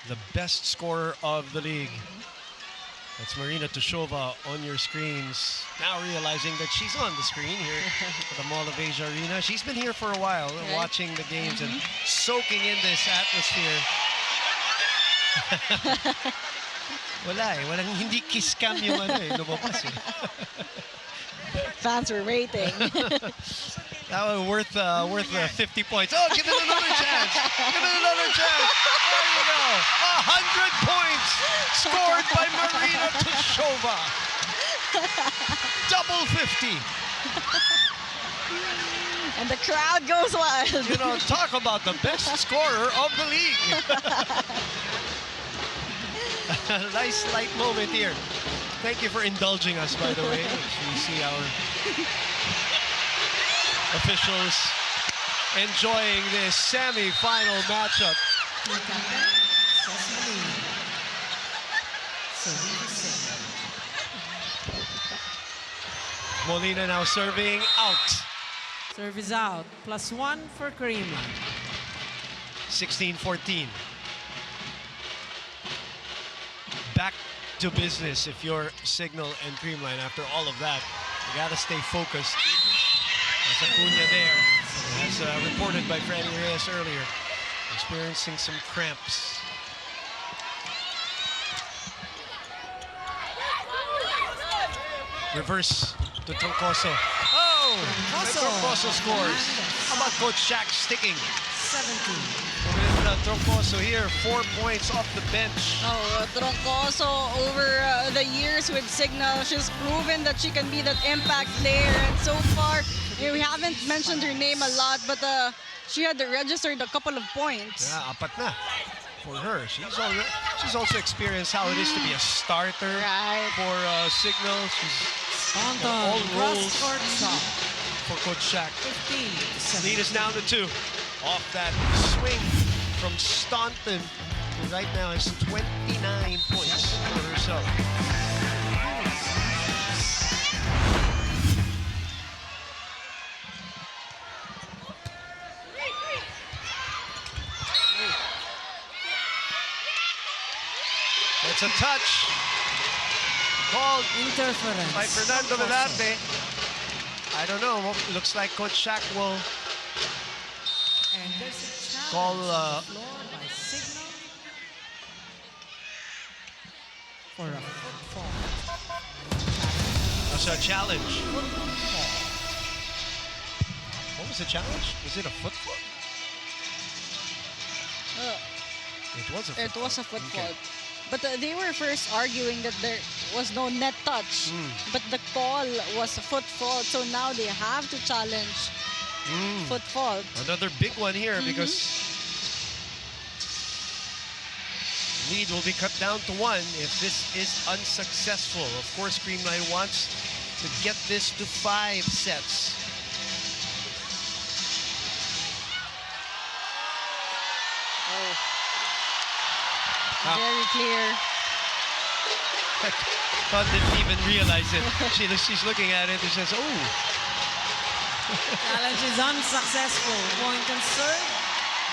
the best scorer of the league. That's Marina Tushova on your screens. Now realizing that she's on the screen here at the Mall of Asia Arena. She's been here for a while, watching the games and soaking in this atmosphere. Wala eh. Walang hindi kiss cam yung ano eh. Lumabas eh. Fans were waiting. That was worth 50 points. Oh, give it another chance. Give it another chance. There you go. 100 points scored by Marina Tushova. Double 50. And the crowd goes wild. You know, talk about the best scorer of the league. A nice light moment here. Thank you for indulging us, by the way. You see our officials enjoying this semi-final matchup. Molina now serving out. Service out. +1 for Creamline. 16-14. Back to business if you're Cignal and Creamline. After all of that, you gotta stay focused. There's Acuna there, as reported by Freddy Reyes earlier, experiencing some cramps. Reverse to Troncoso. Oh! Troncoso scores. How about Coach Shaq sticking? 17. With Troncoso here, 4 points off the bench. Oh, Troncoso over the years with Cignal, she's proven that she can be that impact player. And so far, we haven't mentioned her name a lot, but she had registered a couple of points. Yeah, apat na for her. She's also experienced how it is to be a starter for Cignal. She's all roles for Coach Shaq. 15. Lead is down to 2. Off that swing from Staunton, who right now has 29 points for herself. It's a touch called Interference. by Fernando Velarte. I don't know. Looks like Coach Shaq will And there's a challenge call on the floor by Cignal for a foot fault. that's a challenge. What was the challenge? Was it a foot fault? It was a foot It was a fault. foot fault. But they were first arguing that there was no net touch, but the call was a foot fault. So now they have to challenge foot fault. Another big one here because lead will be cut down to 1 if this is unsuccessful. Of course, Creamline wants to get this to 5 sets. Very clear. Todd didn't even realize it. She's looking at it and says, oh. Challenge is unsuccessful. Point and serve.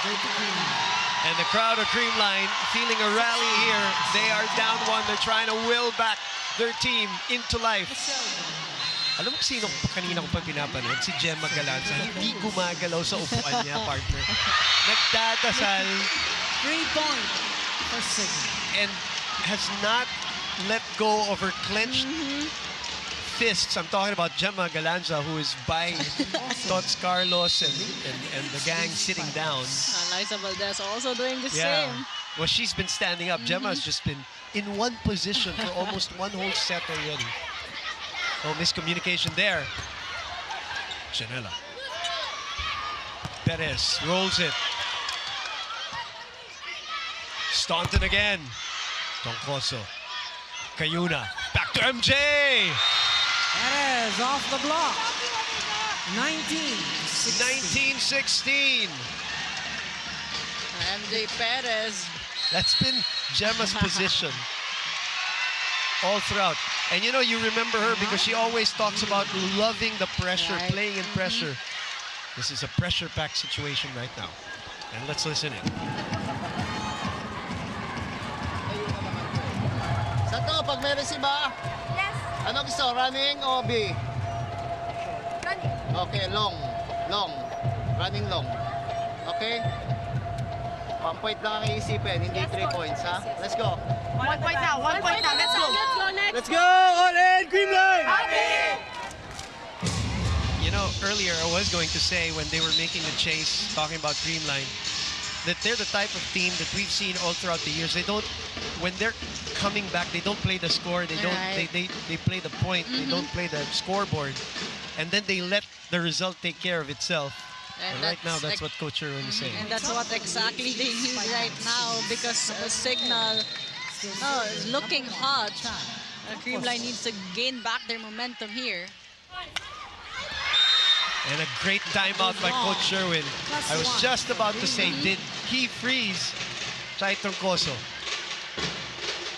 Go to Creamline. And the crowd of Creamline feeling a rally here. They are down 1. They're trying to will back their team into life. Alam mo sino kanina ko pa pinapanood? Si Gemma Galanza. Hindi gumagalaw sa upuan niya, partner. Nagdadasal. 3-point for Cignal. And has not let go of her clenched fists. I'm talking about Gemma Galanza, who is buying Tots Carlos and the gang sitting down. Liza Valdez also doing the same. Well, she's been standing up. Gemma's just been in one position for almost one whole set already. Oh, miscommunication there. Chanela. Perez rolls it. Staunton again. Troncoso. Cayuna. Back to MJ. Perez off the block. 19-16. MJ Perez. That's been Gemma's position all throughout. And you know, you remember her because she always talks about loving the pressure, playing in pressure. This is a pressure-packed situation right now. And let's listen in. Eto, pag may receive ba? Yes. Ano gusto? Running o B? Running. Okay, long. Long. Running long. Okay? 1 point lang ang iisipin, hindi 3 points, ha? Let's go. 1 point now, 1 point now. Let's go. Let's go next. Let's go! All in! Creamline! You know, earlier I was going to say when they were making the chase, talking about Creamline, that they're the type of team that we've seen all throughout the years. They don't, when they're coming back, they don't play the score. They don't. Right. They play the point. They don't play the scoreboard, and then they let the result take care of itself. And right now, that's what Coach Sherwin is saying. And that's what exactly they need right now because Cignal is looking hot. Creamline needs to gain back their momentum here. And a great timeout by Coach Sherwin. I was just about to say, did he freeze Chai Troncoso?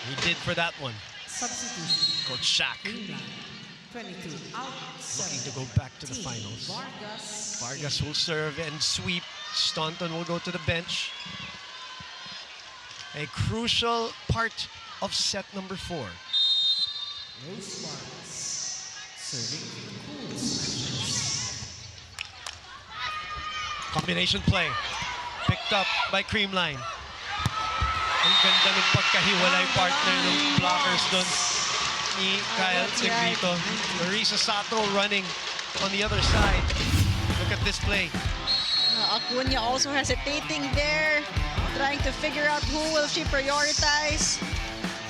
He did for that one. Substitution. Coach Shaq 22 out. looking to go back to the finals. Vargas. Vargas will serve and sweep. Staunton will go to the bench. A crucial part of set number 4. Rose Vargas. Serving Cool Smashers. Combination play. Picked up by Creamline. Ang ganda ng pagkahiwalay partner ng blockers doon ni Kyle Cignal. Marisa Sato running on the other side. Look at this play. Acuna also hesitating there, trying to figure out who will she prioritize.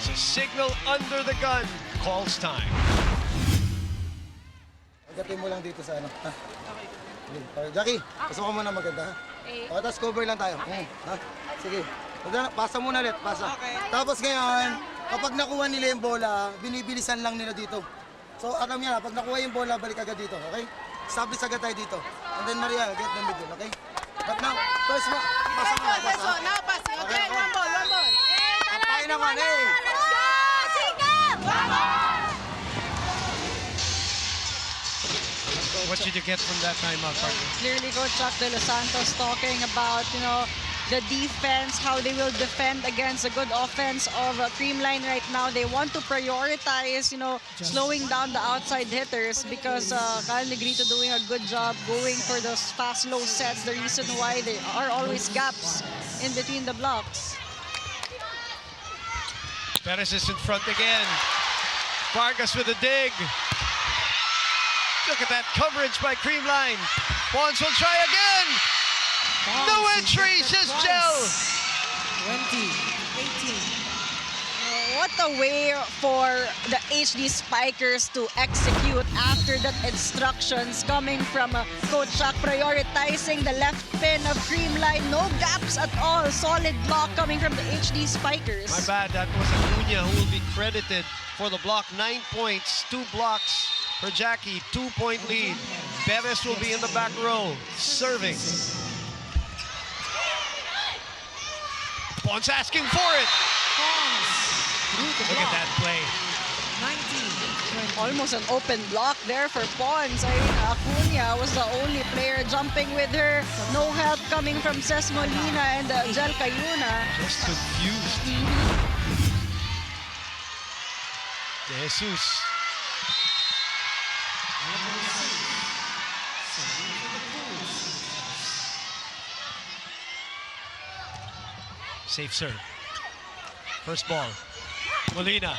So Cignal under the gun. Calls time. Pagdating mo lang dito sa ano. Ha? Okay. Jackie, pasok ka muna maganda. Ha? O, tapos cover lang tayo. Ha? Sige. Pasa muna ulit, pasa. Tapos ngayon, kapag nakuha nila yung bola, binibilisan lang nila dito. So, alam niya, pag nakuha yung bola, balik agad dito, okay? Establish agad tayo dito. And then Maria, get the middle, okay? But now, first, pasa mo, pasa. Now pass. Okay, one ball. Tayo naman, eh! Let's go! Signal! What did you get from that timeout, partner? Clearly, Coach Chuck De Los Santos talking about, the defense, how they will defend against a good offense of Creamline right now. They want to prioritize, slowing down the outside hitters because Kyle Negrito doing a good job going for those fast, low sets. The reason why there are always gaps in between the blocks. Perez is in front again. Vargas with a dig. Look at that coverage by Creamline. Pons will try again. No entry, says Gel. 20, 18. What a way for the HD Spikers to execute after that instructions coming from Coach Chuck, prioritizing the left pin of Creamline. No gaps at all. Solid block coming from the HD Spikers. My bad, that was Acuna who will be credited for the block. 9 points, 2 blocks for Jackie, 2-point lead. Perez will be in the back row, serving. Pons asking for it. Look at that play. 19, 20. Almost an open block there for Pons. Acuna was the only player jumping with her. No help coming from Ces Molina and Jel Cayuna. Just confused. De Jesus. Safe serve. First ball. Molina.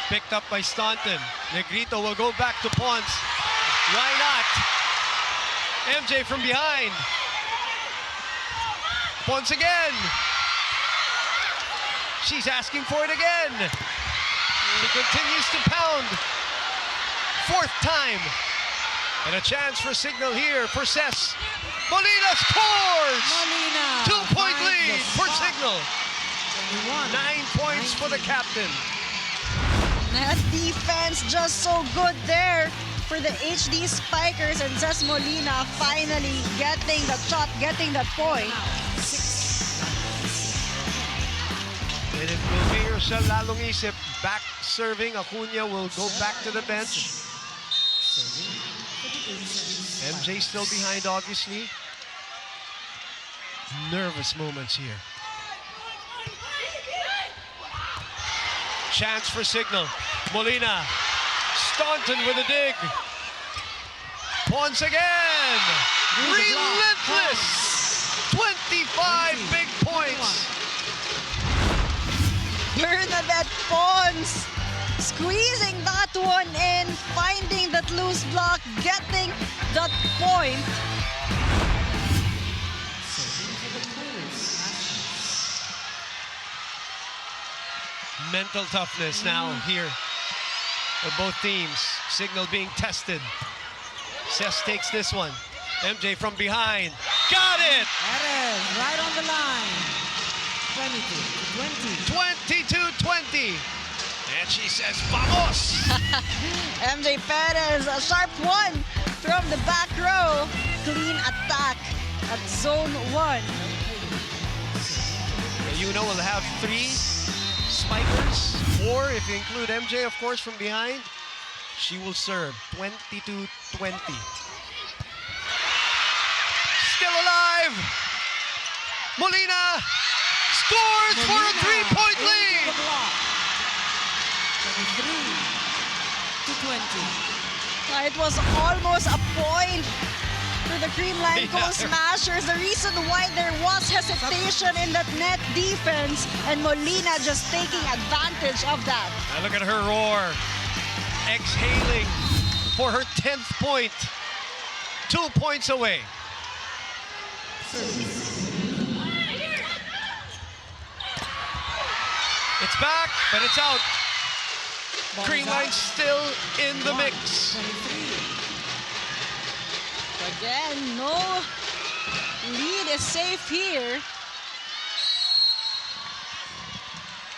Picked up by Staunton. Negrito will go back to Pons. Why not? MJ from behind. Pons again. She's asking for it again. She continues to pound. 4th time. And a chance for Cignal here for Ces. Molina scores! Molina. 2-point lead for Cignal. 21. 9 points for the captain. That defense just so good there for the HD Spikers, and Ces Molina finally getting the shot, getting that point. And it will be siya lalong isip. Back serving. Acuna will go back to the bench. MJ still behind, obviously. Nervous moments here. Chance for Cignal. Molina. Staunton with a dig. Once again. Relentless. 25 big points. Bernadette Pons squeezing that one in, finding that loose block, getting that point. Mental toughness now here for both teams. Cignal being tested. Cess takes this one. MJ from behind. Got it! Perez right on the line. 22-20. And she says, vamos! MJ Perez, a sharp one from the back row. Clean attack at zone 1. Yuna will have 3 spikers, 4 if you include MJ, of course, from behind. She will serve 22-20. Still alive! Molina scores for a 3-point lead! 23-20. It was almost a point for the Creamline Cool Smashers. The reason why there was hesitation in that net defense, and Molina just taking advantage of that. Now look at her roar. Exhaling for her 10th point. 2 points away. It's back, but it's out. Creamline still in the mix. Again, no lead is safe here.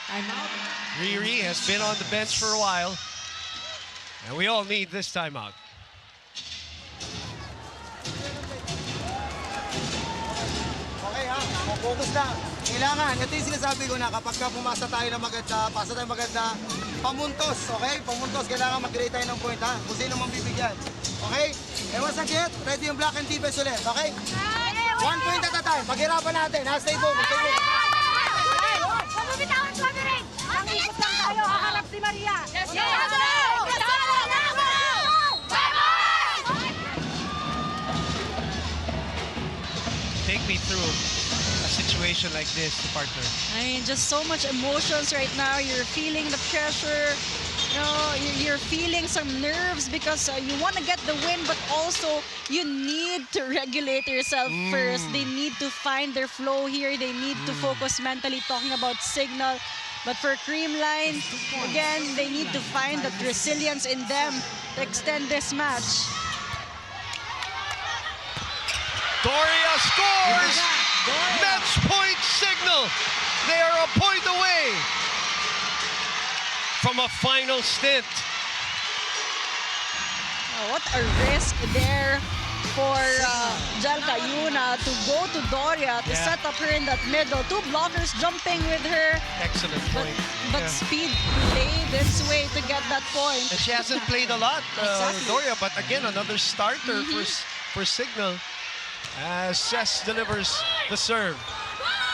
Timeout. Riri has been on the bench for a while, and we all need this timeout. Okay ha, focus na. Kailangan, ito yung sinasabi ko na kapag ka pumasa tayo na maganda, pasa tayo maganda, pamuntos, okay? Pamuntos, kailangan mag-create tayo ng point ha, kung sino mang bibigyan. Okay? And once again, ready yung block and defense ulit, okay? 1 point at a time, paghirapan natin ha, stay focused, stay focused. Pagbibitawan kami rin! Ang ikot lang tayo, haharap si Maria! Yes! Take me through a situation like this, partner. I mean, just so much emotions right now. You're feeling the pressure. You know, you're feeling some nerves because you want to get the win, but also you need to regulate yourself first. They need to find their flow here. They need to focus mentally, talking about Cignal. But for Creamline, again, they need to find that resilience in them to extend this match. Doria scores! Match point Cignal! They are a point away from a final stint. Oh, what a risk there for Jelka Yuna to go to Doria to set up her in that middle. 2 blockers jumping with her. Excellent point. But speed played its way to get that point. And she hasn't played a lot, Doria, but again, another starter for Cignal. As Cess delivers the serve.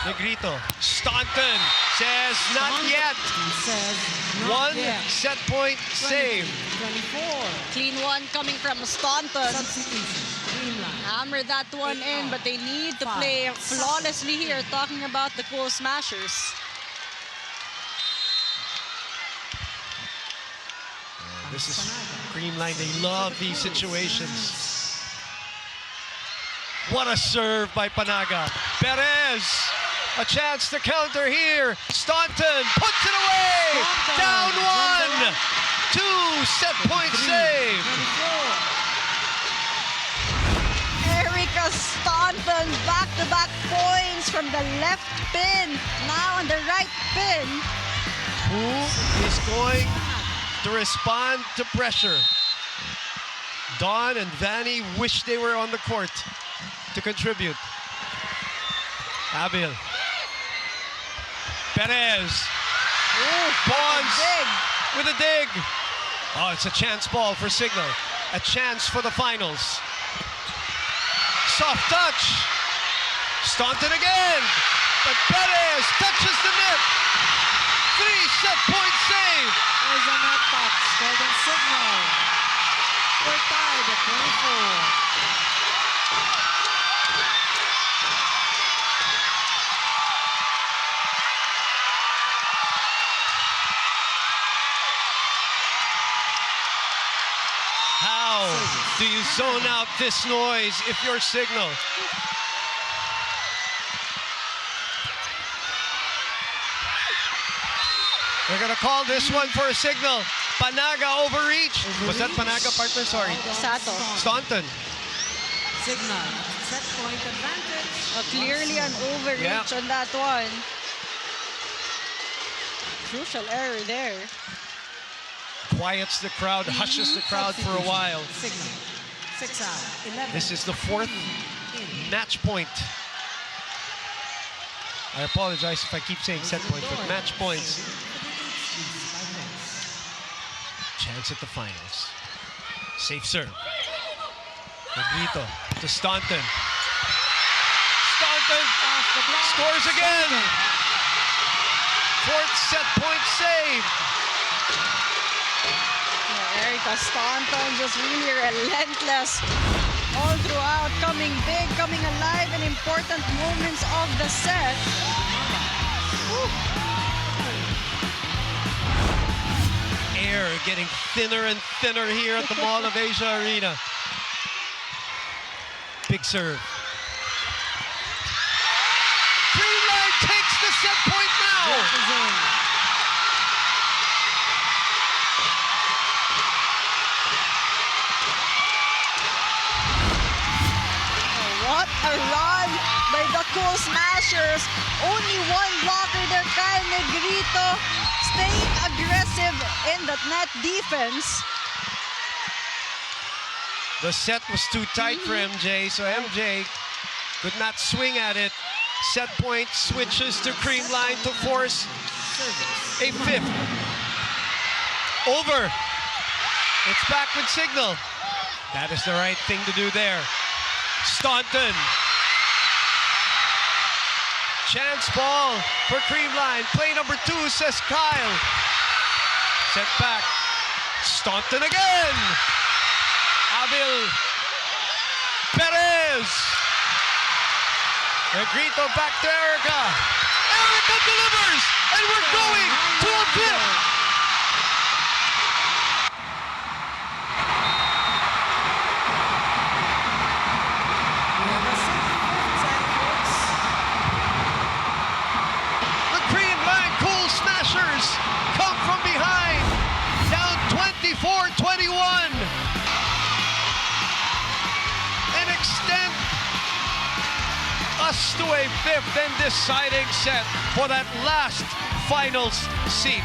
Negrito. Staunton says not yet. He says One not yet. set point save. 24. Clean one coming from Staunton. Substitution. Creamline. Hammer that one in, but they need to play flawlessly here, talking about the Cool Smashers. This is Creamline. They love these situations. What a serve by Panaga. Perez, a chance to counter here. Staunton puts it away. Down 1. 2 set point save. Erica Staunton, back-to-back points from the left pin. Now on the right pin. Who is going to respond to pressure? Dawn and Vanny wish they were on the court to contribute. Abil. Perez. Bonds with a dig. Oh, it's a chance ball for Cignal. A chance for the finals. Soft touch. Staunton again. But Perez touches the net. 3 set point save. save. There's a net touch called on Cignal. We're tied at 24. How do you zone out this noise if you're Cignal? They're gonna call this one for a signal. Panaga overreach. Was that Panaga, partner? Sorry. Sato. Staunton. Cignal, set point advantage. Clearly an overreach on that one. Crucial error there. Quiets the crowd, hushes the crowd for a while. Cignal, 6 out, 11. This is the 4th match point. I apologize if I keep saying set point, but match points. Chance at the finals. Safe serve. Negrito to Staunton. Staunton scores again. 4th set point save. Erica Staunton just really relentless all throughout, coming big, coming alive in important moments of the set. Air getting thinner and thinner here at the Mall of Asia Arena. Big serve. Creamline takes the set point now. What a run by the Cool Smashers. Only one blocker there, Kyle Negrito, staying aggressive in that net defense. The set was too tight for MJ, so MJ could not swing at it. Set point switches to Creamline to force a 5th. Over. It's back with Cignal. That is the right thing to do there. Staunton. Chance ball for Creamline. Play number 2, says Kyle. Set back. Staunton again. Abel Perez. Negrito back to Erica. Erica delivers, and we're going to a 5th. The Creamline Cool Smashers come from behind, down 24-21. And extend us to a 5th and deciding set for that last finals seat.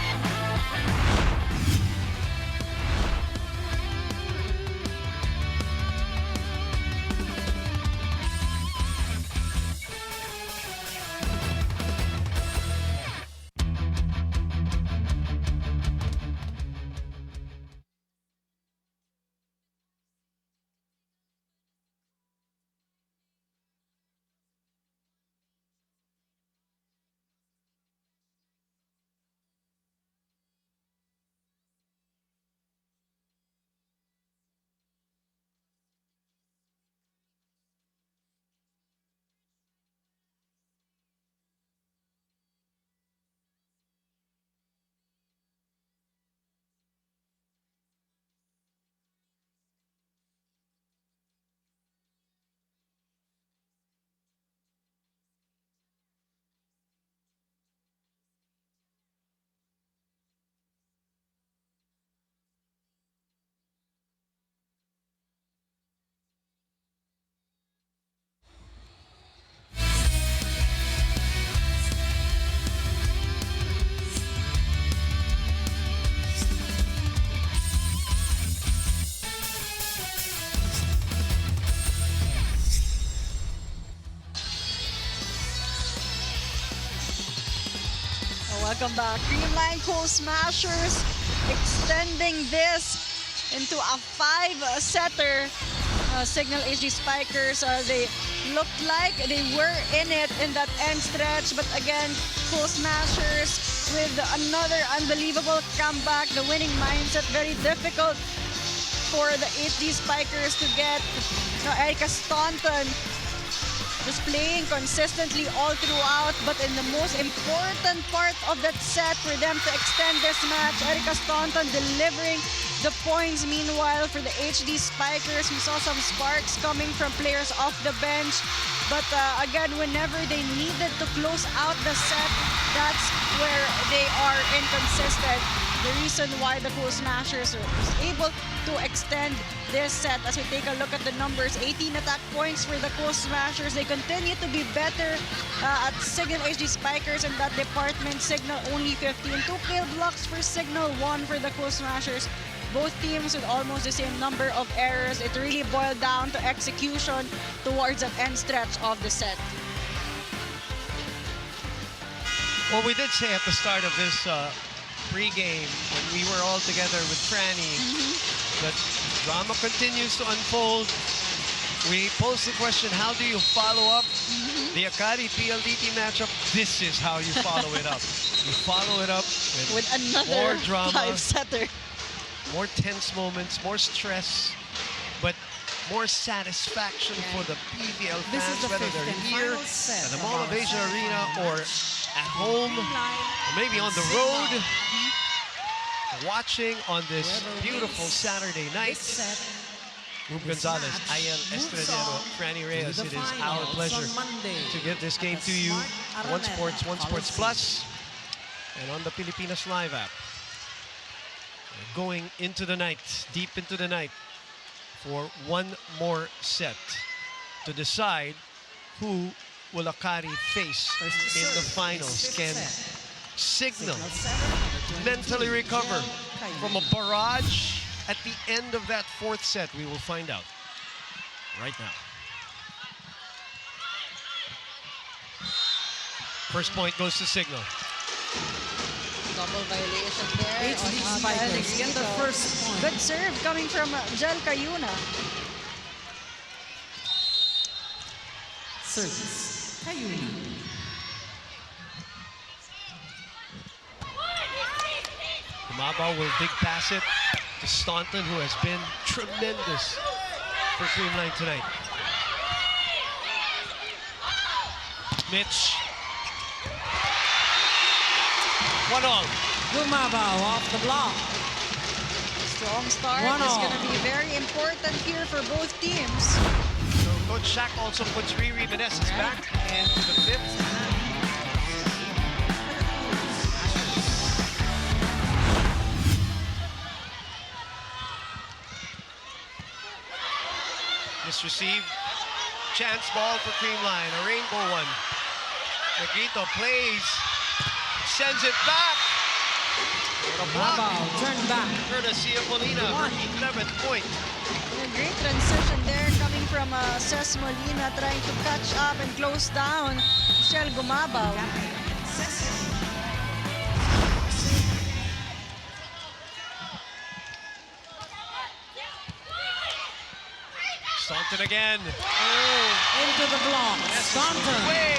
Welcome back. Creamline Cool Smashers extending this into a 5-setter. Cignal HD Spikers, they looked like they were in it in that end stretch, but again, Cool Smashers with another unbelievable comeback. The winning mindset, very difficult for the HD Spikers to get. Erica Staunton just playing consistently all throughout, but in the most important part of that set for them to extend this match, Erica Staunton delivering the points. Meanwhile, for the HD Spikers, we saw some sparks coming from players off the bench, but again, whenever they needed to close out the set, that's where they are inconsistent. The reason why the Cool Smashers was able to extend this set. As we take a look at the numbers, 18 attack points for the Cool Smashers. They continue to be better at Cignal HD Spikers in that department. Cignal only 15. 2 kill blocks for Cignal, 1 for the Cool Smashers. Both teams with almost the same number of errors. It really boiled down to execution towards the end stretch of the set. Well, we did say at the start of this pre-game when we were all together with Franny that drama continues to unfold. We posed the question, how do you follow up the Akari PLDT matchup? This is how you follow it up. You follow it up with another more drama, 5-setter. more tense moments, more stress, but more satisfaction for the PVL This is fans, the whether fifth they're and here final set at the of Mall of our Asia Arena or at home, or maybe on the road, watching on this beautiful Saturday night. Rube Gonzalez, Ayel Estrellero, Franny Reyes, it is our pleasure to give this game to you on One Sports Plus, and on the Pilipinas Live app. Going into the night, deep into the night, for one more set to decide who will Akari face in the finals. Can Cignal mentally recover from a barrage at the end of that fourth set? We will find out right now. First point goes to Cignal. Double violation there. HD Spikers get the first point. Good serve coming from Jel Cayuna. Service, Cayuna. Gumabaw will dig pass it to Staunton, who has been tremendous for Creamline tonight. Mitch. 1-all. Gumabaw off the block. Strong start is 1-all. going to be very important here for both teams. So Coach Shaq also puts Riri Meneses back into the fifth. Misreceived. Chance ball for Creamline, a rainbow one. Negrito plays, sends it back. What a block. Gumabaw turned back. Courtesy of Molina, her 11th point. A great transition there coming from Ces Molina, trying to catch up and close down Michelle Gumabaw. Staunton again. Into the block. Staunton. Way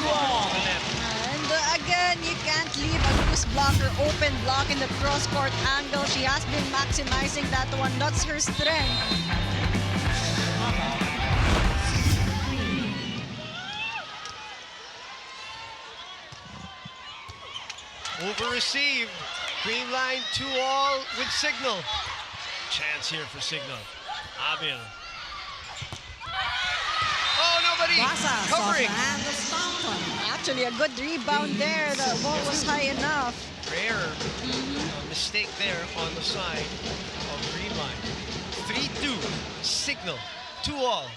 far to the net. And again, you can't leave a loose blocker, open block in the cross-court angle. She has been maximizing that one. That's her strength. Over-received. Creamline 2-all with Cignal. Chance here for Cignal. Abil. Oh, nobody Basas covering. off the hand of Staunton. Actually, a good rebound there. The ball was high enough. Rare mistake there on the side of Creamline. 3-2. Cignal. 2-all.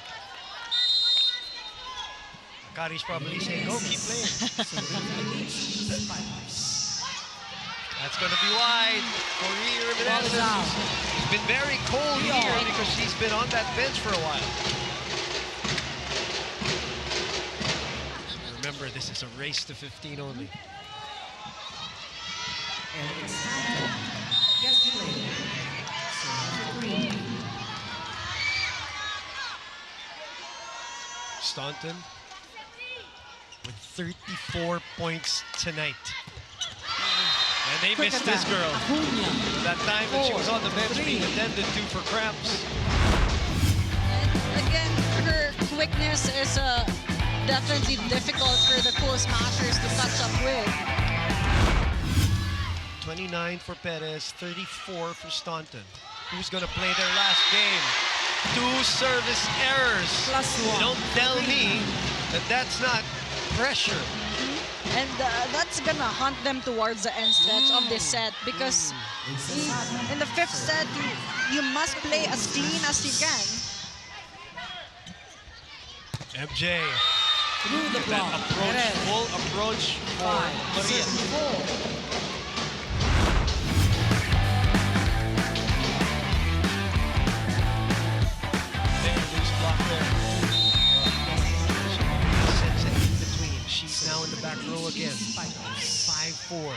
Akari's probably saying, "Oh, keep playing." That's going to be wide for Riri Ball is out. Meneses. It's been very cold here because she's been on that bench for a while. Remember, this is a race to 15 only. Guest player. Green. Staunton with 34 points tonight. And they Quick missed this attack. girl. Acuna. That time that she 4, was on the bench 3. being attended to for cramps. Again, her quickness is definitely difficult for the Cool Smashers to catch up with. 29 for Perez, 34 for Staunton. Who's going to play their last game? 2 service errors. +1. Don't tell me that that's not pressure. And that's gonna hunt them towards the end stretch of this set because in the 5th set, you must play as clean as you can. MJ. Through the block. Approach, Perez. full approach for 5, Maria. 6, 4. There, loose block there. Sends it in between. She's now in the back row again. 5-4.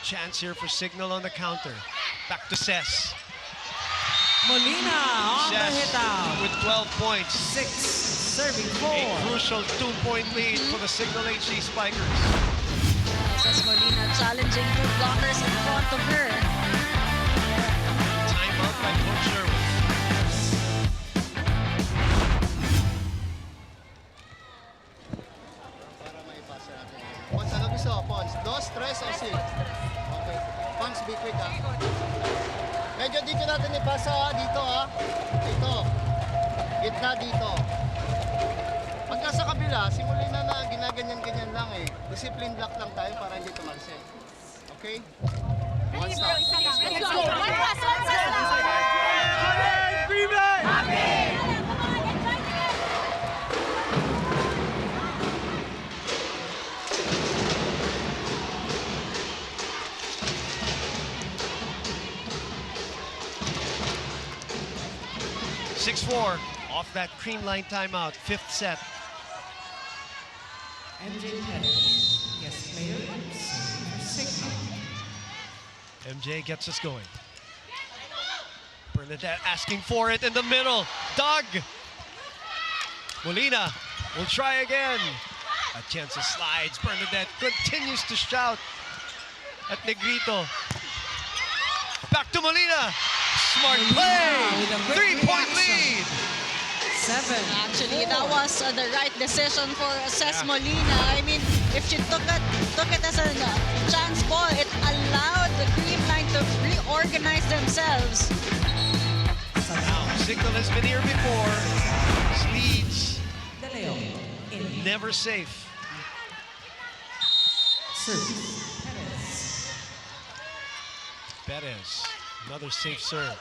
Chance here for Cignal on the counter. Back to Cess. Molina on the hit Cess out. with 12 points. 6, serving A 4. crucial 2-point lead for the Cignal HD Spikers. As Molina challenging 2 blockers in front of her. Timeout by Coach Sherwood. Para maipasa natin. Pons, ano gusto? Pons, 2, 3 o 6? Okay. Pons, be quick ha. Medyo dito natin ipasa ha. Dito ha. Dito. Gitna dito. Pag nasa kabila, simulin na ginaganyan-ganyan lang eh. Discipline block lang tayo para hindi tumalsik. Okay? One stop. Let's go. One pass lang. .6-4 off that Creamline timeout. 5th set. MJ Perez. Yes, player. Signal. MJ gets us going. Bernadette asking for it in the middle. Doug! Molina will try again. A chance of slides. Bernadette continues to shout at Negrito. Back to Molina. Smart play. with a quick 3-point reaction. lead. 7. Actually, that was the right decision for Cess Molina. I mean, if she took it as a chance ball, it allowed the Creamline to reorganize themselves. Now, Cignal has been here before. Leads De Leon. In. never safe. Service. Perez. Perez, another safe serve.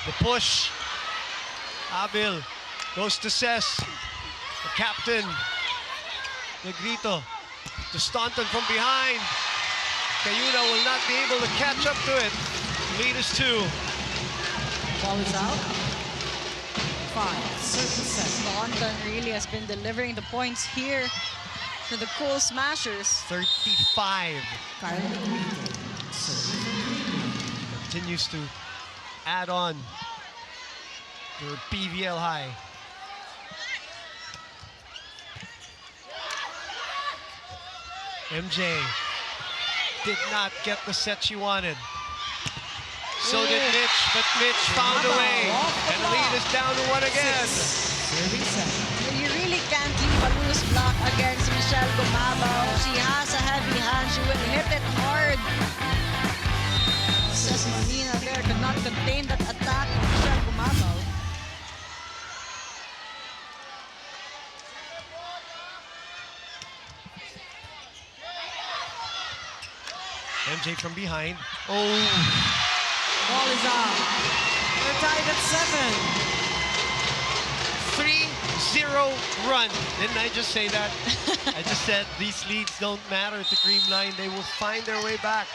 The push. Abil goes to Cess. The captain. Negrito to Staunton from behind. Cayuna will not be able to catch up to it. Lead is 2. Ball is out. 5, service set. Staunton really has been delivering the points here for the Cool Smashers. 35. Kyle Negrito. Service. Continues to add on your PVL high. MJ did not get the set she wanted. So did Mitch, but Mitch found a way. And the lead is down to 1 again. Serving set. You really can't leave a loose block against Michelle Gumabao. She has a heavy hand. She will hit it hard. Cess Molina there could not contain that attack of Michelle Gumabao. MJ from behind. Oh, Ball is out. They're tied at 7. 3-0 run. Didn't I just say that? I just said these leads don't matter to Creamline. They will find their way back.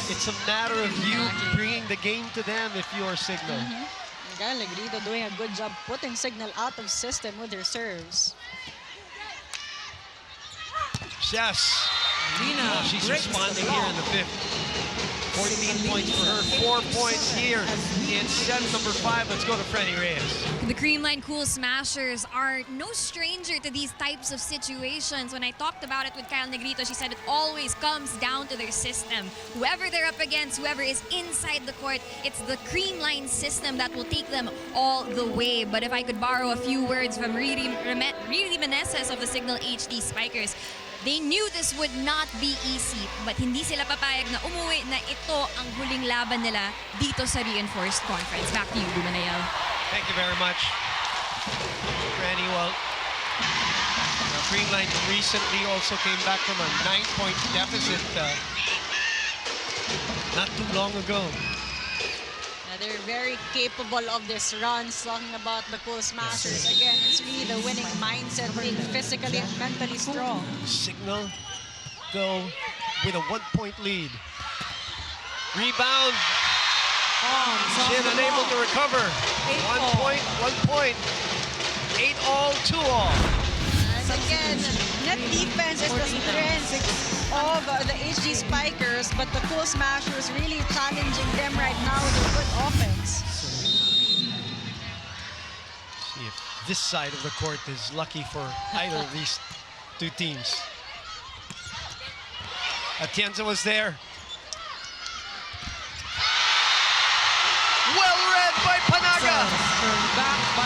It's a matter of you bringing the game to them if you are Cignal. Miguel Negrito doing a good job putting Cignal out of system with her serves. Yes. Lina She's breaks responding the here block. in the 5th. 14 points for her, 4 points here in set number 5. Let's go to Freddy Reyes. The Creamline Cool Smashers are no stranger to these types of situations. When I talked about it with Kyle Negrito, she said it always comes down to their system. Whoever they're up against, whoever is inside the court, it's the Creamline system that will take them all the way. But if I could borrow a few words from Riri Meneses of the Cignal HD Spikers, they knew this would not be easy, but hindi sila papayag na umuwi na ito ang huling laban nila dito sa reinforced conference. Back to you, Dumanayel. Thank you very much, Franny. Well, Creamline recently also came back from a 9-point deficit not too long ago. They're very capable of this runs. Talking about the Cool Smashers, again, it's really the winning mindset, being physically and mentally strong. Cignal, though, with a 1-point lead. Rebound. Shin unable to recover. 1 point. 8-all, 2-all. And again, net defense is the strength of the HD Spikers, but the Cool Smashers really challenging them right now with a good offense. See if this side of the court is lucky for either of these two teams. Atienza was there. Well read by Panaga.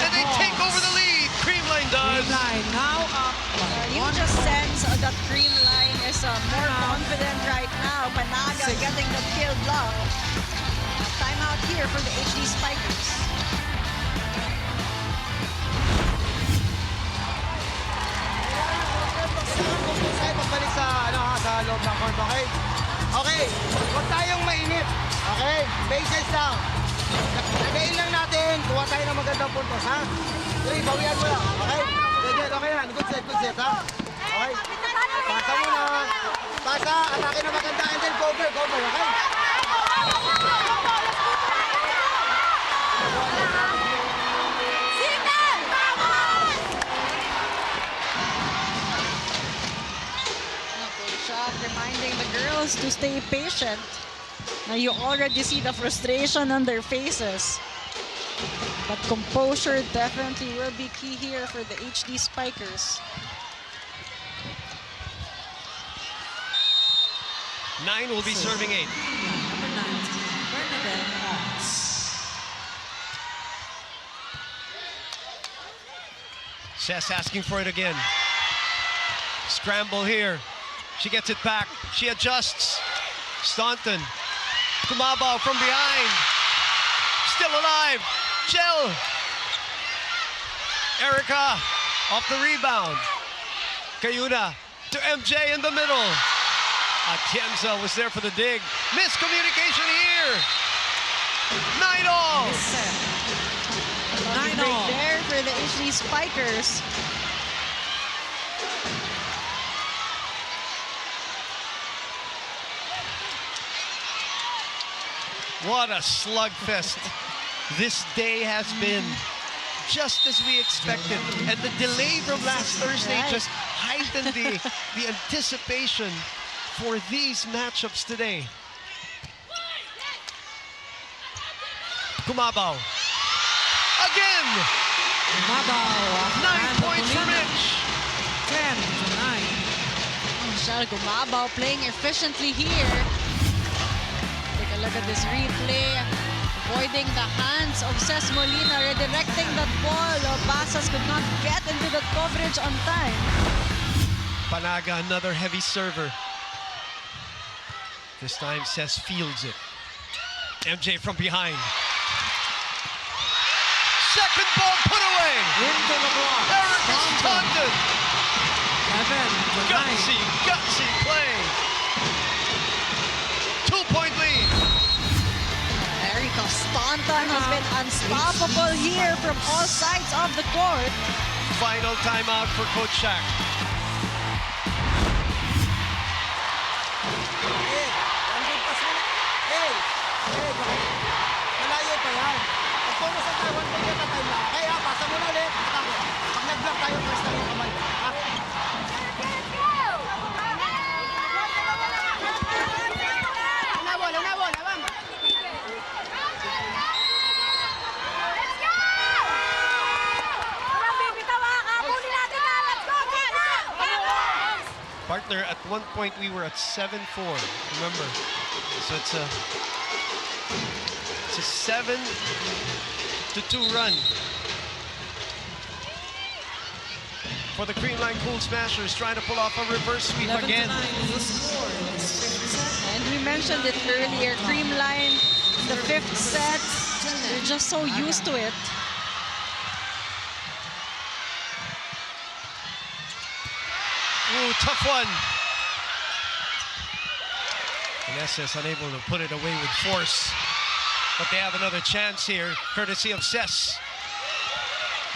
And they take over the lead. Creamline does. Creamline now up. You just sense that Creamline is more confident right now. Panaga getting the kill block. Timeout here for the HD Spikers. Pagbalik sa, sa loob ng court, okay? Okay, huwag tayong mainit. Okay, bases lang. Lagayin lang natin, kuha tayo ng magandang puntos, ha? 3, bawian mo lang, okay? Okay yan, good set, ha? Okay, pasa muna. Pasa, atake na maganda, and then cover, okay? Reminding the girls to stay patient. Now you already see the frustration on their faces. But composure definitely will be key here for the HD Spikers. 9 will be serving 8. Number 9, Bernadette Hawks. Sess asking for it again. Scramble here. She gets it back. She adjusts. Staunton. Kumabao from behind. Still alive. Chell. Erica off the rebound. Cayuna to MJ in the middle. Atienza was there for the dig. Miscommunication here. 9-all. 9-all. There for the HD Spikers. What a slugfest this day has been, just as we expected. And the delay from last Thursday just heightened the anticipation for these matchups today. Kumabao. Again! Kumabao. 9 points for Mitch. 10-9. Michelle Kumabao playing efficiently here. Take a look at this replay. Avoiding the hands of Ces Molina, redirecting that ball. Basas could not get into the coverage on time. Panaga, another heavy server. This time, Ces fields it. MJ from behind. Second ball put away. Into the block. Erica Staunton. 7-9. Gutsy play. 2-point lead. Erica Staunton has been unstoppable here from all sides of the court. Final timeout for Coach Shaq. Malayo pa yan. Pag pumasok tayo, 1 point at a time lang. Kaya, pasa mo na ulit. Pag nag-block tayo, press tayo yung kamay. Ha? Una bola, una bola. Partner, at one point we were at 7-4, remember? So it's a 7-2 run for the Creamline Cool Smashers, trying to pull off a reverse sweep again. 11-9 is the score in this fifth set. And we mentioned it earlier, Creamline, the fifth set, they're just so used to it. Ooh, tough one. Vanessa is unable to put it away with force, but they have another chance here, courtesy of Cess.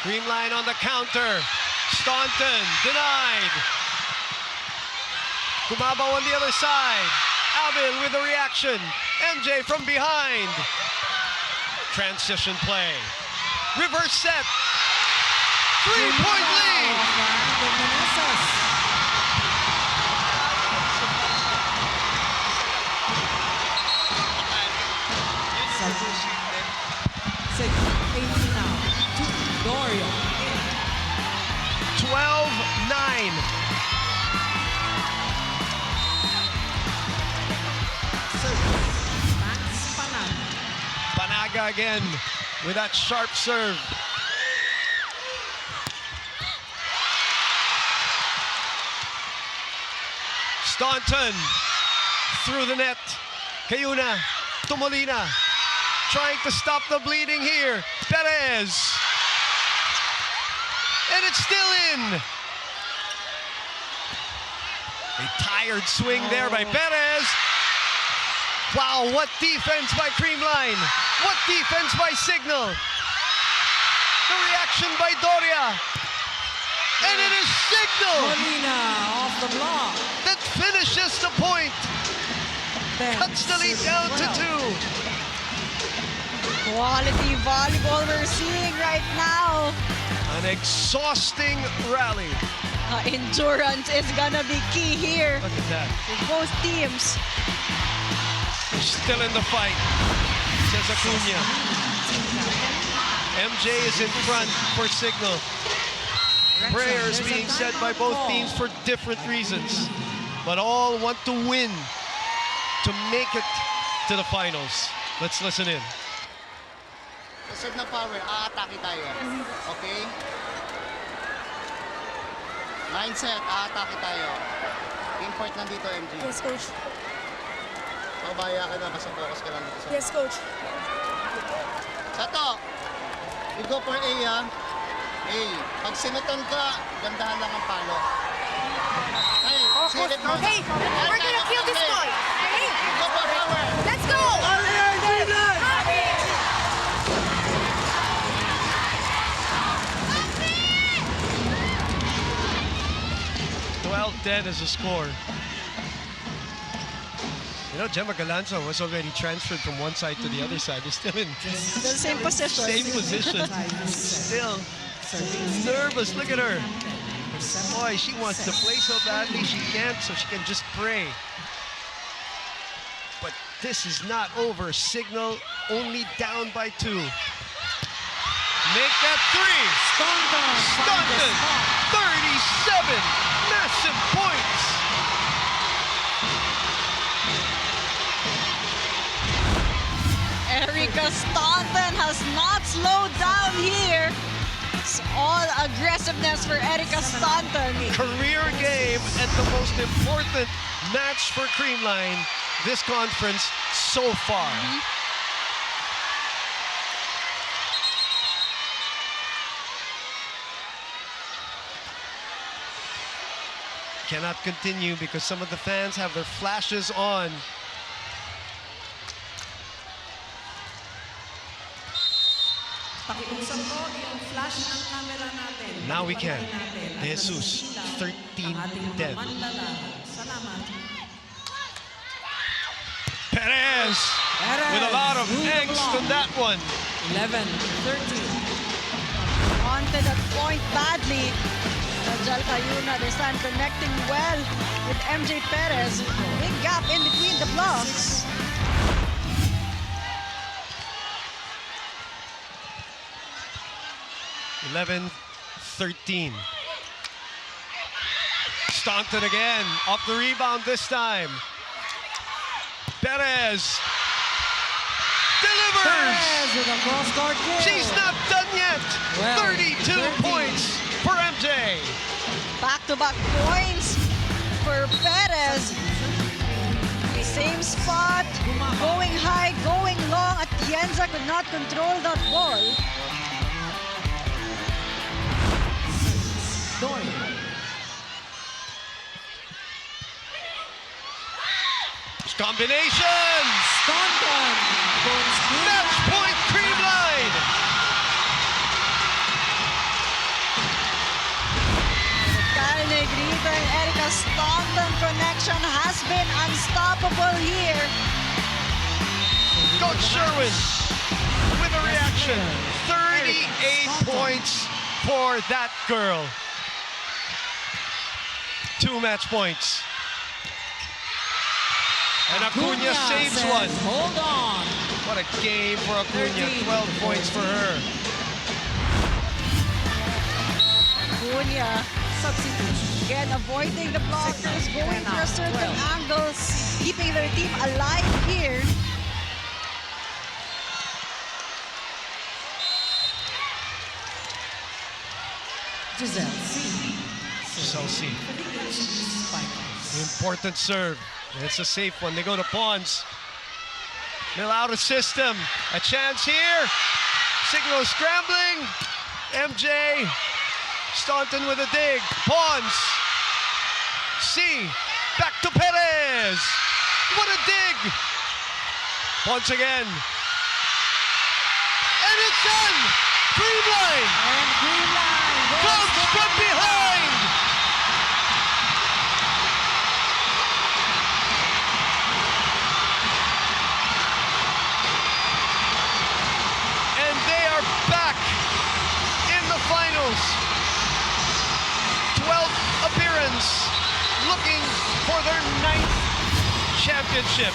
Creamline on the counter. Staunton denied. Kumabaw on the other side. Abil with the reaction. MJ from behind. Transition play. Reverse set. 3-point lead. The Vanessas. Six, 18 now. To Doria. 12-9. Max Panaga. Panaga again with that sharp serve. Staunton through the net. Cayuna to Molina, trying to stop the bleeding here. Perez. And it's still in. A tired swing there by Perez. Wow, what defense by Creamline. What defense by Cignal. The reaction by Doria. And it is Cignal Molina off the block. that finishes the point. Cuts the lead down to 2. Quality volleyball we're seeing right now. An exhausting rally. Endurance is gonna be key here Look at that. for both teams. They're still in the fight, says Acuna. MJ is in front for Cignal. Prayers being said by both teams for different reasons, but all want to win to make it to the finals. Let's listen in. Susunod na power, aatake tayo. Okay? Mindset, aatake tayo. Import nandito, MG. Yes, coach. Pabaya ka na, basta focus ka lang dito sa... Yes, coach. Sato, you go for A, ha? A. Pag sinuton ka, gandahan lang ang palo. Hey, silip mo. Hey, we're gonna kill this boy. Hey, Go for power. let's go. 12-10 is the score. You know, Gemma Galanza was already transferred from one side to the other side. They're still in The same position. same position. Still nervous. Look at her. Boy, she wants to play so badly she can't, so she can just pray. But this is not over. Cignal only down by 2. Make that 3. Staunton, 37 massive points. Erica Staunton has not slowed down here. It's all aggressiveness for Erica Staunton. Career game and the most important match for Creamline this conference so far. Cannot continue because some of the fans have their flashes on. Pakiusap ko yung flash ng camera natin. Now we can. Natin. De Jesus, Ang 13 ating mga dead. manlalaban. Salamat. Perez with a lot of angst on that one. 11-13. Wanted that point badly. Najal Cayuna, they stand connecting well with MJ Perez. Big gap in between the blocks. Staunton again, off the rebound this time. Perez delivers! Perez with a cross-court kill. She's not done yet! Well, 32 points for MJ. Back-to-back points for Perez. Same spot, going high, going long. Atienza could not control that ball. Combination! Staunton goes Match point Creamline! Kyle Negrita and Erica Staunton connection has been unstoppable here. Coach Sherwin with a reaction. 38 points for that girl. 2 match points. And Acuna saves one. Hold on. What a game for Acuna. 12 points for her. Acuna again avoiding the blockers, going for a certain angle, keeping their team alive here. Giselle C. Important serve. It's a safe one. They go to Pons. Mill out of system. A chance here. Cignal scrambling. MJ. Staunton with a dig. Pons. C. Back to Perez. What a dig. Pons again. And it's done. Creamline. And Creamline Comes from behind. And they are back in the finals. 12th appearance, looking for their 9th championship.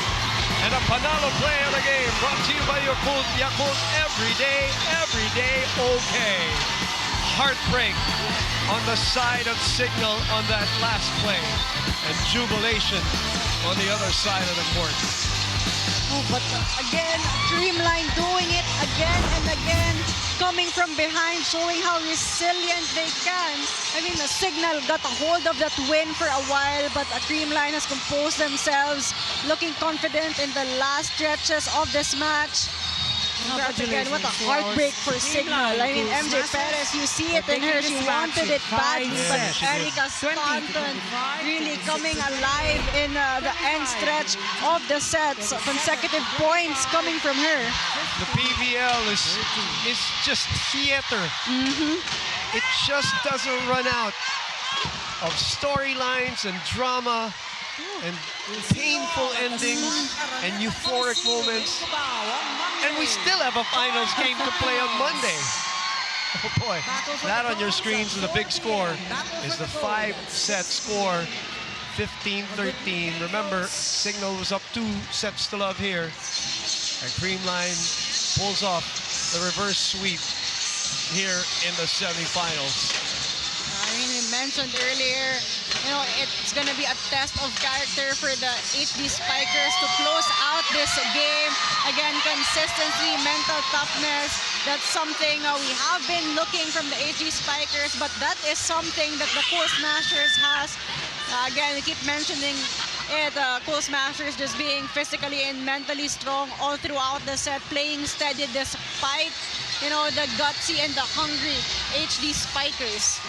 And a Panalo play of the game brought to you by Yakult. Yakult every day, okay. Heartbreak on the side of Cignal on that last play. And jubilation on the other side of the court. Oh, but again, Creamline doing it again and again, coming from behind, showing how resilient they can. I mean, the Cignal got a hold of that win for a while, but Creamline has composed themselves, looking confident in the last stretches of this match. But again, what a heartbreak for Cignal. I mean, MJ Perez, you see it in her. She wanted it badly, but Erica Staunton really coming alive in the end stretch of the sets. Consecutive points coming from her. The PVL is just theater. It just doesn't run out of storylines and drama and painful endings and euphoric moments. And we still have a finals game to play on Monday. Oh boy, that on your screens is the big score, is the 5-set score, 15-13. Remember, Cignal was up 2 sets to love here. And Creamline pulls off the reverse sweep here in the semifinals. I mean, we mentioned earlier, you know, it's going to be a test of character for the HD Spikers to close out this game. Again, consistency, mental toughness, that's something we have been looking from the HD Spikers, but that is something that the Cool Smashers has. Again, we keep mentioning it, Cool Smashers just being physically and mentally strong all throughout the set, playing steady despite, you know, the gutsy and the hungry HD Spikers.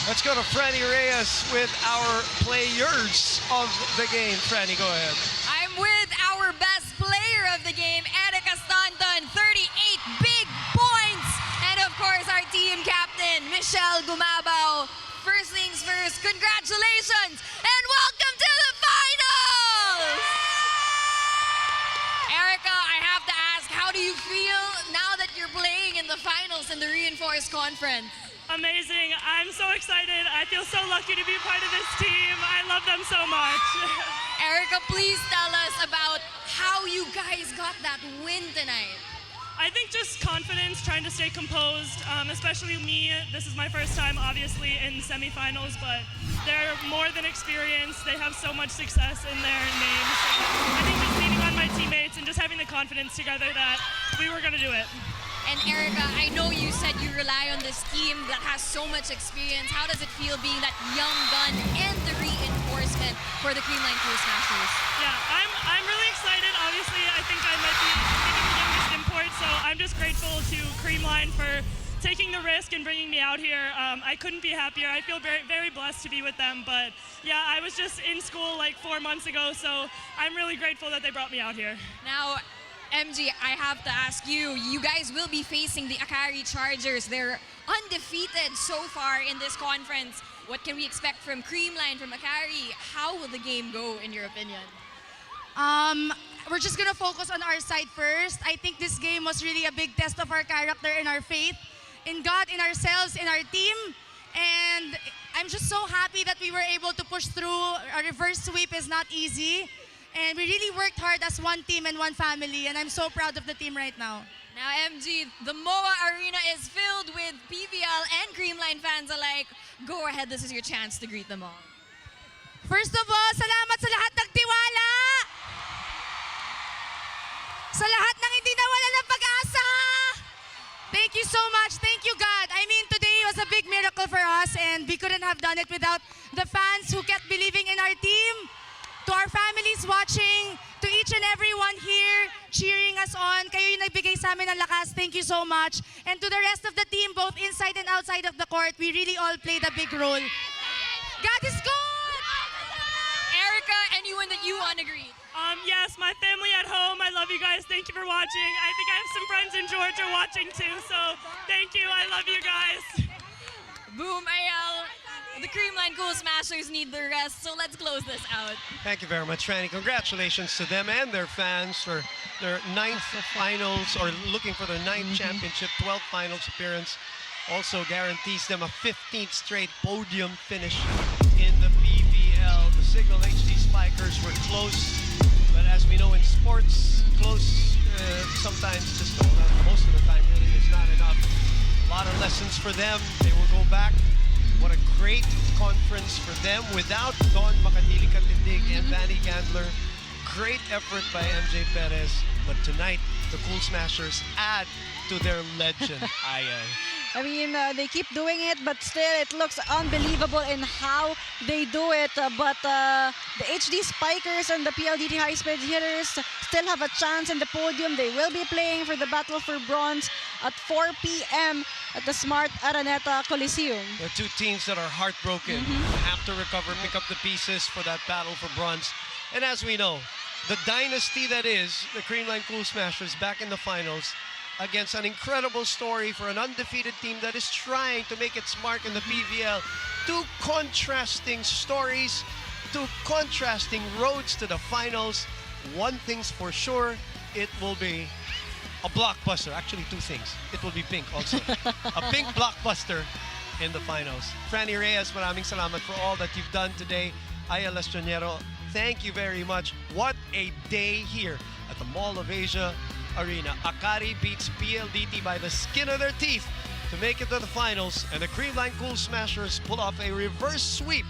Let's go to Franny Reyes with our players of the game. Franny, go ahead. I'm with our best player of the game, Erica Staunton, 38 big points. And of course, our team captain, Michelle Gumabao. First things first, congratulations and welcome to the finals! Erica, I have to ask, how do you feel now that you're playing in the finals in the Reinforced Conference? Amazing. I'm so excited. I feel so lucky to be part of this team. I love them so much. Erica, please tell us about how you guys got that win tonight. I think just confidence, trying to stay composed, especially me. This is my first time, obviously, in semifinals, but they're more than experienced. They have so much success in their names. So I think just leaning on my teammates and just having the confidence together that we were going to do it. And Erica, I know you said you rely on this team that has so much experience. How does it feel being that young gun and the reinforcement for the Creamline Cool Smashers? Yeah, I'm really excited. Obviously, I think I might be maybe the youngest import, so I'm just grateful to Creamline for taking the risk and bringing me out here. I couldn't be happier. I feel very, very blessed to be with them. But yeah, I was just in school like 4 months ago, so I'm really grateful that they brought me out here. Now, MG, I have to ask you, you guys will be facing the Akari Chargers. They're undefeated so far in this conference. What can we expect from Creamline, from Akari? How will the game go, in your opinion? We're just gonna focus on our side first. I think this game was really a big test of our character and our faith in God, in ourselves, in our team. And I'm just so happy that we were able to push through. A reverse sweep is not easy. And we really worked hard as one team and one family. And I'm so proud of the team right now. Now, MG, the MOA Arena is filled with PVL and Creamline fans alike. Go ahead, this is your chance to greet them all. First of all, salamat sa lahat ng tiwala! Sa lahat ng hindi nawala ng pag-asa! Thank you so much. Thank you, God. I mean, today was a big miracle for us, and we couldn't have done it without the fans who kept believing in our team, to our families watching, to each and everyone here cheering us on. Kayo yung nagbigay sa amin ng lakas. Thank you so much. And to the rest of the team, both inside and outside of the court, we really all played a big role. God is good! Erica, anyone that you want to greet? Yes, my family at home, I love you guys. Thank you for watching. I think I have some friends in Georgia watching too, so thank you. I love you guys. Boom, AL. The Creamline Cool Smashers need the rest, so let's close this out. Thank you very much, Franny. Congratulations to them and their fans for their 9th finals, or looking for their 9th championship, 12th finals appearance. Also guarantees them a 15th straight podium finish in the PVL. The Cignal HD Spikers were close, but as we know in sports, close sometimes just most of the time really is not enough. A lot of lessons for them. They will go back. What a great conference for them without Don Makatili-Katindig and Vanny Gandler. Great effort by MJ Perez. But tonight, the Cool Smashers add to their legend. I mean, they keep doing it, but still it looks unbelievable in how they do it. But the HD Spikers and the PLDT high-speed hitters still have a chance in the podium. They will be playing for the battle for bronze at 4 p.m. at the Smart Araneta Coliseum. There are two teams that are heartbroken, have to recover, pick up the pieces for that battle for bronze. And as we know, the dynasty that is the Creamline Cool Smashers back in the finals against an incredible story for an undefeated team that is trying to make its mark in the PVL. Two contrasting stories, two contrasting roads to the finals. One thing's for sure, it will be a blockbuster. Actually, two things. It will be pink also. A pink blockbuster in the finals. Franny Reyes, maraming salamat for all that you've done today. Aya Lestranero, thank you very much. What a day here at the Mall of Asia Arena. Akari beats PLDT by the skin of their teeth to make it to the finals, and the Creamline Cool Smashers pull off a reverse sweep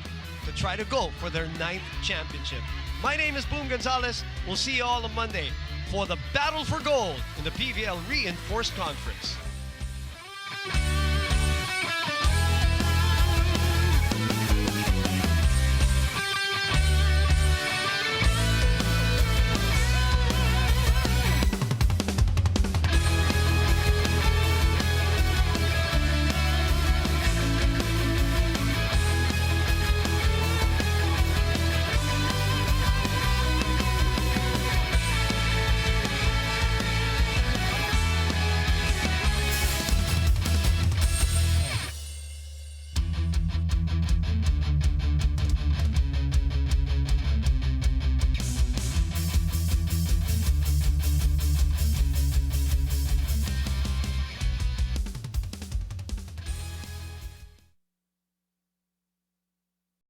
to try to go for their 9th championship. My name is Boom Gonzalez. We'll see you all on Monday for the battle for gold in the PVL Reinforced Conference.